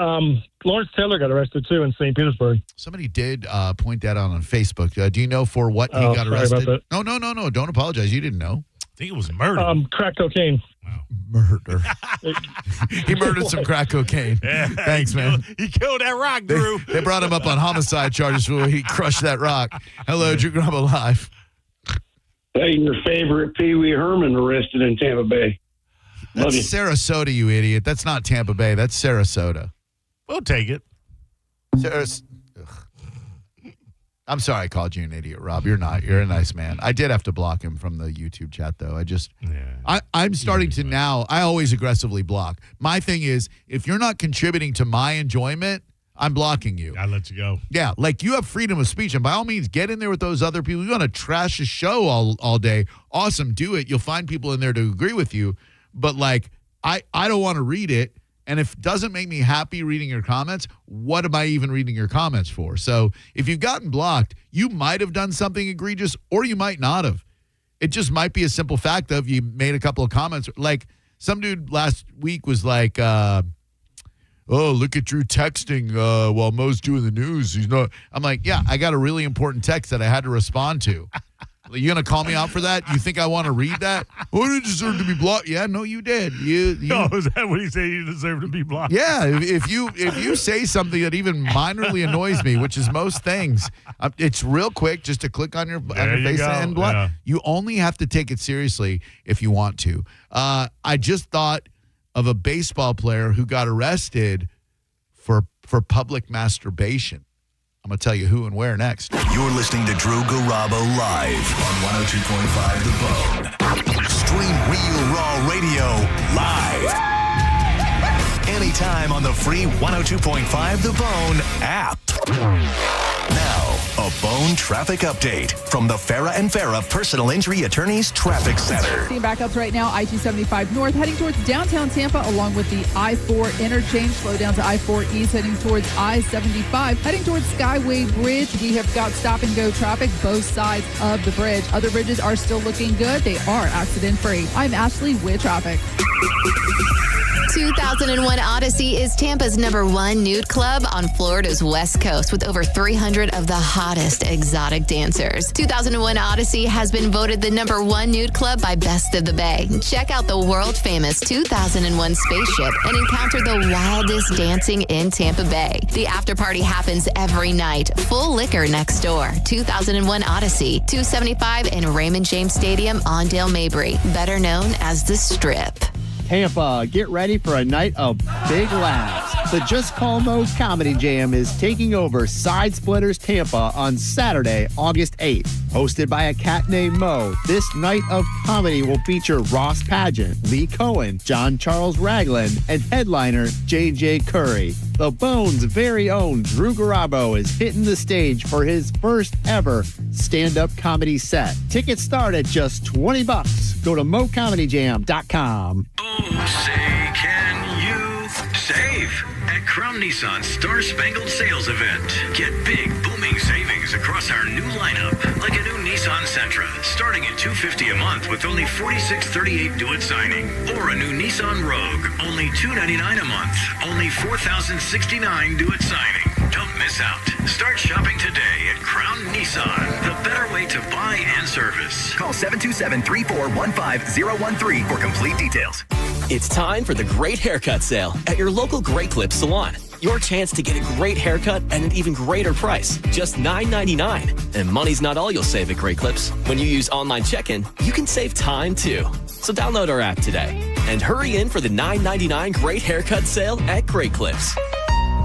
Speaker 7: Lawrence Taylor got arrested, too, in St. Petersburg.
Speaker 15: Somebody did point that out on Facebook. Do you know for what he got arrested? No. Don't apologize. You didn't know.
Speaker 8: I think it was murder.
Speaker 7: Crack cocaine.
Speaker 8: Wow.
Speaker 15: Murder. He murdered some crack cocaine.
Speaker 8: Yeah,
Speaker 15: Thanks, man.
Speaker 8: He killed that rock, Drew.
Speaker 15: They brought him up on homicide charges when he crushed that rock. Hello, Drew Garabo Live.
Speaker 9: Hey, your favorite Pee Wee Herman arrested in Tampa Bay.
Speaker 15: That's Sarasota, you idiot. That's not Tampa Bay. That's Sarasota.
Speaker 8: We'll take it.
Speaker 15: I'm sorry I called you an idiot, Rob. You're not. You're a nice man. I did have to block him from the YouTube chat, though. I'm starting to now. I always aggressively block. My thing is, if you're not contributing to my enjoyment, I'm blocking you.
Speaker 8: I let you go.
Speaker 15: Yeah, like you have freedom of speech, and by all means, get in there with those other people. You want to trash a show all day? Awesome, do it. You'll find people in there to agree with you. But like, I don't want to read it. And if it doesn't make me happy reading your comments, what am I even reading your comments for? So if you've gotten blocked, you might have done something egregious or you might not have. It just might be a simple fact of you made a couple of comments. Like some dude last week was like, oh, look at Drew texting while Mo's doing the news. He's not. I'm like, yeah, I got a really important text that I had to respond to. You going to call me out for that? You think I want to read that? Oh, you deserve to be blocked. Yeah, no, you did.
Speaker 8: No, is that what he said? You deserve to be blocked?
Speaker 15: Yeah, if you say something that even minorly annoys me, which is most things, it's real quick just to click on your face and block. Yeah. You only have to take it seriously if you want to. I just thought of a baseball player who got arrested for public masturbation. I'm going to tell you who and where next.
Speaker 12: You're listening to Drew Garabo live on 102.5 The Bone. Stream Real Raw Radio live. Anytime on the free 102.5 The Bone app. Now, a Bone traffic update from the Farah and Farah Personal Injury Attorneys Traffic Center.
Speaker 31: Seeing backups right now, I-275 north, heading towards downtown Tampa, along with the I-4 interchange. Slow down to I-4 east, heading towards I-75. Heading towards Skyway Bridge, we have got stop-and-go traffic both sides of the bridge. Other bridges are still looking good. They are accident-free. I'm Ashley with traffic.
Speaker 10: 2001 Odyssey is Tampa's #1 nude club on Florida's West Coast with over 300 of the hottest exotic dancers. 2001 Odyssey has been voted the #1 nude club by Best of the Bay. Check out the world-famous 2001 spaceship and encounter the wildest dancing in Tampa Bay. The after party happens every night. Full liquor next door. 2001 Odyssey, 275 in Raymond James Stadium on Dale Mabry, better known as the Strip.
Speaker 11: Tampa, get ready for a night of big laughs. The Just Call Mo's Comedy Jam is taking over Side Splitters Tampa on Saturday, August 8th. Hosted by a cat named Mo, this night of comedy will feature Ross Pageant, Lee Cohen, John Charles Ragland, and headliner J.J. Curry. The Bone's very own Drew Garabo is hitting the stage for his first ever stand-up comedy set. Tickets start at just $20. Go to mocomedyjam.com.
Speaker 22: Say, can you save?
Speaker 17: Crown Nissan Star Spangled Sales Event. Get big, booming savings across our new lineup, like a new Nissan Sentra, starting at $250 a month with only $46.38 due at signing, or a new Nissan Rogue, only $299 a month, only $4,069 due at signing. Don't miss out. Start shopping today at Crown Nissan, the better way to buy and service.
Speaker 22: Call 727-3415-013 for complete details.
Speaker 1: It's time for the Great Haircut Sale at your local Great Clips salon. Your chance to get a great haircut at an even greater price, just $9.99. And money's not all you'll save at Great Clips. When you use online check-in, you can save time too. So download our app today and hurry in for the $9.99 Great Haircut Sale at Great Clips.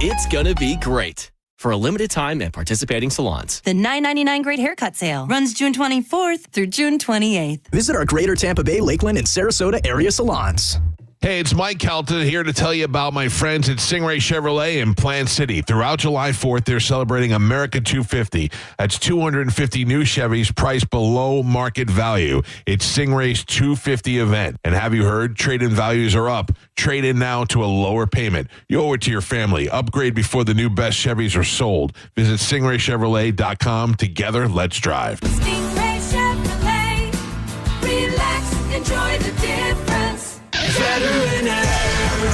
Speaker 1: It's gonna be great. For a limited time at participating salons.
Speaker 13: The $9.99 Great Haircut Sale runs June 24th through June 28th.
Speaker 30: Visit our Greater Tampa Bay, Lakeland, and Sarasota area salons.
Speaker 14: Hey, it's Mike Kelton here to tell you about my friends at Stingray Chevrolet in Plant City. Throughout July 4th, they're celebrating America 250. That's 250 new Chevys priced below market value. It's Stingray's 250 event. And have you heard? Trade-in values are up. Trade in now to a lower payment. You owe it to your family. Upgrade before the new best Chevys are sold. Visit stingraychevrolet.com. Together, let's drive.
Speaker 16: Stingray Chevrolet. Relax, enjoy the difference.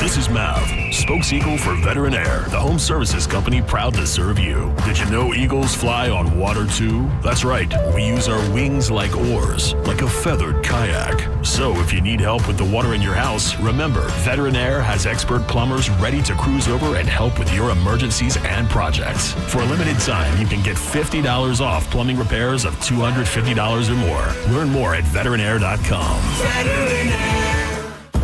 Speaker 18: This is Mav, spokes eagle for Veteran Air, the home services company proud to serve you. Did you know eagles fly on water too? That's right, we use our wings like oars, like a feathered kayak. So if you need help with the water in your house, remember, Veteran Air has expert plumbers ready to cruise over and help with your emergencies and projects. For a limited time, you can get $50 off plumbing repairs of $250 or more. Learn more at veteranair.com.
Speaker 16: Veteran Air.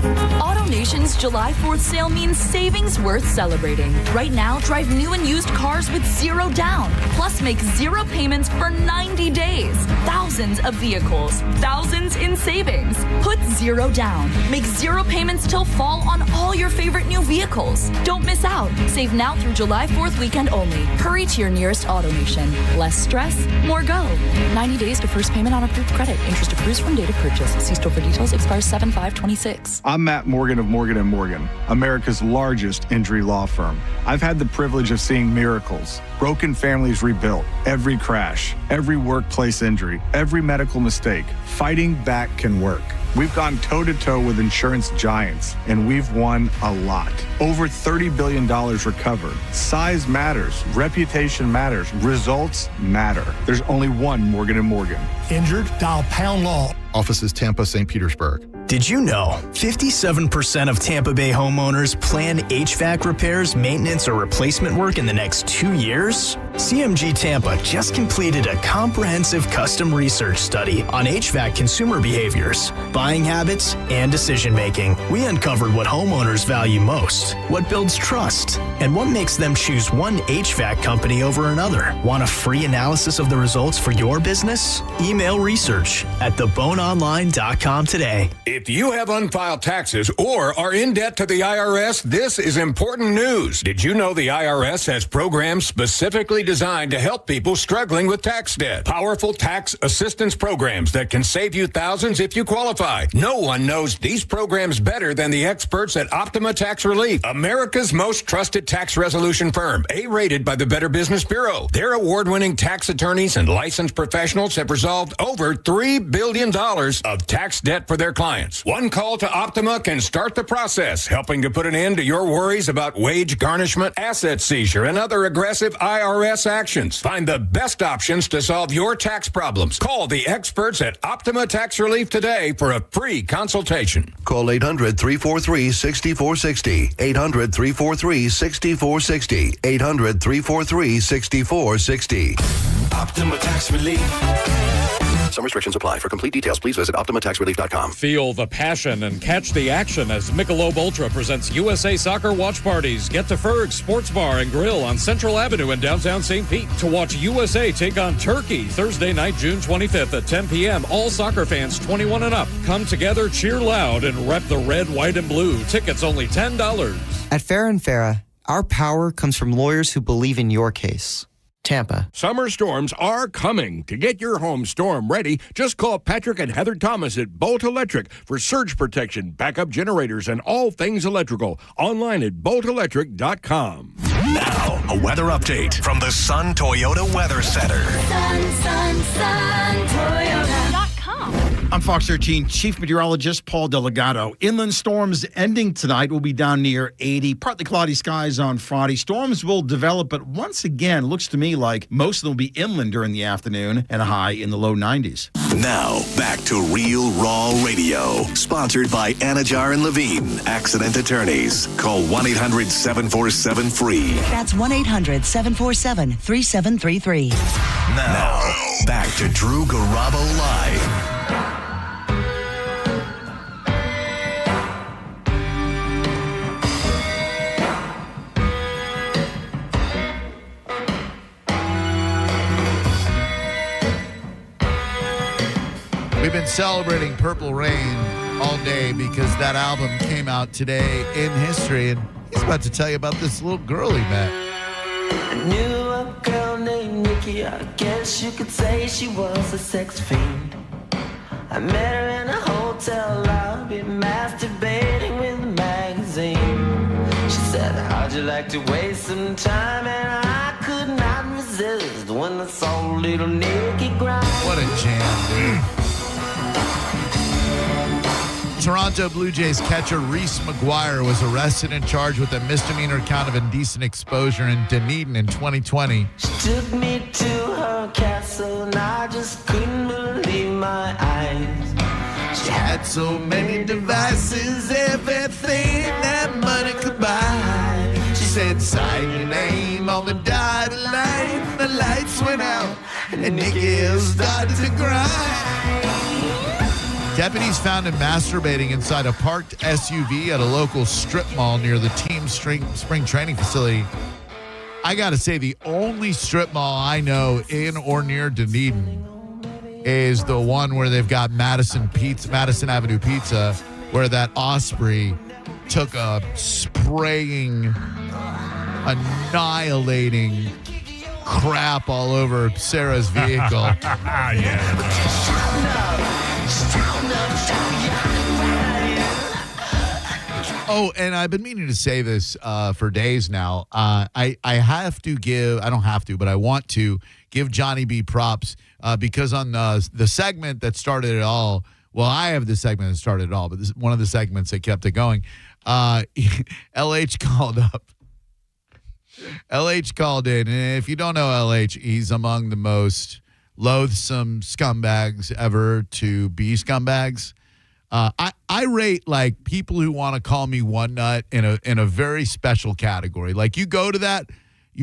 Speaker 19: AutoNation's July 4th sale means savings worth celebrating. Right now, drive new and used cars with zero down. Plus, make zero payments for 90 days. Thousands of vehicles. Thousands in savings. Put zero down. Make zero payments till fall on all your favorite new vehicles. Don't miss out. Save now through July 4th weekend only. Hurry to your nearest AutoNation. Less stress, more go. 90 days to first payment on approved credit. Interest accrues from date of purchase. See store for details. Expires 7/5/26.
Speaker 20: I'm Matt Morgan of Morgan & Morgan, America's largest injury law firm. I've had the privilege of seeing miracles, broken families rebuilt, every crash, every workplace injury, every medical mistake. Fighting back can work. We've gone toe-to-toe with insurance giants, and we've won a lot. Over $30 billion recovered. Size matters. Reputation matters. Results matter. There's only one Morgan & Morgan.
Speaker 21: Injured? Dial Pound Law.
Speaker 24: Offices Tampa, St. Petersburg.
Speaker 23: Did you know 57% of Tampa Bay homeowners plan HVAC repairs, maintenance, or replacement work in the next 2 years? CMG Tampa just completed a comprehensive custom research study on HVAC consumer behaviors, buying habits, and decision making. We uncovered what homeowners value most, what builds trust, and what makes them choose one HVAC company over another. Want a free analysis of the results for your business? Email research at theboneonline.com today.
Speaker 25: If you have unfiled taxes or are in debt to the IRS, this is important news. Did you know the IRS has programs specifically designed to help people struggling with tax debt? Powerful tax assistance programs that can save you thousands if you qualify. No one knows these programs better than the experts at Optima Tax Relief, America's most trusted tax resolution firm, A-rated by the Better Business Bureau. Their award-winning tax attorneys and licensed professionals have resolved over $3 billion of tax debt for their clients. One call to Optima can start the process, helping to put an end to your worries about wage garnishment, asset seizure, and other aggressive IRS actions. Find the best options to solve your tax problems. Call the experts at Optima Tax Relief today for a free consultation.
Speaker 26: Call 800-343-6460. 800-343-6460. 800-343-6460.
Speaker 17: Optima Tax Relief.
Speaker 29: Some restrictions apply. For complete details, please visit OptimaTaxRelief.com.
Speaker 32: Feel the passion and catch the action as Michelob Ultra presents USA Soccer Watch Parties. Get to Ferg's Sports Bar and Grill on Central Avenue in downtown St. Pete to watch USA take on Turkey Thursday night, June 25th at 10 p.m. All soccer fans 21 and up. Come together, cheer loud, and rep the red, white, and blue. Tickets only $10.
Speaker 33: At Farah & Farah, our power comes from lawyers who believe in your case.
Speaker 2: Tampa.
Speaker 3: Summer storms are coming. To get your home storm ready, just call Patrick and Heather Thomas at Bolt Electric for surge protection, backup generators, and all things electrical. Online at boltelectric.com.
Speaker 12: Now, a weather update from the Sun Toyota Weather Center.
Speaker 16: Sun, Toyota.com.
Speaker 4: I'm Fox 13 Chief Meteorologist Paul Delgado. Inland storms ending tonight will be down near 80. Partly cloudy skies on Friday. Storms will develop, but once again, looks to me like most of them will be inland during the afternoon and a high in the low 90s.
Speaker 12: Now, back to Real Raw Radio. Sponsored by Anajar and Levine, Accident Attorneys. Call 1-800-747-FREE.
Speaker 5: That's 1-800-747-3733.
Speaker 12: Now, back to Drew Garabo Live.
Speaker 6: We've been celebrating Purple Rain all day because that album came out today in history, and he's about to tell you about this little girl he met.
Speaker 7: I knew a girl named Nikki, I guess you could say she was a sex fiend. I met her in a hotel lobby, masturbating with a magazine. She said, how'd you like to waste some time? And I could not resist when I saw little Nikki grind.
Speaker 6: What a jam, dude. Toronto Blue Jays catcher Reese McGuire was arrested and charged with a misdemeanor count of indecent exposure in Dunedin in 2020.
Speaker 7: She took me to her castle and I just couldn't believe my eyes.
Speaker 6: She had so many devices, everything that money could buy. She said, sign your name on the dotted line. The lights went out and Nikki started to grind. Deputies found him masturbating inside a parked SUV at a local strip mall near the team's spring training facility. I got to say, the only strip mall I know in or near Dunedin is the one where they've got Madison Avenue Pizza, where that Osprey took a spraying, annihilating crap all over Sarah's vehicle. Oh, and I've been meaning to say this for days now. I have to give, I don't have to, but I want to give Johnny B props because on the segment that started it all, well, I have the segment that started it all, but this is one of the segments that kept it going. LH called up. LH called in, and if you don't know LH, he's among the most loathsome scumbags ever to be scumbags. I rate like people who want to call me one nut in a very special category. Like you go to that,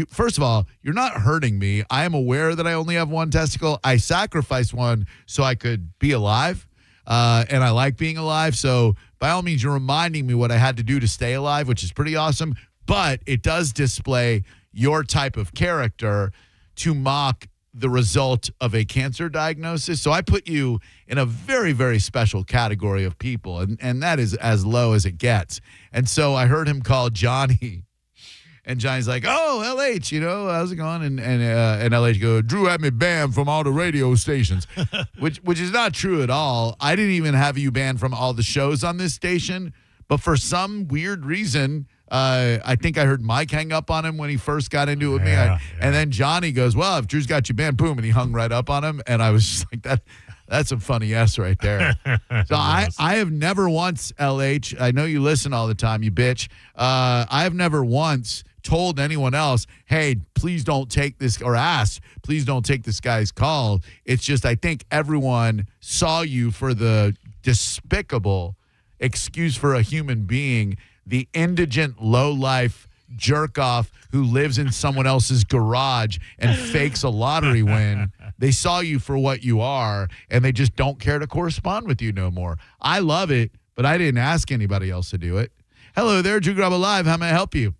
Speaker 6: first of all, you're not hurting me. I am aware that I only have one testicle. I sacrificed one so I could be alive, and I like being alive. So by all means, you're reminding me what I had to do to stay alive, which is pretty awesome. But it does display your type of character to mock the result of a cancer diagnosis. So I put you in a very, very special category of people, and that is as low as it gets. And so I heard him call Johnny, and Johnny's like, oh, LH, how's it going? And LH go, Drew had me banned from all the radio stations, which is not true at all. I didn't even have you banned from all the shows on this station, but for some weird reason, I think I heard Mike hang up on him when he first got into it with me. And then Johnny goes, well, if Drew's got you banned, boom, and he hung right up on him. And I was just like, that's some funny S right there. So I have never once, LH, I know you listen all the time, you bitch. I have never once told anyone else, hey, please don't take this, or asked, please don't take this guy's call. It's just I think everyone saw you for the despicable excuse for a human being, the indigent, low-life jerk-off who lives in someone else's garage and fakes a lottery win. They saw you for what you are, and they just don't care to correspond with you no more. I love it, but I didn't ask anybody else to do it. Hello there, Drew Garabo Live. How may I help you?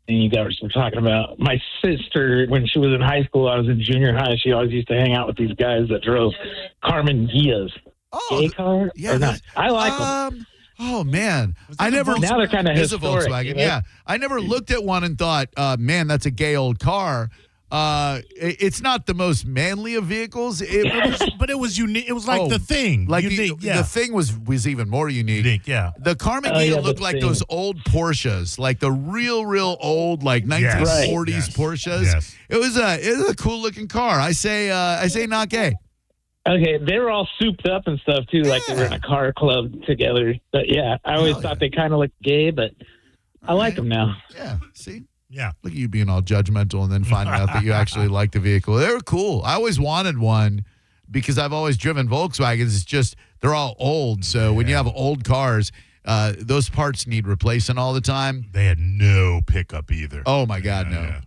Speaker 8: And you guys were talking about my sister when she was in high school. I was in junior high. She always used to hang out with these guys that drove Carmen Gias.
Speaker 6: Oh,
Speaker 8: gay car?
Speaker 6: Yeah,
Speaker 8: or not? I like them.
Speaker 6: Oh man, I never.
Speaker 8: Now they're kind of
Speaker 6: It's a
Speaker 8: historic.
Speaker 6: Volkswagen.
Speaker 8: You know?
Speaker 6: Yeah, I never looked at one and thought, man, that's a gay old car. It's not the most manly of vehicles,
Speaker 1: but it was unique. It was like the thing.
Speaker 6: Like
Speaker 1: unique,
Speaker 6: the thing was even more unique.
Speaker 1: Yeah,
Speaker 6: the Carmageddon looked like those old Porsches, like the real old, like 1940s Porsches.
Speaker 1: Yes.
Speaker 6: It was a cool looking car. I say not gay.
Speaker 8: Okay, they were all souped up and stuff too, like they were in a car club together. But yeah, I always thought they kind of looked gay, but I like them now.
Speaker 6: Yeah, see?
Speaker 1: Yeah.
Speaker 6: Look at you being all judgmental and then finding out that you actually like the vehicle. They were cool. I always wanted one because I've always driven Volkswagens. It's just they're all old. So when you have old cars, those parts need replacing all the time.
Speaker 1: They had no pickup either.
Speaker 6: Oh, my God, no. Yeah.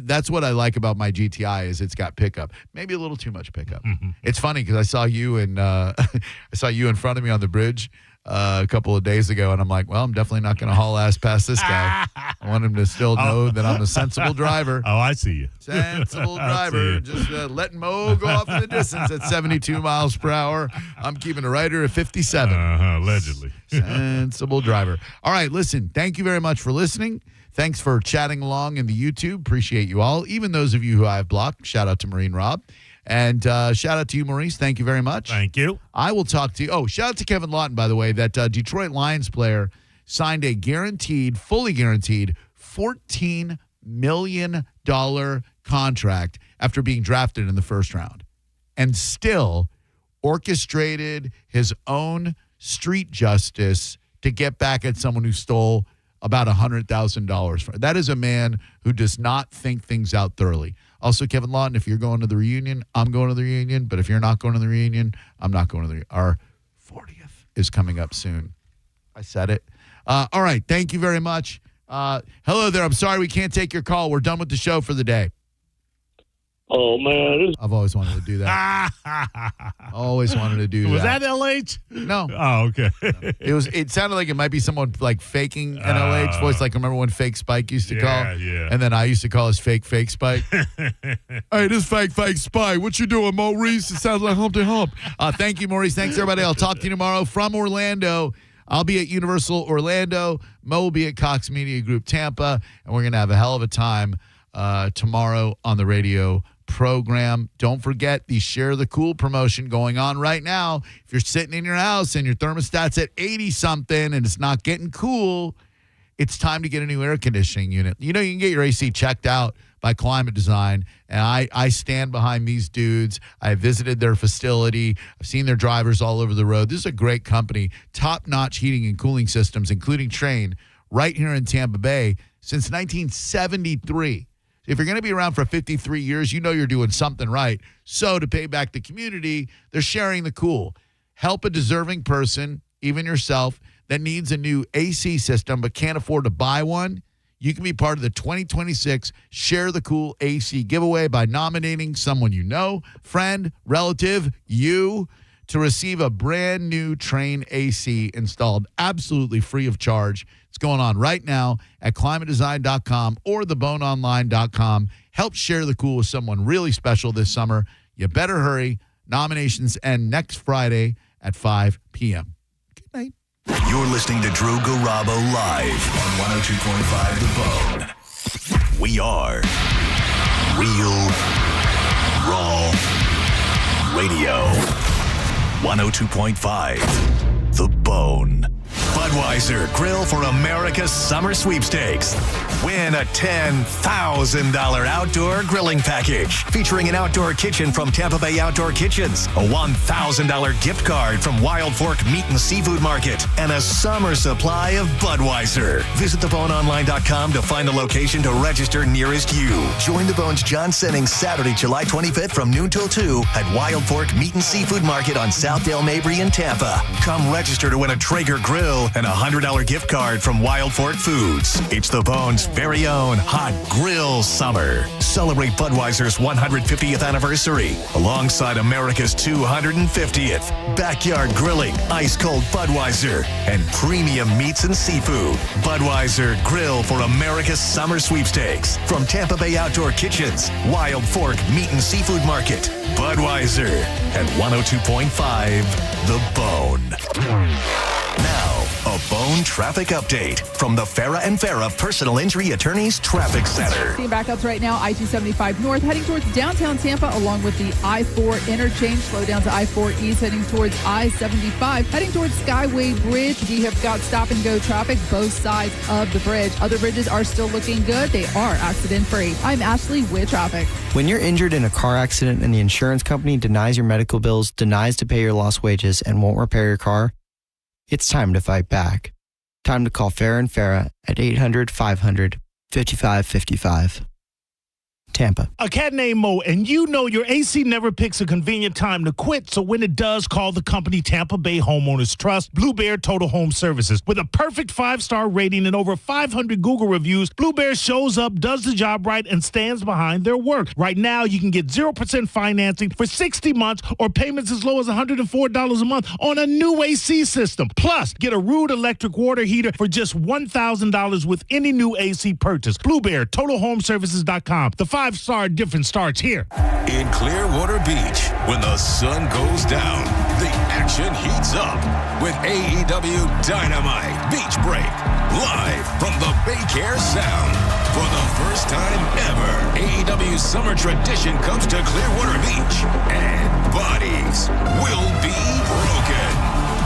Speaker 6: That's what I like about my GTI is it's got pickup. Maybe a little too much pickup. It's funny because I saw you in front of me on the bridge a couple of days ago, and I'm like, well, I'm definitely not going to haul ass past this guy. I want him to still know that I'm a sensible driver.
Speaker 1: Oh, I see you.
Speaker 6: Sensible driver. Just letting Mo go off in the distance at 72 miles per hour. I'm keeping a rider at 57.
Speaker 1: Allegedly.
Speaker 6: Sensible driver. All right, listen, thank you very much for listening. Thanks for chatting along in the YouTube. Appreciate you all. Even those of you who I've blocked. Shout out to Marine Rob. And shout out to you, Maurice. Thank you very much.
Speaker 1: Thank you.
Speaker 6: I will talk to you. Oh, shout out to Kevin Lawton, by the way. That Detroit Lions player signed a fully guaranteed $14 million contract after being drafted in the first round and still orchestrated his own street justice to get back at someone who stole about $100,000. That is a man who does not think things out thoroughly. Also, Kevin Lawton, if you're going to the reunion, I'm going to the reunion. But if you're not going to the reunion, I'm not going to the reunion. Our 40th is coming up soon. I said it. All right. Thank you very much. Hello there. I'm sorry we can't take your call. We're done with the show for the day.
Speaker 2: Oh, man.
Speaker 6: I've always wanted to do that. Always wanted to do
Speaker 1: Was
Speaker 6: that.
Speaker 1: that LH?
Speaker 6: No.
Speaker 1: Oh, okay.
Speaker 6: It sounded like it might be someone like faking an LH voice. Like, remember when Fake Spike used to call?
Speaker 1: Yeah.
Speaker 6: And then I used to call his Fake Spike. Hey, this Fake Spike. What you doing, Maurice? It sounds like Humpty Hump. Thank you, Maurice. Thanks, everybody. I'll talk to you tomorrow from Orlando. I'll be at Universal Orlando. Mo will be at Cox Media Group Tampa. And we're going to have a hell of a time tomorrow on the radio program. Don't forget the Share the Cool promotion going on right now. If you're sitting in your house and your thermostat's at 80-something and it's not getting cool, it's time to get a new air conditioning unit. You know, you can get your AC checked out by Climate Design, and I stand behind these dudes. I visited their facility. I've seen their drivers all over the road. This is a great company, top-notch heating and cooling systems, including Trane, right here in Tampa Bay since 1973. If you're going to be around for 53 years, you know you're doing something right. So to pay back the community, they're sharing the cool. Help a deserving person, even yourself, that needs a new AC system but can't afford to buy one. You can be part of the 2026 Share the Cool AC giveaway by nominating someone you know, friend, relative, you, to receive a brand new Trane AC installed absolutely free of charge. It's going on right now at climatedesign.com or theboneonline.com. Help share the cool with someone really special this summer. You better hurry. Nominations end next Friday at 5 p.m. Good night.
Speaker 12: You're listening to Drew Garabo live on 102.5 The Bone. We are Real Raw Radio. 102.5 The Bone. Budweiser Grill for America's Summer Sweepstakes. Win a $10,000 outdoor grilling package featuring an outdoor kitchen from Tampa Bay Outdoor Kitchens, a $1,000 gift card from Wild Fork Meat and Seafood Market, and a summer supply of Budweiser. Visit theboneonline.com to find a location to register nearest you. Join the Bone's John Sennings Saturday, July 25th from noon till 2 at Wild Fork Meat and Seafood Market on Southdale Mabry in Tampa. Come register to win a Traeger grill and a $100 gift card from Wild Fork Foods. It's the Bone's very own hot grill summer. Celebrate Budweiser's 150th anniversary alongside America's 250th. Backyard grilling, ice cold Budweiser, and premium meats and seafood. Budweiser Grill for America's Summer Sweepstakes from Tampa Bay Outdoor Kitchens, Wild Fork Meat and Seafood Market. Budweiser at 102.5 The Bone. Now, A Bone traffic update from the Farah and Farah Personal Injury Attorneys Traffic Center.
Speaker 5: Seeing backups right now, I-275 north heading towards downtown Tampa along with the I-4 interchange. Slow down to I-4 east heading towards I-75. Heading towards Skyway Bridge, we have got stop and go traffic both sides of the bridge. Other bridges are still looking good. They are accident free. I'm Ashley with traffic.
Speaker 9: When you're injured in a car accident and the insurance company denies your medical bills, denies to pay your lost wages, and won't repair your car, it's time to fight back. Time to call Farah and Farah at 800-500-5555. Tampa.
Speaker 10: A cat named Mo, and you know your AC never picks a convenient time to quit, so when it does, call the company Tampa Bay Homeowners Trust, Blue Bear Total Home Services. With a perfect 5-star rating and over 500 Google reviews, Blue Bear shows up, does the job right, and stands behind their work. Right now, you can get 0% financing for 60 months or payments as low as $104 a month on a new AC system. Plus, get a Rude electric water heater for just $1,000 with any new AC purchase. Blue Bear, TotalHomeservices.com. The 5-star difference starts here.
Speaker 12: In Clearwater Beach, when the sun goes down, the action heats up with AEW Dynamite Beach Break, live from the Baycare Sound. For the first time ever, AEW's summer tradition comes to Clearwater Beach, and bodies will be broken.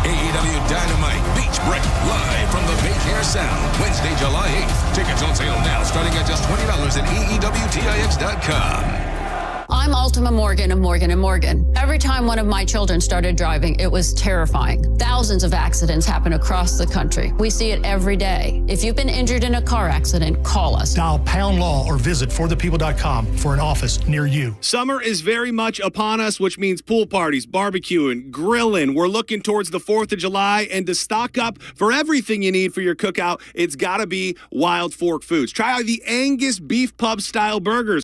Speaker 12: AEW Dynamite Beach Break, live from the Baycare Sound, Wednesday, July 8th. Tickets on sale now, starting at just $20 at AEWTIX.com.
Speaker 11: I'm Ultima Morgan of Morgan & Morgan. Every time one of my children started driving, it was terrifying. Thousands of accidents happen across the country. We see it every day. If you've been injured in a car accident, call us.
Speaker 21: Dial #law or visit forthepeople.com for an office near you.
Speaker 13: Summer is very much upon us, which means pool parties, barbecuing, grilling. We're looking towards the 4th of July, and to stock up for everything you need for your cookout, it's got to be Wild Fork Foods. Try out the Angus Beef Pub style burgers.